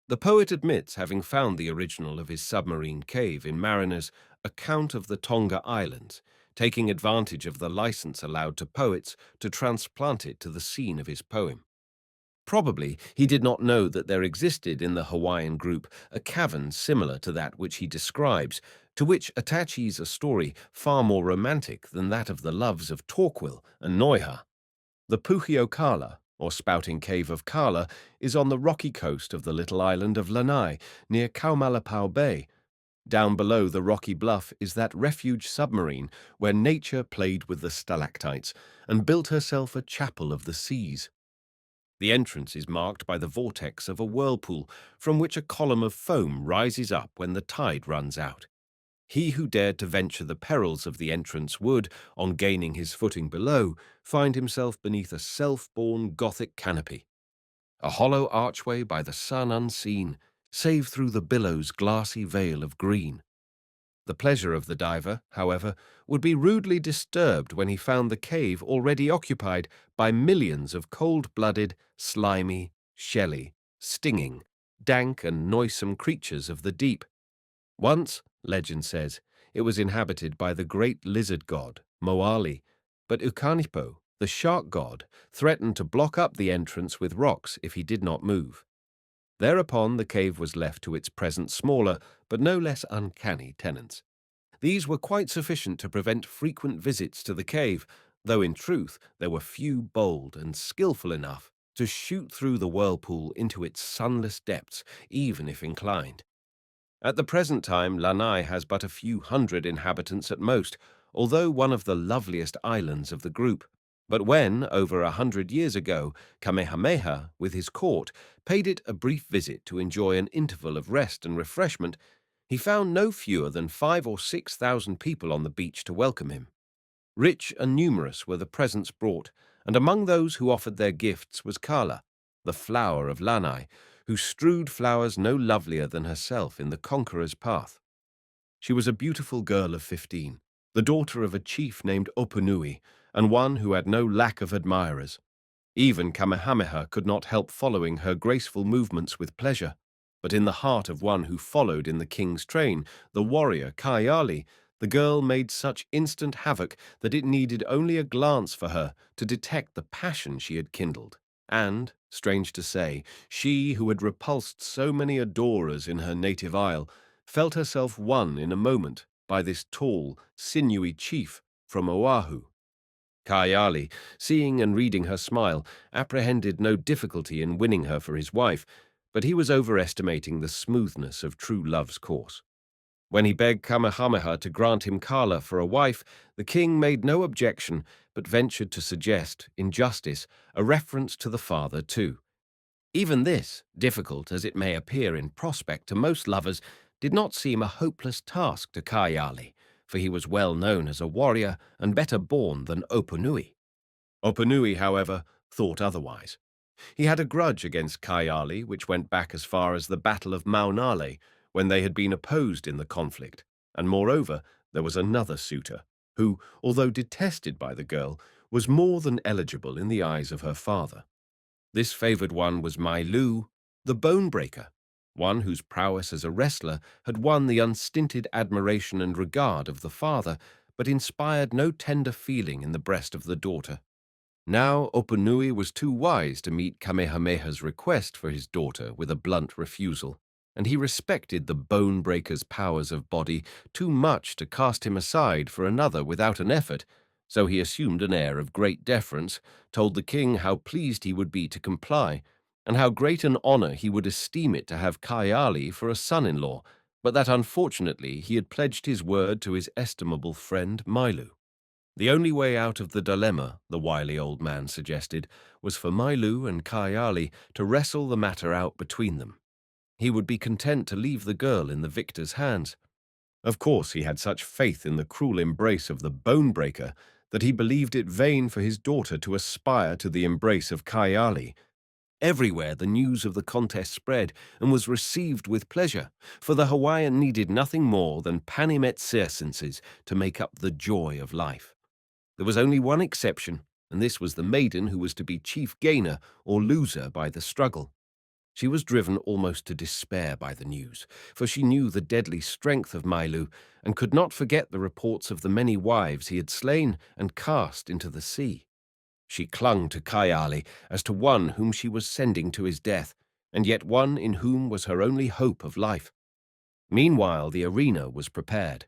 The poet admits having found the original of his submarine cave in Mariner's Account of the Tonga Islands, taking advantage of the license allowed to poets to transplant it to the scene of his poem. Probably he did not know that there existed in the Hawaiian group a cavern similar to that which he describes, to which attaches a story far more romantic than that of the loves of Torquil and Noiha. The Puhiokala, or spouting cave of Kala, is on the rocky coast of the little island of Lanai, near Kaumalapau Bay. Down below the rocky bluff is that refuge submarine where nature played with the stalactites and built herself a chapel of the seas. The entrance is marked by the vortex of a whirlpool from which a column of foam rises up when the tide runs out. He who dared to venture the perils of the entrance would, on gaining his footing below, find himself beneath a self-born Gothic canopy. A hollow archway by the sun unseen, save through the billow's glassy veil of green. The pleasure of the diver, however, would be rudely disturbed when he found the cave already occupied by millions of cold-blooded, slimy, shelly, stinging, dank and noisome creatures of the deep. Once, legend says, it was inhabited by the great lizard god, Moali, but Ukanipo, the shark god, threatened to block up the entrance with rocks if he did not move. Thereupon the cave was left to its present smaller, but no less uncanny tenants. These were quite sufficient to prevent frequent visits to the cave, though in truth there were few bold and skilful enough to shoot through the whirlpool into its sunless depths, even if inclined. At the present time, Lanai has but a few hundred inhabitants at most, although one of the loveliest islands of the group. But when, over 100 years ago, Kamehameha, with his court, paid it a brief visit to enjoy an interval of rest and refreshment, he found no fewer than 5,000 or 6,000 people on the beach to welcome him. Rich and numerous were the presents brought, and among those who offered their gifts was Kala, the flower of Lanai, who strewed flowers no lovelier than herself in the conqueror's path. She was a beautiful girl of 15, the daughter of a chief named Opunui, and one who had no lack of admirers. Even Kamehameha could not help following her graceful movements with pleasure. But in the heart of one who followed in the king's train, the warrior Kaeali, the girl made such instant havoc that it needed only a glance for her to detect the passion she had kindled. And, strange to say, she who had repulsed so many adorers in her native isle felt herself won in a moment by this tall, sinewy chief from Oahu. Kaeali, seeing and reading her smile, apprehended no difficulty in winning her for his wife, but he was overestimating the smoothness of true love's course. When he begged Kamehameha to grant him Kala for a wife, the king made no objection, but ventured to suggest, in justice, a reference to the father too. Even this, difficult as it may appear in prospect to most lovers, did not seem a hopeless task to Kaeali, for he was well known as a warrior and better born than Oponui. Oponui, however, thought otherwise. He had a grudge against Kaeali, which went back as far as the Battle of Maunale, when they had been opposed in the conflict, and moreover, there was another suitor, who, although detested by the girl, was more than eligible in the eyes of her father. This favored one was Mailu, the bone-breaker, one whose prowess as a wrestler had won the unstinted admiration and regard of the father, but inspired no tender feeling in the breast of the daughter. Now Oponui was too wise to meet Kamehameha's request for his daughter with a blunt refusal, and he respected the bone-breaker's powers of body too much to cast him aside for another without an effort, so he assumed an air of great deference, told the king how pleased he would be to comply, and how great an honor he would esteem it to have Kaeali for a son-in-law, but that unfortunately he had pledged his word to his estimable friend Mailu. The only way out of the dilemma, the wily old man suggested, was for Mailu and Kaeali to wrestle the matter out between them. He would be content to leave the girl in the victor's hands. Of course, he had such faith in the cruel embrace of the bone-breaker that he believed it vain for his daughter to aspire to the embrace of Kaeali. Everywhere the news of the contest spread and was received with pleasure, for the Hawaiian needed nothing more than panimet circenses to make up the joy of life. There was only one exception, and this was the maiden who was to be chief gainer or loser by the struggle. She was driven almost to despair by the news, for she knew the deadly strength of Mailu and could not forget the reports of the many wives he had slain and cast into the sea. She clung to Kaeali as to one whom she was sending to his death, and yet one in whom was her only hope of life. Meanwhile, the arena was prepared.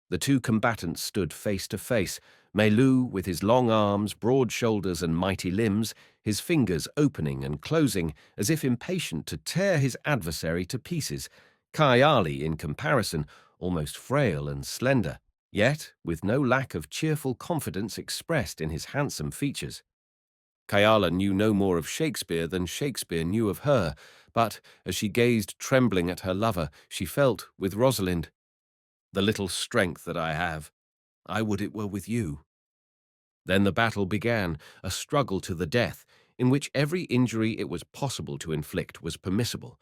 The two combatants stood face to face, Mailu with his long arms, broad shoulders, and mighty limbs, his fingers opening and closing as if impatient to tear his adversary to pieces. Kaeali, in comparison, almost frail and slender, yet with no lack of cheerful confidence expressed in his handsome features. Kaeala knew no more of Shakespeare than Shakespeare knew of her, but as she gazed trembling at her lover, she felt, with Rosalind, "The little strength that I have, I would it were with you." Then the battle began, a struggle to the death, in which every injury it was possible to inflict was permissible.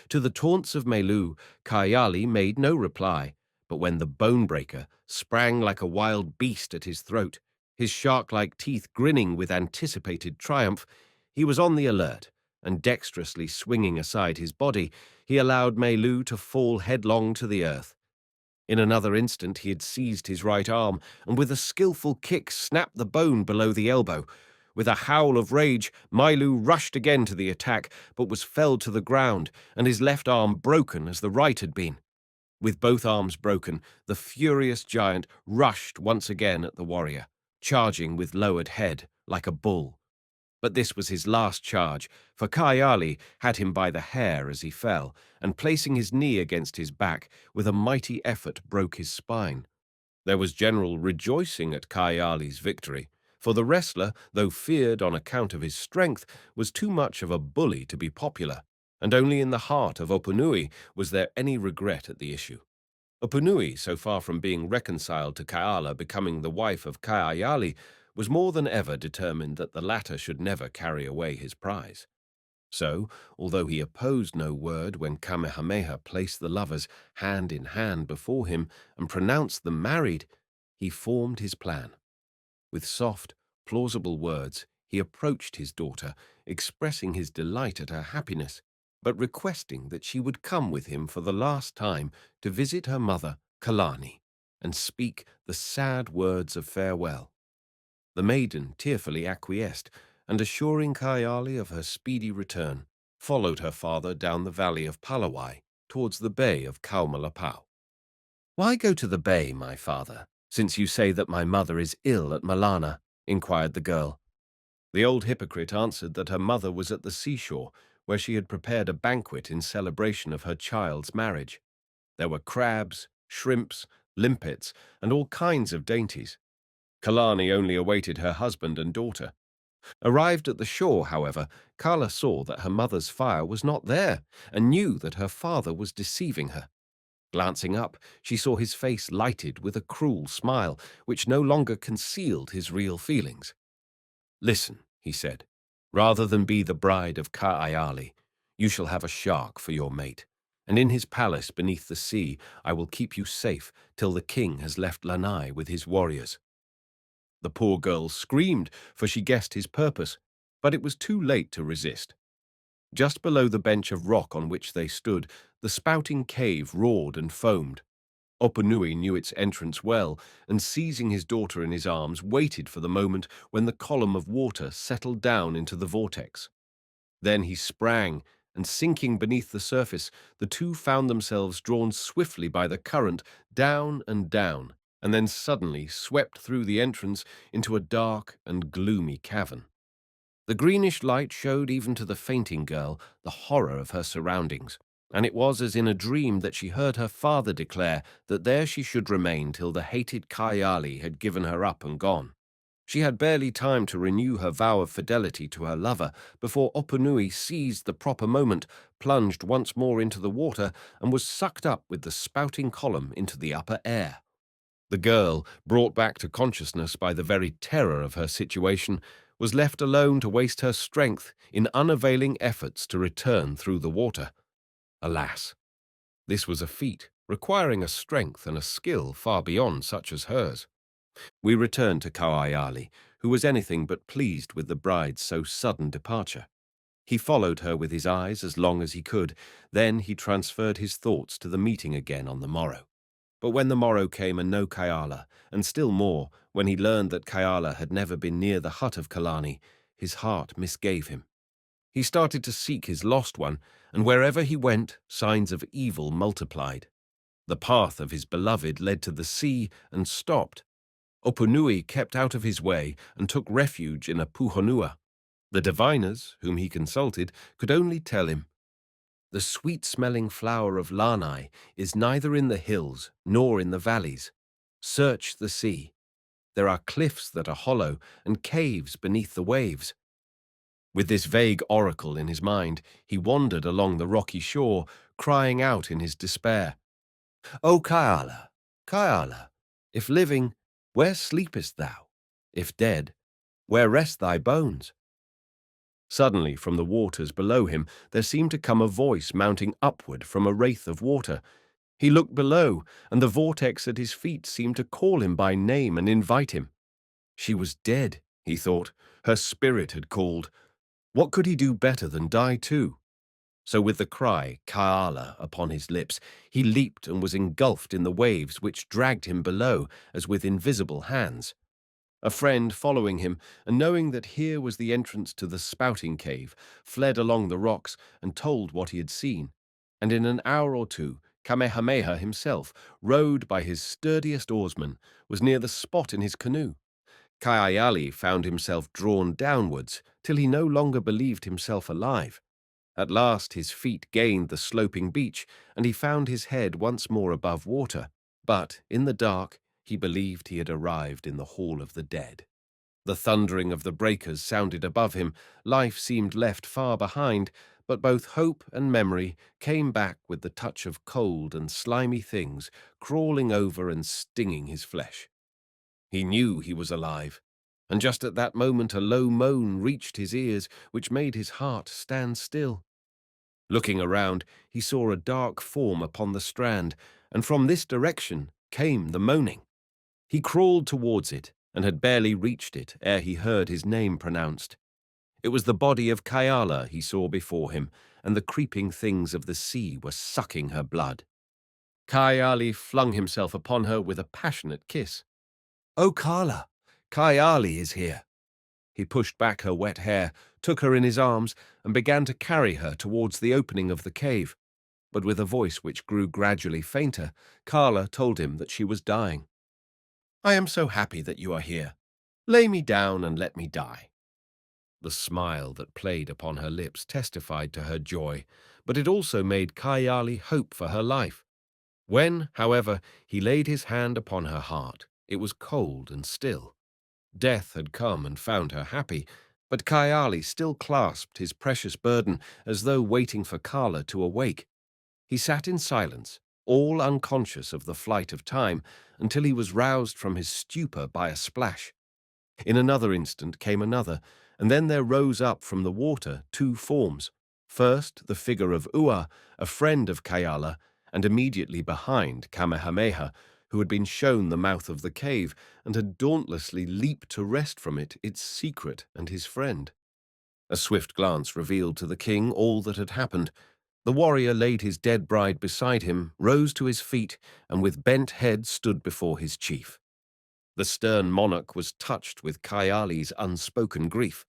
To the taunts of Mailu, Kaeali made no reply, but when the bone-breaker sprang like a wild beast at his throat, his shark-like teeth grinning with anticipated triumph, he was on the alert, and dexterously swinging aside his body, he allowed Mailu to fall headlong to the earth. In another instant he had seized his right arm, and with a skillful kick snapped the bone below the elbow. With a howl of rage, Mailu rushed again to the attack, but was felled to the ground, and his left arm broken as the right had been. With both arms broken, the furious giant rushed once again at the warrior, charging with lowered head, like a bull. But this was his last charge, for Kaeali had him by the hair as he fell, and placing his knee against his back, with a mighty effort broke his spine. There was general rejoicing at Kaeali's victory, for the wrestler, though feared on account of his strength, was too much of a bully to be popular, and only in the heart of Oponui was there any regret at the issue. Oponui, so far from being reconciled to Kaala becoming the wife of Kaeali, was more than ever determined that the latter should never carry away his prize. So, although he opposed no word when Kamehameha placed the lovers hand in hand before him and pronounced them married, he formed his plan. With soft, plausible words, he approached his daughter, expressing his delight at her happiness, but requesting that she would come with him for the last time to visit her mother, Kalani, and speak the sad words of farewell. The maiden tearfully acquiesced, and assuring Kayali of her speedy return, followed her father down the valley of Palawai towards the bay of Kaumalapau. "Why go to the bay, my father, since you say that my mother is ill at Malana?" inquired the girl. The old hypocrite answered that her mother was at the seashore, where she had prepared a banquet in celebration of her child's marriage. There were crabs, shrimps, limpets, and all kinds of dainties. Kalani only awaited her husband and daughter. Arrived at the shore, however, Kala saw that her mother's fire was not there, and knew that her father was deceiving her. Glancing up, she saw his face lighted with a cruel smile, which no longer concealed his real feelings. "Listen," he said, "rather than be the bride of Ka'ayali, you shall have a shark for your mate, and in his palace beneath the sea I will keep you safe till the king has left Lanai with his warriors." The poor girl screamed, for she guessed his purpose, but it was too late to resist. Just below the bench of rock on which they stood, the spouting cave roared and foamed. Oponui knew its entrance well, and seizing his daughter in his arms, waited for the moment when the column of water settled down into the vortex. Then he sprang, and sinking beneath the surface, the two found themselves drawn swiftly by the current down and down, and then suddenly swept through the entrance into a dark and gloomy cavern. The greenish light showed even to the fainting girl the horror of her surroundings, and it was as in a dream that she heard her father declare that there she should remain till the hated Kayali had given her up and gone. She had barely time to renew her vow of fidelity to her lover before Oponui seized the proper moment, plunged once more into the water, and was sucked up with the spouting column into the upper air. The girl, brought back to consciousness by the very terror of her situation, was left alone to waste her strength in unavailing efforts to return through the water. Alas, this was a feat requiring a strength and a skill far beyond such as hers. We returned to Kawaiali, who was anything but pleased with the bride's so sudden departure. He followed her with his eyes as long as he could, then he transferred his thoughts to the meeting again on the morrow. But when the morrow came and no Kayala, and still more, when he learned that Kayala had never been near the hut of Kalani, his heart misgave him. He started to seek his lost one, and wherever he went, signs of evil multiplied. The path of his beloved led to the sea and stopped. Oponui kept out of his way and took refuge in a puhonua. The diviners, whom he consulted, could only tell him, "The sweet-smelling flower of Lanai is neither in the hills nor in the valleys. Search the sea. There are cliffs that are hollow and caves beneath the waves." With this vague oracle in his mind, he wandered along the rocky shore, crying out in his despair, "O Kayala, Kayala, if living, where sleepest thou? If dead, where rest thy bones?" Suddenly, from the waters below him, there seemed to come a voice mounting upward from a wraith of water. He looked below, and the vortex at his feet seemed to call him by name and invite him. She was dead, he thought. Her spirit had called. What could he do better than die too? So with the cry, Kaala, upon his lips, he leaped and was engulfed in the waves which dragged him below as with invisible hands. A friend following him, and knowing that here was the entrance to the spouting cave, fled along the rocks and told what he had seen. And in an hour or two, Kamehameha himself, rowed by his sturdiest oarsman, was near the spot in his canoe. Kaiayali found himself drawn downwards till he no longer believed himself alive. At last his feet gained the sloping beach, and he found his head once more above water. But, in the dark, he believed he had arrived in the Hall of the Dead. The thundering of the breakers sounded above him, life seemed left far behind, but both hope and memory came back with the touch of cold and slimy things crawling over and stinging his flesh. He knew he was alive, and just at that moment a low moan reached his ears, which made his heart stand still. Looking around, he saw a dark form upon the strand, and from this direction came the moaning. He crawled towards it, and had barely reached it ere he heard his name pronounced. It was the body of Kayala he saw before him, and the creeping things of the sea were sucking her blood. Kayali flung himself upon her with a passionate kiss. "Oh, Kala, Kayali is here." He pushed back her wet hair, took her in his arms, and began to carry her towards the opening of the cave. But with a voice which grew gradually fainter, Kala told him that she was dying. "I am so happy that you are here. Lay me down and let me die." The smile that played upon her lips testified to her joy, but it also made Kayali hope for her life. When, however, he laid his hand upon her heart, it was cold and still. Death had come and found her happy, but Kayali still clasped his precious burden as though waiting for Kala to awake. He sat in silence, all unconscious of the flight of time, until he was roused from his stupor by a splash. In another instant came another, and then there rose up from the water two forms. First, the figure of Ua, a friend of Kayala, and immediately behind Kamehameha, who had been shown the mouth of the cave and had dauntlessly leaped to wrest from it its secret and his friend. A swift glance revealed to the king all that had happened. The warrior laid his dead bride beside him, rose to his feet, and with bent head stood before his chief. The stern monarch was touched with Kayali's unspoken grief.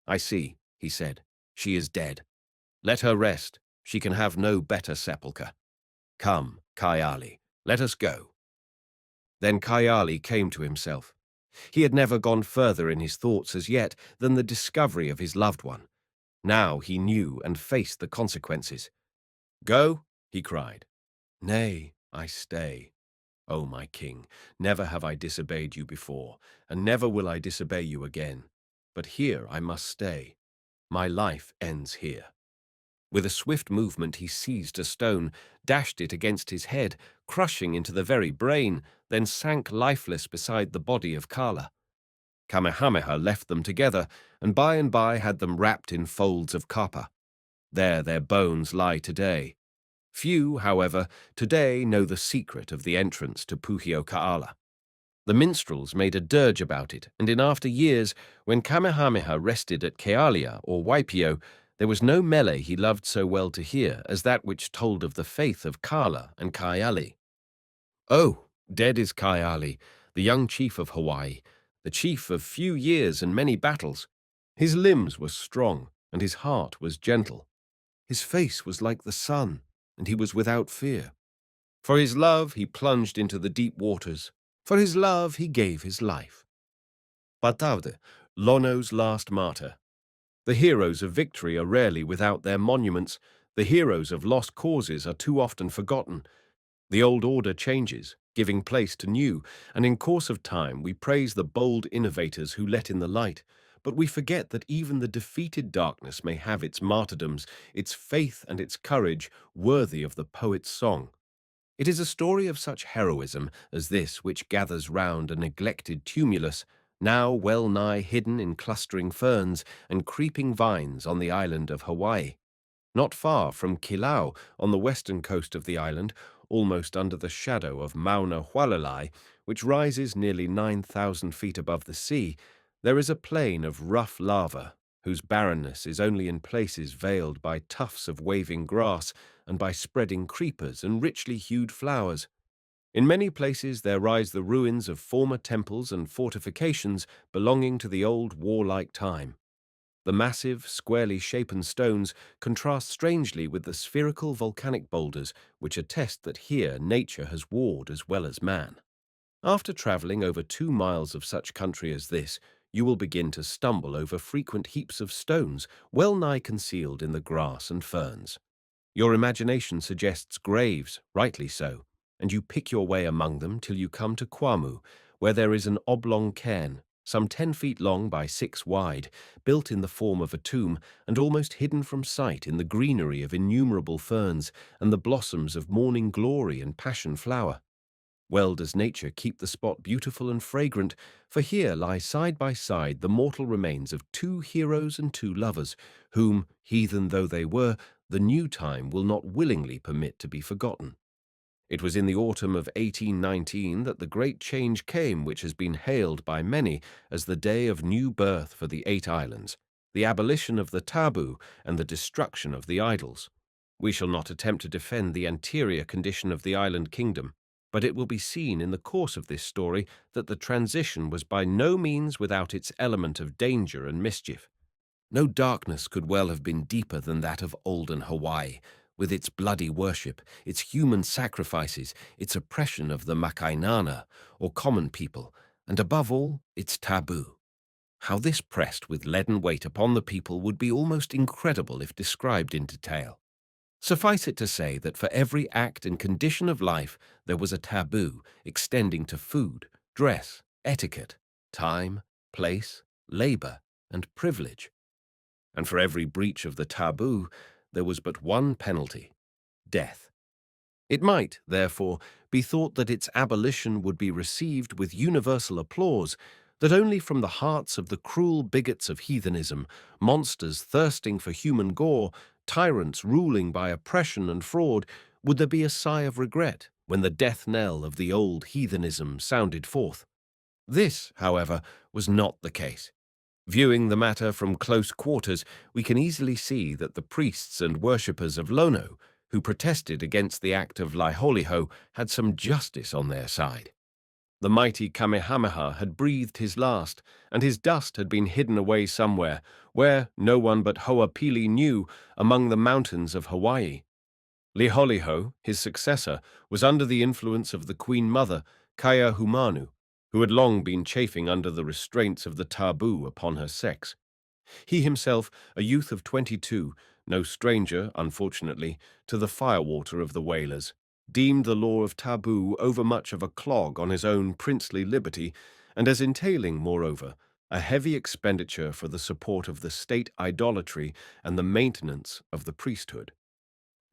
"I see," he said. "She is dead. Let her rest. She can have no better sepulchre. Come, Kayali, let us go." Then Kayali came to himself. He had never gone further in his thoughts as yet than the discovery of his loved one. Now he knew and faced the consequences. "Go," he cried. "Nay, I stay. O my king, never have I disobeyed you before, and never will I disobey you again. But here I must stay. My life ends here." With a swift movement he seized a stone, dashed it against his head, crushing into the very brain, then sank lifeless beside the body of Kala. Kamehameha left them together, and by had them wrapped in folds of kapa. There their bones lie today. Few, however, today know the secret of the entrance to Puhio-Ka'ala. The minstrels made a dirge about it, and in after years, when Kamehameha rested at Kealia or Waipio, there was no mele he loved so well to hear as that which told of the faith of Kala and Kaiali. "Oh, dead is Kaiali, the young chief of Hawaii, the chief of few years and many battles. His limbs were strong, and his heart was gentle. His face was like the sun, and he was without fear. For his love he plunged into the deep waters. For his love he gave his life." Pataude, Lono's last martyr. The heroes of victory are rarely without their monuments. The heroes of lost causes are too often forgotten. The old order changes, giving place to new, and in course of time we praise the bold innovators who let in the light. But we forget that even the defeated darkness may have its martyrdoms, its faith and its courage worthy of the poet's song. It is a story of such heroism as this which gathers round a neglected tumulus, now well nigh hidden in clustering ferns and creeping vines on the island of Hawaii. Not far from Kilau, on the western coast of the island, almost under the shadow of Mauna Hualalai, which rises nearly 9,000 feet above the sea, there is a plain of rough lava, whose barrenness is only in places veiled by tufts of waving grass and by spreading creepers and richly hued flowers. In many places there rise the ruins of former temples and fortifications belonging to the old warlike time. The massive, squarely shapen stones contrast strangely with the spherical volcanic boulders which attest that here nature has warred as well as man. After travelling over 2 miles of such country as this, you will begin to stumble over frequent heaps of stones well nigh concealed in the grass and ferns. Your imagination suggests graves, rightly so, and you pick your way among them till you come to Kwamu, where there is an oblong cairn, some 10 feet long by 6 wide, built in the form of a tomb, and almost hidden from sight in the greenery of innumerable ferns and the blossoms of morning glory and passion flower. Well does nature keep the spot beautiful and fragrant, for here lie side by side the mortal remains of 2 heroes and 2 lovers, whom, heathen though they were, the new time will not willingly permit to be forgotten. It was in the autumn of 1819 that the great change came which has been hailed by many as the day of new birth for the 8 islands. the abolition of the tabu, and the destruction of the idols. We shall not attempt to defend the anterior condition of the island kingdom, but it will be seen in the course of this story that the transition was by no means without its element of danger and mischief. No darkness could well have been deeper than that of olden Hawaii, with its bloody worship, its human sacrifices, its oppression of the Makainana, or common people, and above all, its taboo. How this pressed with leaden weight upon the people would be almost incredible if described in detail. Suffice it to say that for every act and condition of life there was a taboo extending to food, dress, etiquette, time, place, labor, and privilege. And for every breach of the taboo there was but one penalty: death. It might, therefore, be thought that its abolition would be received with universal applause, that only from the hearts of the cruel bigots of heathenism, monsters thirsting for human gore, tyrants ruling by oppression and fraud, would there be a sigh of regret when the death knell of the old heathenism sounded forth. This, however, was not the case. Viewing the matter from close quarters, we can easily see that the priests and worshippers of Lono, who protested against the act of Laiholiho, had some justice on their side. The mighty Kamehameha had breathed his last, and his dust had been hidden away somewhere, where no one but Pele knew, among the mountains of Hawaii. Laiholiho, his successor, was under the influence of the Queen Mother, Kamehameha, who had long been chafing under the restraints of the taboo upon her sex. He himself, a youth of 22, no stranger, unfortunately, to the firewater of the whalers, deemed the law of taboo overmuch of a clog on his own princely liberty, and as entailing, moreover, a heavy expenditure for the support of the state idolatry and the maintenance of the priesthood.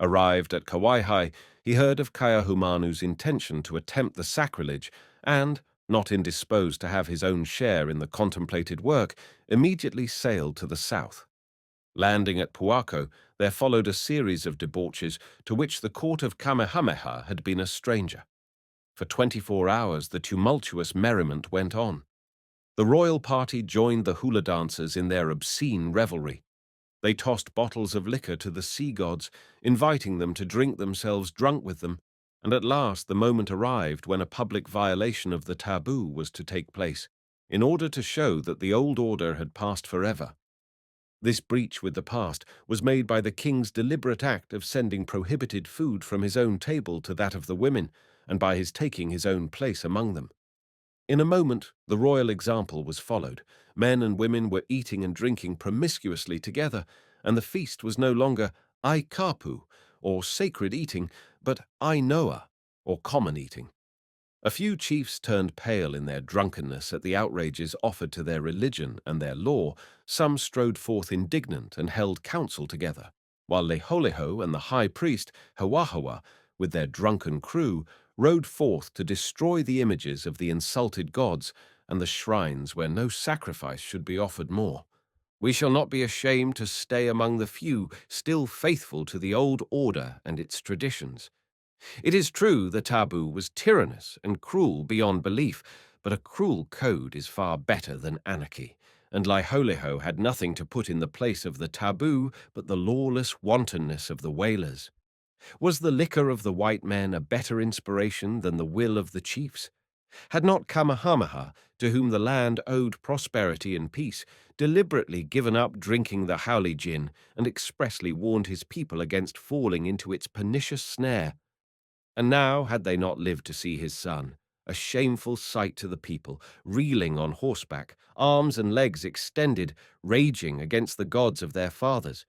Arrived at Kauai, he heard of Kamehameha's intention to attempt the sacrilege and, not indisposed to have his own share in the contemplated work, immediately sailed to the south. Landing at Puako, there followed a series of debauches to which the court of Kamehameha had been a stranger. For 24 hours the tumultuous merriment went on. The royal party joined the hula dancers in their obscene revelry. They tossed bottles of liquor to the sea gods, inviting them to drink themselves drunk with them, and at last the moment arrived when a public violation of the taboo was to take place, in order to show that the old order had passed forever. This breach with the past was made by the king's deliberate act of sending prohibited food from his own table to that of the women, and by his taking his own place among them. In a moment, the royal example was followed. Men and women were eating and drinking promiscuously together, and the feast was no longer ai kapu, or sacred eating, but ai noa, or common eating. A few chiefs turned pale in their drunkenness at the outrages offered to their religion and their law. Some strode forth indignant and held council together, while Laiholiho and the high priest, Hawahawa, with their drunken crew, rode forth to destroy the images of the insulted gods and the shrines where no sacrifice should be offered more. We shall not be ashamed to stay among the few still faithful to the old order and its traditions. It is true the taboo was tyrannous and cruel beyond belief, but a cruel code is far better than anarchy, and Laiholiho had nothing to put in the place of the taboo but the lawless wantonness of the whalers. Was the liquor of the white men a better inspiration than the will of the chiefs? Had not Kamehameha, to whom the land owed prosperity and peace, deliberately given up drinking the haole gin and expressly warned his people against falling into its pernicious snare? And now had they not lived to see his son, a shameful sight to the people, reeling on horseback, arms and legs extended, raging against the gods of their fathers?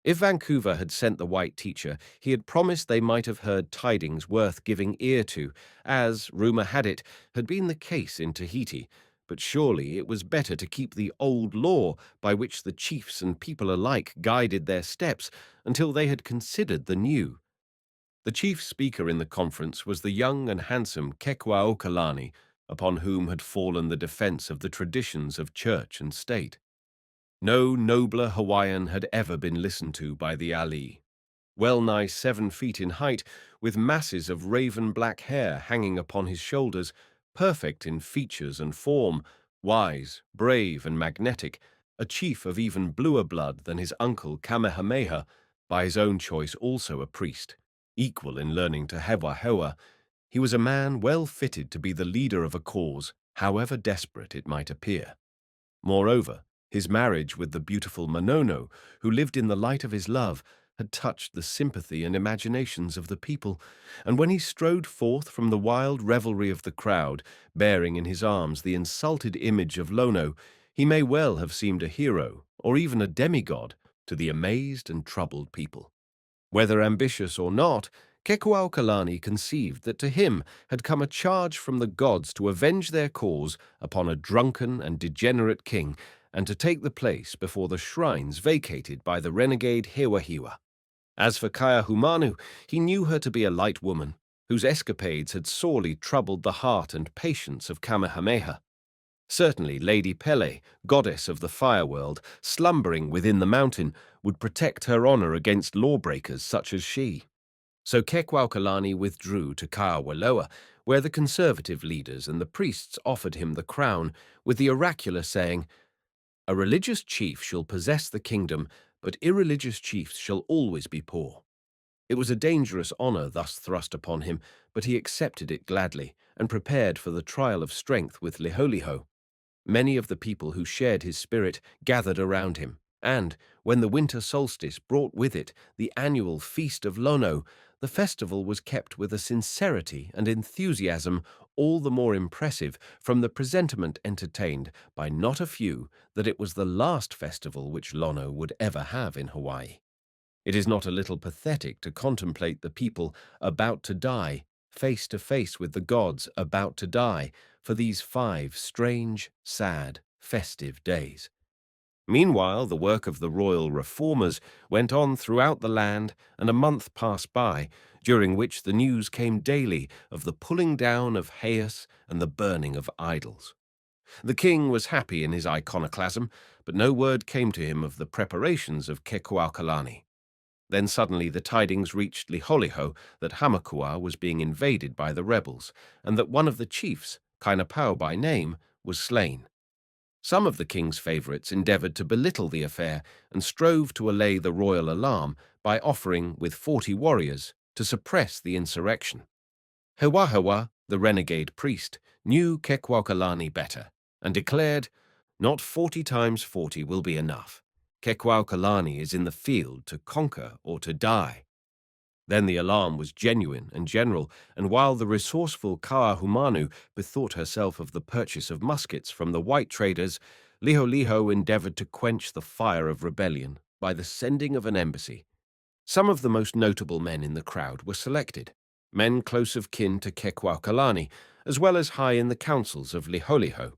If Vancouver had sent the white teacher, he had promised they might have heard tidings worth giving ear to, as, rumor had it, had been the case in Tahiti. But surely it was better to keep the old law by which the chiefs and people alike guided their steps until they had considered the new. The chief speaker in the conference was the young and handsome Kekwaokalani, upon whom had fallen the defense of the traditions of church and state. No nobler Hawaiian had ever been listened to by the Ali. Well nigh 7 feet in height, with masses of raven-black hair hanging upon his shoulders, perfect in features and form, wise, brave, and magnetic, a chief of even bluer blood than his uncle Kamehameha, by his own choice also a priest, equal in learning to hewa, he was a man well fitted to be the leader of a cause, however desperate it might appear. Moreover, his marriage with the beautiful Manono, who lived in the light of his love, had touched the sympathy and imaginations of the people, and when he strode forth from the wild revelry of the crowd, bearing in his arms the insulted image of Lono, he may well have seemed a hero, or even a demigod, to the amazed and troubled people. Whether ambitious or not, Kekuaokalani conceived that to him had come a charge from the gods to avenge their cause upon a drunken and degenerate king, and to take the place before the shrines vacated by the renegade Hewahewa. As for Kaehumanu, he knew her to be a light woman, whose escapades had sorely troubled the heart and patience of Kamehameha. Certainly Lady Pele, goddess of the fire world, slumbering within the mountain, would protect her honor against lawbreakers such as she. So Kekuaokalani withdrew to Kaawaloa, where the conservative leaders and the priests offered him the crown, with the oracular saying, "A religious chief shall possess the kingdom, but irreligious chiefs shall always be poor." It was a dangerous honor thus thrust upon him, but he accepted it gladly, and prepared for the trial of strength with Liholiho. Many of the people who shared his spirit gathered around him, and, when the winter solstice brought with it the annual Feast of Lono, the festival was kept with a sincerity and enthusiasm all the more impressive from the presentiment entertained by not a few that it was the last festival which Lono would ever have in Hawaii. It is not a little pathetic to contemplate the people about to die, face to face with the gods about to die, for these 5 strange, sad, festive days. Meanwhile, the work of the royal reformers went on throughout the land, and a month passed by, during which the news came daily of the pulling down of heiaus and the burning of idols. The king was happy in his iconoclasm, but no word came to him of the preparations of Kekuaokalani. Then suddenly the tidings reached Liholiho that Hamakua was being invaded by the rebels, and that one of the chiefs, Kainapau by name, was slain. Some of the king's favorites endeavored to belittle the affair and strove to allay the royal alarm by offering, with 40 warriors, to suppress the insurrection. Hewahewa, the renegade priest, knew Kekuaokalani better, and declared, "Not 40 times 40 will be enough. Kekuaokalani is in the field to conquer or to die." Then the alarm was genuine and general, and while the resourceful Kaahumanu bethought herself of the purchase of muskets from the white traders, Liholiho endeavored to quench the fire of rebellion by the sending of an embassy. Some of the most notable men in the crowd were selected, men close of kin to Kekuaokalani, as well as high in the councils of Liholiho.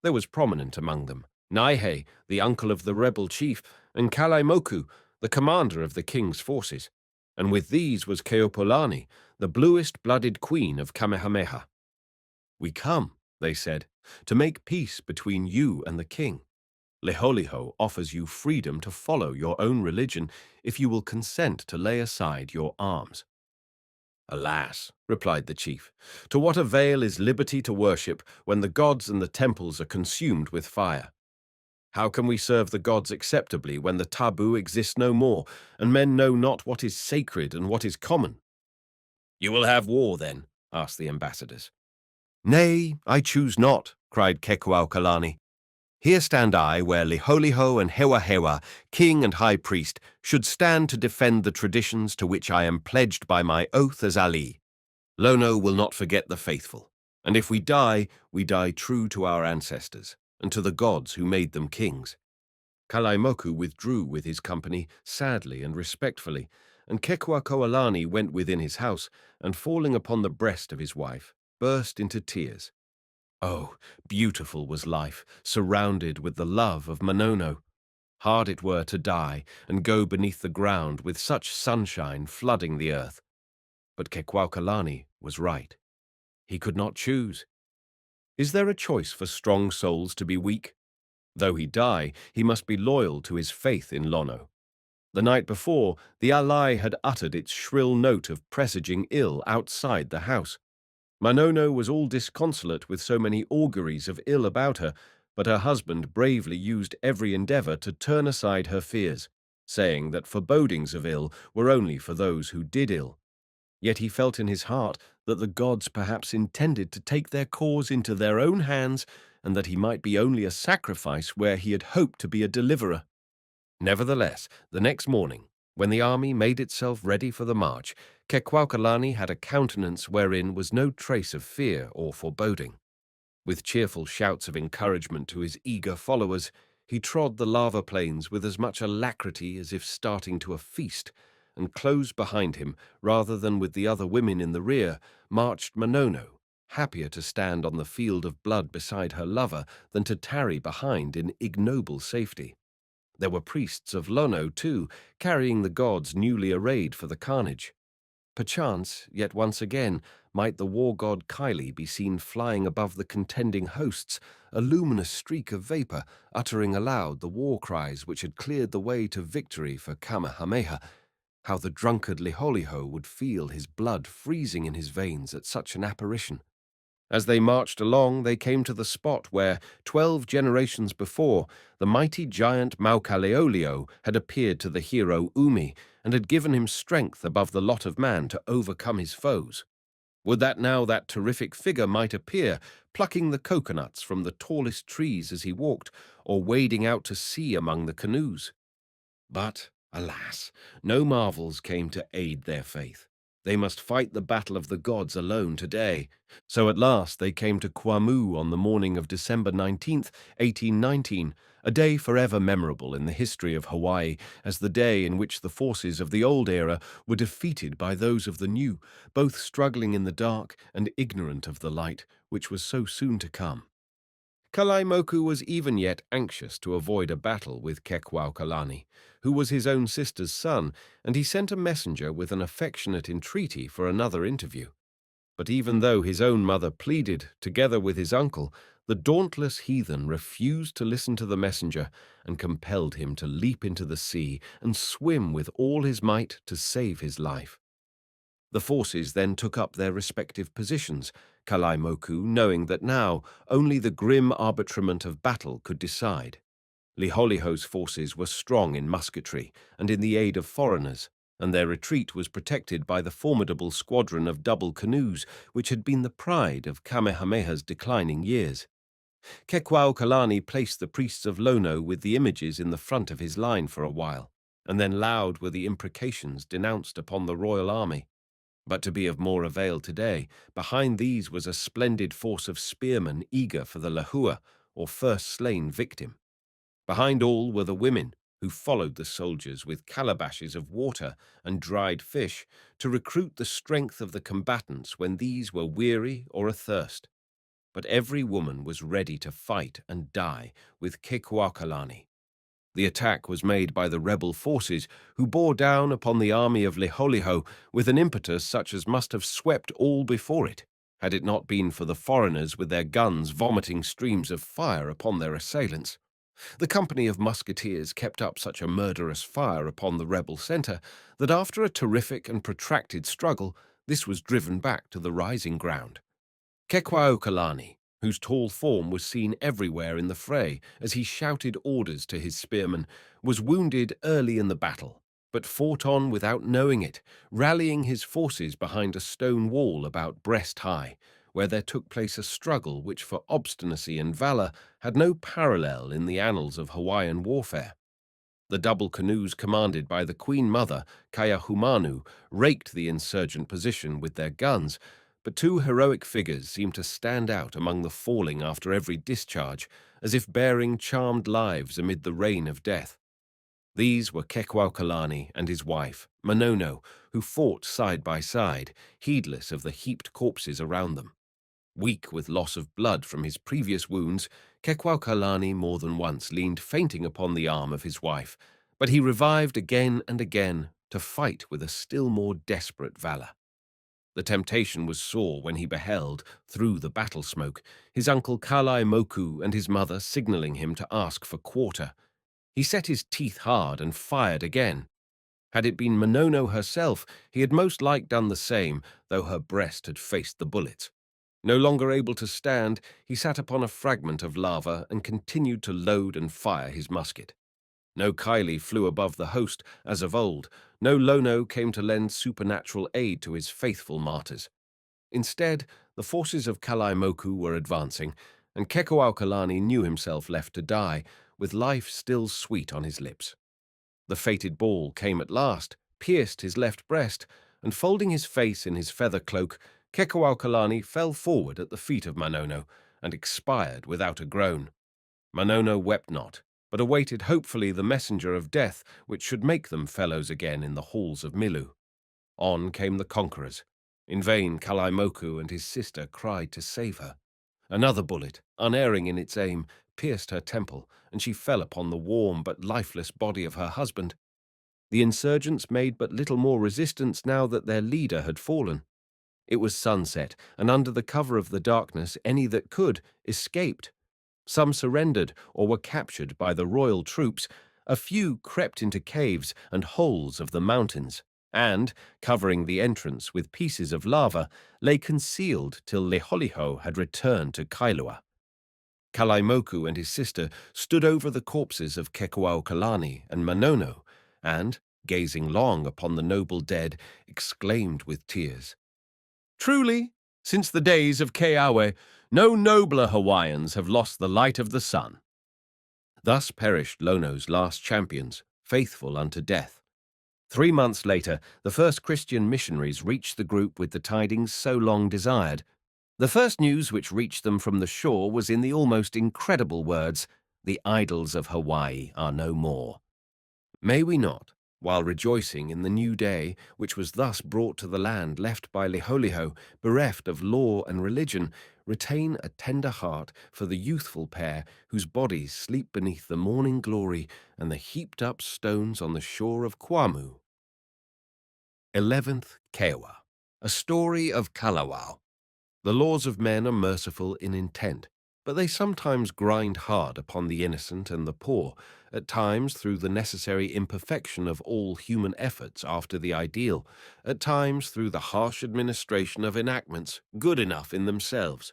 There was prominent among them Naihe, the uncle of the rebel chief, and Kalaimoku, the commander of the king's forces, and with these was Keopolani, the bluest-blooded queen of Kamehameha. "We come," they said, "to make peace between you and the king. Liholiho offers you freedom to follow your own religion if you will consent to lay aside your arms." "Alas," replied the chief, "to what avail is liberty to worship when the gods and the temples are consumed with fire? How can we serve the gods acceptably when the tabu exists no more, and men know not what is sacred and what is common?" "You will have war, then?" asked the ambassadors. "Nay, I choose not," cried Kekuaokalani. "Here stand I where Liholiho and Hewahewa, king and high priest, should stand to defend the traditions to which I am pledged by my oath as Ali. Lono will not forget the faithful, and if we die true to our ancestors, and to the gods who made them kings." Kalaimoku withdrew with his company sadly and respectfully, and Kekuaokalani went within his house, and falling upon the breast of his wife, burst into tears. Oh, beautiful was life, surrounded with the love of Manono. Hard it were to die and go beneath the ground with such sunshine flooding the earth. But Kekuaokalani was right. He could not choose. Is there a choice for strong souls to be weak? Though he die, he must be loyal to his faith in Lono. The night before, the alai had uttered its shrill note of presaging ill outside the house. Manono was all disconsolate with so many auguries of ill about her, but her husband bravely used every endeavor to turn aside her fears, saying that forebodings of ill were only for those who did ill. Yet he felt in his heart that the gods perhaps intended to take their cause into their own hands, and that he might be only a sacrifice where he had hoped to be a deliverer. Nevertheless, the next morning, when the army made itself ready for the march, Kekuaukalani had a countenance wherein was no trace of fear or foreboding. With cheerful shouts of encouragement to his eager followers, he trod the lava plains with as much alacrity as if starting to a feast, and close behind him, rather than with the other women in the rear, marched Monono, happier to stand on the field of blood beside her lover than to tarry behind in ignoble safety. There were priests of Lono, too, carrying the gods newly arrayed for the carnage. Perchance, yet once again, might the war god Kylie be seen flying above the contending hosts, a luminous streak of vapor, uttering aloud the war cries which had cleared the way to victory for Kamehameha. How the drunkard Liholiho would feel his blood freezing in his veins at such an apparition. As they marched along, they came to the spot where, 12 generations before, the mighty giant Maukaleoleo had appeared to the hero Umi and had given him strength above the lot of man to overcome his foes. Would that now that terrific figure might appear, plucking the coconuts from the tallest trees as he walked, or wading out to sea among the canoes. But, alas, no marvels came to aid their faith. They must fight the battle of the gods alone today. So at last they came to Kwa'mu on the morning of December 19th, 1819, a day forever memorable in the history of Hawaii as the day in which the forces of the old era were defeated by those of the new, both struggling in the dark and ignorant of the light, which was so soon to come. Kalaimoku was even yet anxious to avoid a battle with Kekuaukalani, who was his own sister's son, and he sent a messenger with an affectionate entreaty for another interview. But even though his own mother pleaded, together with his uncle, the dauntless heathen refused to listen to the messenger and compelled him to leap into the sea and swim with all his might to save his life. The forces then took up their respective positions, Kalaimoku knowing that now only the grim arbitrament of battle could decide. Liholiho's forces were strong in musketry and in the aid of foreigners, and their retreat was protected by the formidable squadron of double canoes which had been the pride of Kamehameha's declining years. Kekuaukalani placed the priests of Lono with the images in the front of his line for a while, and then loud were the imprecations denounced upon the royal army. But to be of more avail today, behind these was a splendid force of spearmen eager for the lahua, or first slain victim. Behind all were the women, who followed the soldiers with calabashes of water and dried fish to recruit the strength of the combatants when these were weary or athirst. But every woman was ready to fight and die with Kekuaukalani. The attack was made by the rebel forces, who bore down upon the army of Liholiho with an impetus such as must have swept all before it, had it not been for the foreigners with their guns vomiting streams of fire upon their assailants. The company of musketeers kept up such a murderous fire upon the rebel centre that after a terrific and protracted struggle, this was driven back to the rising ground. Kekuaukalani, whose tall form was seen everywhere in the fray as he shouted orders to his spearmen, was wounded early in the battle, but fought on without knowing it, rallying his forces behind a stone wall about breast high, where there took place a struggle which for obstinacy and valour had no parallel in the annals of Hawaiian warfare. The double canoes commanded by the Queen Mother, Kaehumanu, raked the insurgent position with their guns, but two heroic figures seemed to stand out among the falling after every discharge, as if bearing charmed lives amid the rain of death. These were Kekuaukalani and his wife, Monono, who fought side by side, heedless of the heaped corpses around them. Weak with loss of blood from his previous wounds, Kekuaukalani more than once leaned fainting upon the arm of his wife, but he revived again and again to fight with a still more desperate valour. The temptation was sore when he beheld, through the battle smoke, his uncle Kalaimoku and his mother signalling him to ask for quarter. He set his teeth hard and fired again. Had it been Monono herself, he had most like done the same, though her breast had faced the bullets. No longer able to stand, he sat upon a fragment of lava and continued to load and fire his musket. No Kylie flew above the host as of old. No Lono came to lend supernatural aid to his faithful martyrs. Instead, the forces of Kalaimoku were advancing, and Kekuaukalani knew himself left to die, with life still sweet on his lips. The fated ball came at last, pierced his left breast, and folding his face in his feather cloak, Kekuaukalani fell forward at the feet of Manono, and expired without a groan. Manono wept not, but awaited hopefully the messenger of death which should make them fellows again in the halls of Milu. On came the conquerors. In vain Kalaimoku and his sister cried to save her. Another bullet, unerring in its aim, pierced her temple, and she fell upon the warm but lifeless body of her husband. The insurgents made but little more resistance now that their leader had fallen. It was sunset, and under the cover of the darkness any that could escaped. Some surrendered or were captured by the royal troops. A few crept into caves and holes of the mountains, and, covering the entrance with pieces of lava, lay concealed till Leholiho had returned to Kailua. Kalaimoku and his sister stood over the corpses of Kekuaukalani and Manono, and, gazing long upon the noble dead, exclaimed with tears, "Truly, since the days of Keawe, no nobler Hawaiians have lost the light of the sun." Thus perished Lono's last champions, faithful unto death. 3 months later, the first Christian missionaries reached the group with the tidings so long desired. The first news which reached them from the shore was in the almost incredible words, "The idols of Hawaii are no more." May we not, while rejoicing in the new day which was thus brought to the land left by Leholiho, bereft of law and religion, retain a tender heart for the youthful pair whose bodies sleep beneath the morning glory and the heaped-up stones on the shore of Kwamo? 11th Kewa, a story of Kalawao. The laws of men are merciful in intent, but they sometimes grind hard upon the innocent and the poor, at times through the necessary imperfection of all human efforts after the ideal, at times through the harsh administration of enactments good enough in themselves.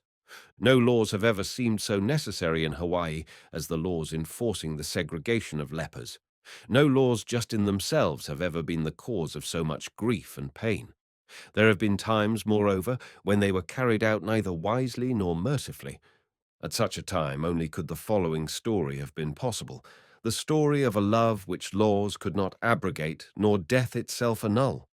No laws have ever seemed so necessary in Hawaii as the laws enforcing the segregation of lepers. No laws just in themselves have ever been the cause of so much grief and pain. There have been times, moreover, when they were carried out neither wisely nor mercifully. At such a time only could the following story have been possible, the story of a love which laws could not abrogate nor death itself annul.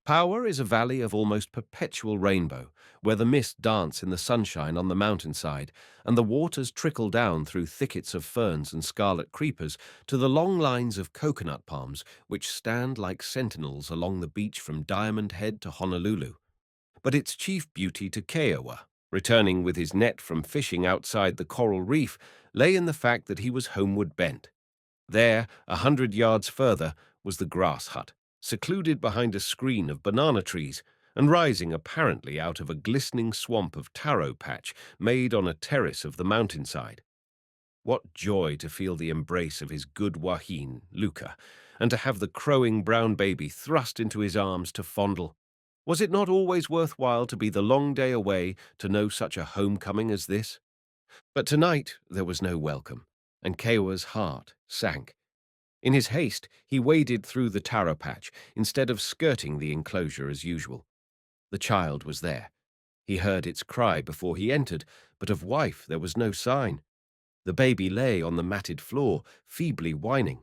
Power is a valley of almost perpetual rainbow, where the mist dance in the sunshine on the mountainside, and the waters trickle down through thickets of ferns and scarlet creepers to the long lines of coconut palms which stand like sentinels along the beach from Diamond Head to Honolulu. But its chief beauty to Kiowa, returning with his net from fishing outside the coral reef, lay in the fact that he was homeward bent. There, 100 yards further, was the grass hut, secluded behind a screen of banana trees, and rising apparently out of a glistening swamp of taro patch made on a terrace of the mountainside. What joy to feel the embrace of his good wahin, Luca, and to have the crowing brown baby thrust into his arms to fondle. Was it not always worthwhile to be the long day away to know such a homecoming as this? But tonight there was no welcome, and Kewa's heart sank. In his haste, he waded through the taro patch instead of skirting the enclosure as usual. The child was there. He heard its cry before he entered, but of wife there was no sign. The baby lay on the matted floor, feebly whining.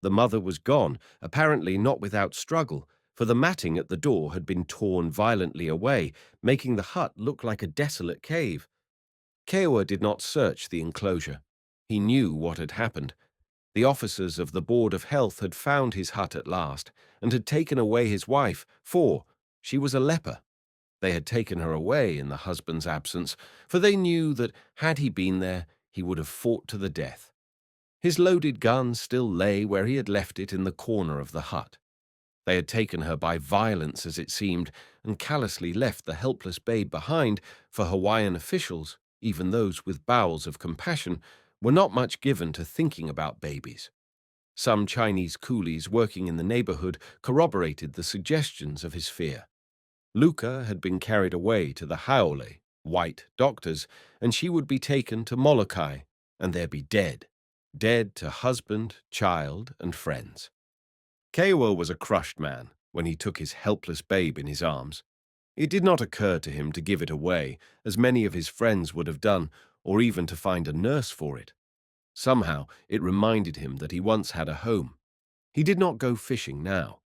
The mother was gone, apparently not without struggle, for the matting at the door had been torn violently away, making the hut look like a desolate cave. Kewa did not search the enclosure. He knew what had happened. The officers of the Board of Health had found his hut at last, and had taken away his wife, for she was a leper. They had taken her away in the husband's absence, for they knew that, had he been there, he would have fought to the death. His loaded gun still lay where he had left it in the corner of the hut. They had taken her by violence, as it seemed, and callously left the helpless babe behind, for Hawaiian officials, even those with bowels of compassion, were not much given to thinking about babies. Some Chinese coolies working in the neighborhood corroborated the suggestions of his fear. Luca had been carried away to the haole, white doctors, and she would be taken to Molokai, and there be dead, dead to husband, child, and friends. Kewa was a crushed man when he took his helpless babe in his arms. It did not occur to him to give it away, as many of his friends would have done, or even to find a nurse for it. Somehow it reminded him that he once had a home. He did not go fishing now.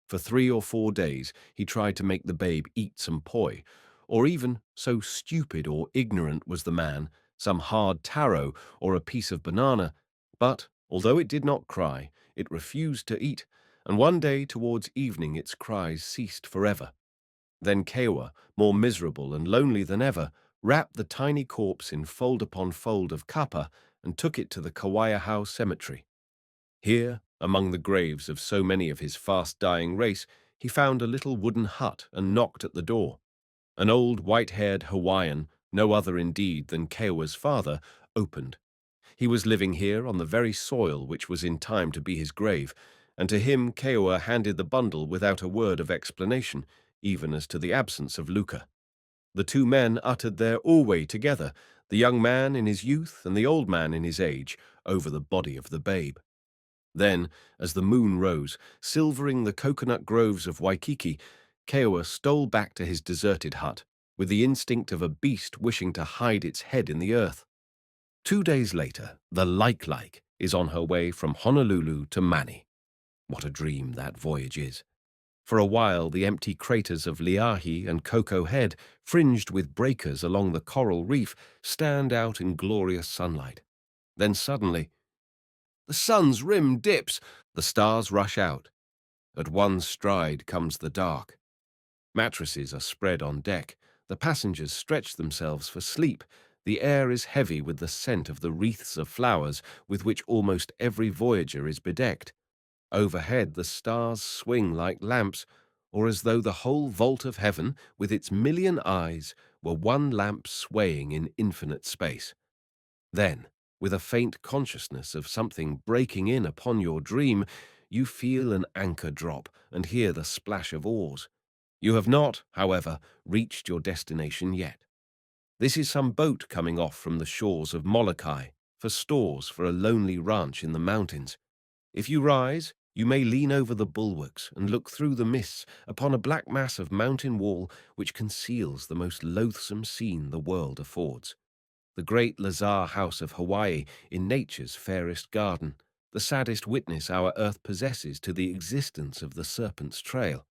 For 3 or 4 days he tried to make the babe eat some poi, or even, so stupid or ignorant was the man, some hard taro or a piece of banana. But, although it did not cry, it refused to eat, and one day towards evening its cries ceased forever. Then Kewa, more miserable and lonely than ever, wrapped the tiny corpse in fold upon fold of kapa and took it to the Kauaiahau cemetery. Here, among the graves of so many of his fast-dying race, he found a little wooden hut and knocked at the door. An old white-haired Hawaiian, no other indeed than Kewa's father, opened. He was living here on the very soil which was in time to be his grave, and to him Kewa handed the bundle without a word of explanation, even as to the absence of Luca. The two men uttered their alway together, the young man in his youth and the old man in his age, over the body of the babe. Then, as the moon rose, silvering the coconut groves of Waikiki, Keoa stole back to his deserted hut, with the instinct of a beast wishing to hide its head in the earth. 2 days later, the Like is on her way from Honolulu to Mani. What a dream that voyage is. For a while, the empty craters of Liahi and Coco Head, fringed with breakers along the coral reef, stand out in glorious sunlight. Then suddenly, the sun's rim dips, the stars rush out. At one stride comes the dark. Mattresses are spread on deck. The passengers stretch themselves for sleep. The air is heavy with the scent of the wreaths of flowers with which almost every voyager is bedecked. Overhead the stars swing like lamps, or as though the whole vault of heaven, with its million eyes, were one lamp swaying in infinite space. Then, with a faint consciousness of something breaking in upon your dream, you feel an anchor drop and hear the splash of oars. You have not, however, reached your destination yet. This is some boat coming off from the shores of Molokai for stores for a lonely ranch in the mountains. If you rise, you may lean over the bulwarks and look through the mists upon a black mass of mountain wall which conceals the most loathsome scene the world affords. The great Lazar house of Hawaii in nature's fairest garden, the saddest witness our earth possesses to the existence of the serpent's trail.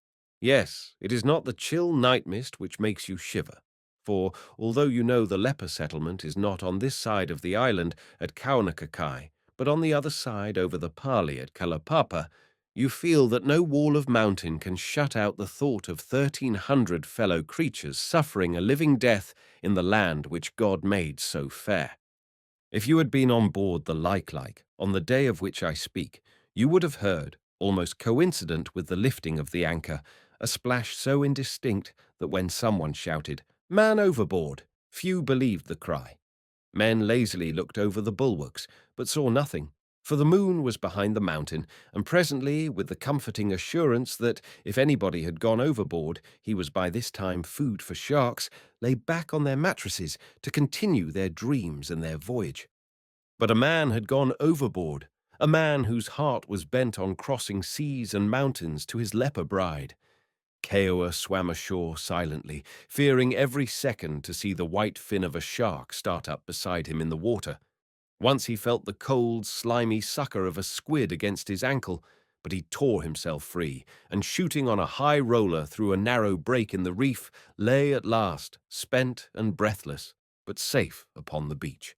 Yes, it is not the chill night mist which makes you shiver, for although you know the leper settlement is not on this side of the island at Kaunakakai, but on the other side over the Pali at Kalapapa, you feel that no wall of mountain can shut out the thought of 1,300 fellow creatures suffering a living death in the land which God made so fair. If you had been on board the Like on the day of which I speak, you would have heard, almost coincident with the lifting of the anchor, a splash so indistinct that when someone shouted, "Man overboard!" few believed the cry. Men lazily looked over the bulwarks, but saw nothing, for the moon was behind the mountain, and presently, with the comforting assurance that if anybody had gone overboard, he was by this time food for sharks, lay back on their mattresses to continue their dreams and their voyage. But a man had gone overboard, a man whose heart was bent on crossing seas and mountains to his leper bride. Keoa swam ashore silently, fearing every second to see the white fin of a shark start up beside him in the water. Once he felt the cold, slimy sucker of a squid against his ankle, but he tore himself free, and shooting on a high roller through a narrow break in the reef, lay at last, spent and breathless, but safe upon the beach.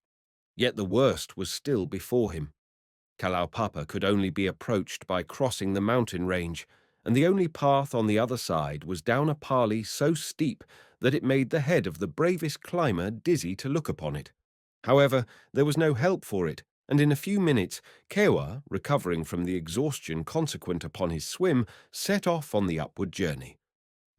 Yet the worst was still before him. Kalaupapa could only be approached by crossing the mountain range, and the only path on the other side was down a parley so steep that it made the head of the bravest climber dizzy to look upon it. However, there was no help for it, and in a few minutes, Kewa, recovering from the exhaustion consequent upon his swim, set off on the upward journey.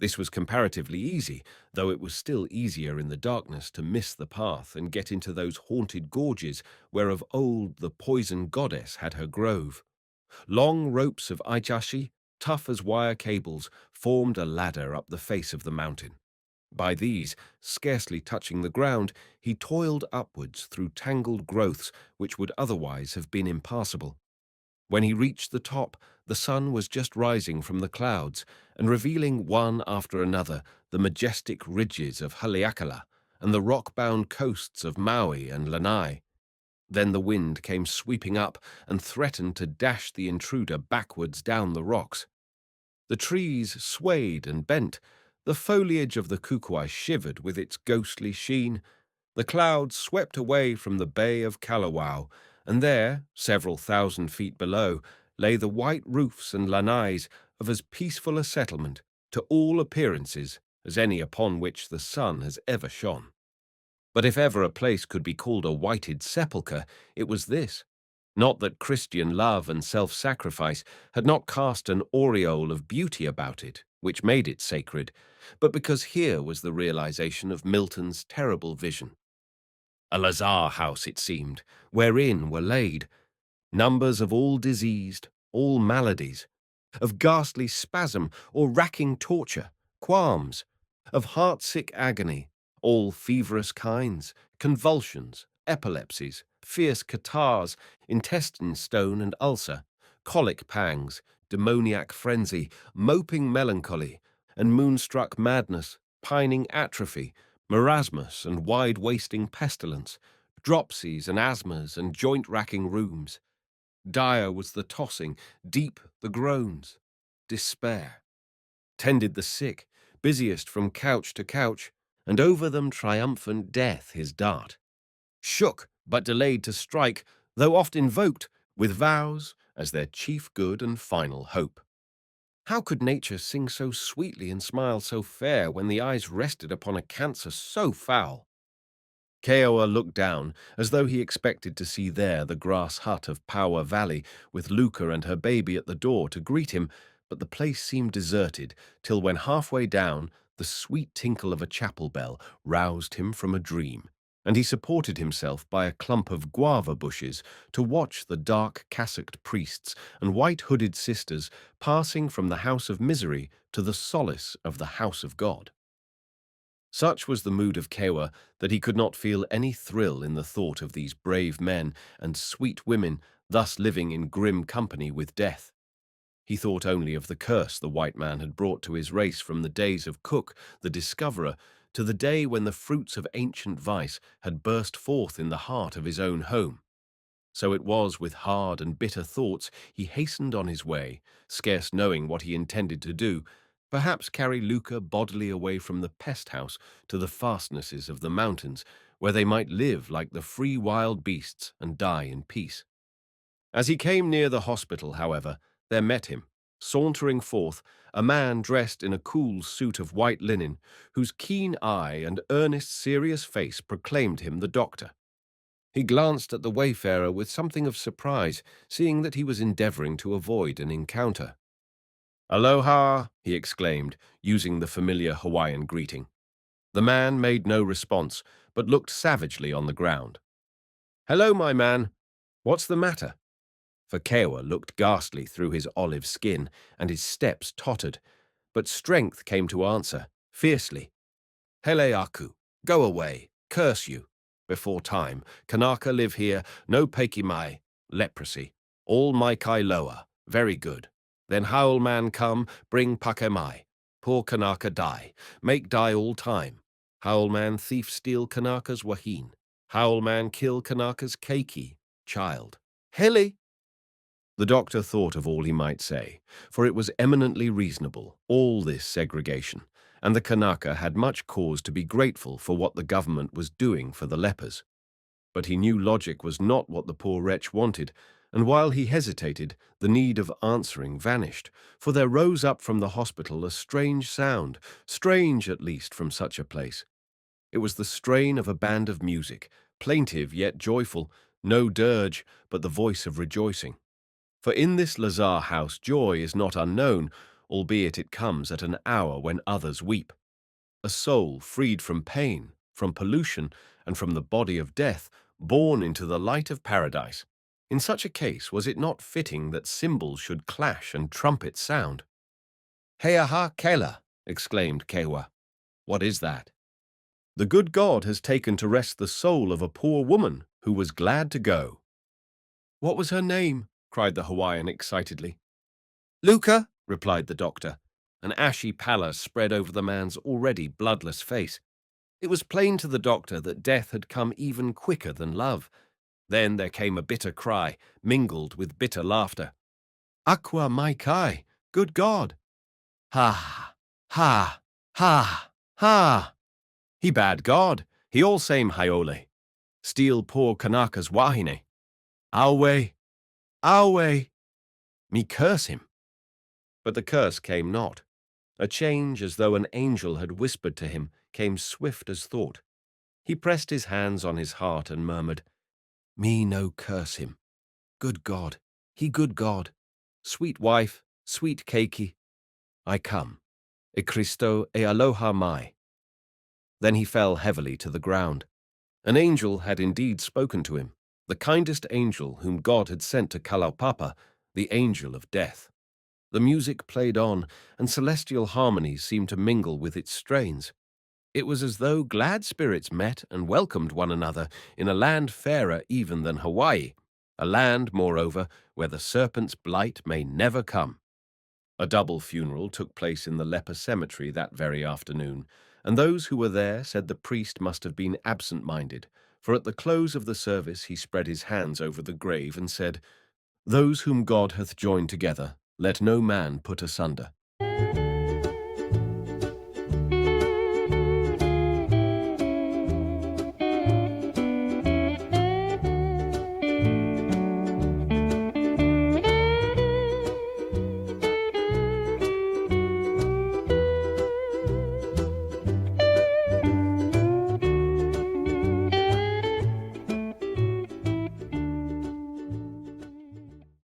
This was comparatively easy, though it was still easier in the darkness to miss the path and get into those haunted gorges where of old the poison goddess had her grove. Long ropes of aichashi, tough as wire cables, formed a ladder up the face of the mountain. By these, scarcely touching the ground, he toiled upwards through tangled growths which would otherwise have been impassable. When he reached the top, the sun was just rising from the clouds and revealing one after another the majestic ridges of Haleakala and the rock-bound coasts of Maui and Lanai. Then the wind came sweeping up and threatened to dash the intruder backwards down the rocks. The trees swayed and bent, the foliage of the kukui shivered with its ghostly sheen, the clouds swept away from the Bay of Kalawao, and there, several thousand feet below, lay the white roofs and lanais of as peaceful a settlement, to all appearances, as any upon which the sun has ever shone. But if ever a place could be called a whited sepulchre, it was this. Not that Christian love and self-sacrifice had not cast an aureole of beauty about it, which made it sacred, but because here was the realization of Milton's terrible vision. A lazar house, it seemed, wherein were laid numbers of all diseased, all maladies, of ghastly spasm or racking torture, qualms, of heart-sick agony, all feverous kinds, convulsions, epilepsies, fierce catarrhs, intestine stone and ulcer, colic pangs, demoniac frenzy, moping melancholy, and moonstruck madness, pining atrophy, marasmus and wide-wasting pestilence, dropsies and asthmas and joint-racking rheums. Dire was the tossing, deep the groans. Despair tended the sick, busiest from couch to couch, and over them triumphant death his dart. Shook, but delayed to strike, though oft invoked, with vows as their chief good and final hope. How could nature sing so sweetly and smile so fair when the eyes rested upon a cancer so foul? Keoa looked down, as though he expected to see there the grass hut of Power Valley, with Luca and her baby at the door to greet him, but the place seemed deserted, till when halfway down, the sweet tinkle of a chapel bell roused him from a dream, and he supported himself by a clump of guava bushes to watch the dark cassocked priests and white-hooded sisters passing from the house of misery to the solace of the house of God. Such was the mood of Kewa that he could not feel any thrill in the thought of these brave men and sweet women thus living in grim company with death. He thought only of the curse the white man had brought to his race from the days of Cook, the discoverer, to the day when the fruits of ancient vice had burst forth in the heart of his own home. So it was with hard and bitter thoughts he hastened on his way, scarce knowing what he intended to do, perhaps carry Luca bodily away from the pest house to the fastnesses of the mountains, where they might live like the free wild beasts and die in peace. As he came near the hospital, however, there met him, sauntering forth, a man dressed in a cool suit of white linen, whose keen eye and earnest, serious face proclaimed him the doctor. He glanced at the wayfarer with something of surprise, seeing that he was endeavoring to avoid an encounter. "Aloha," he exclaimed, using the familiar Hawaiian greeting. The man made no response, but looked savagely on the ground. "Hello, my man. What's the matter?" For Kewa looked ghastly through his olive skin, and his steps tottered, but strength came to answer, fiercely. "Hele aku, go away, curse you. Before time, Kanaka live here, no Pekimai, leprosy. All Maikai lower, very good. Then Howl man come, bring Pakemai. Poor Kanaka die, make die all time. Howl man thief steal Kanaka's wahin. Howl man kill Kanaka's keiki, child. Hele!" The doctor thought of all he might say, for it was eminently reasonable, all this segregation, and the Kanaka had much cause to be grateful for what the government was doing for the lepers. But he knew logic was not what the poor wretch wanted, and while he hesitated, the need of answering vanished, for there rose up from the hospital a strange sound, strange at least from such a place. It was the strain of a band of music, plaintive yet joyful, no dirge, but the voice of rejoicing. For in this lazar house joy is not unknown, albeit it comes at an hour when others weep. A soul freed from pain, from pollution, and from the body of death, born into the light of paradise. In such a case, was it not fitting that cymbals should clash and trumpets sound? "Heaha Kela!" exclaimed Kewa. What is that? The good God has taken to rest the soul of a poor woman who was glad to go. What was her name? Cried the Hawaiian excitedly. Luca, replied the doctor. An ashy pallor spread over the man's already bloodless face. It was plain to the doctor that death had come even quicker than love. Then there came a bitter cry, mingled with bitter laughter. Aqua mai kai, good God! Ha, ha, ha, ha! He bad God, he all same Haiole. Steal poor Kanaka's wahine. Awe, awe! Me curse him. But the curse came not. A change as though an angel had whispered to him came swift as thought. He pressed his hands on his heart and murmured, Me no curse him. Good God, he good God. Sweet wife, sweet keiki, I come. E Christo e aloha mai. Then he fell heavily to the ground. An angel had indeed spoken to him, the kindest angel whom God had sent to Kalaupapa, the angel of death. The music played on, and celestial harmonies seemed to mingle with its strains. It was as though glad spirits met and welcomed one another in a land fairer even than Hawaii, a land, moreover, where the serpent's blight may never come. A double funeral took place in the leper cemetery that very afternoon, and those who were there said the priest must have been absent-minded, for at the close of the service he spread his hands over the grave and said, Those whom God hath joined together, let no man put asunder.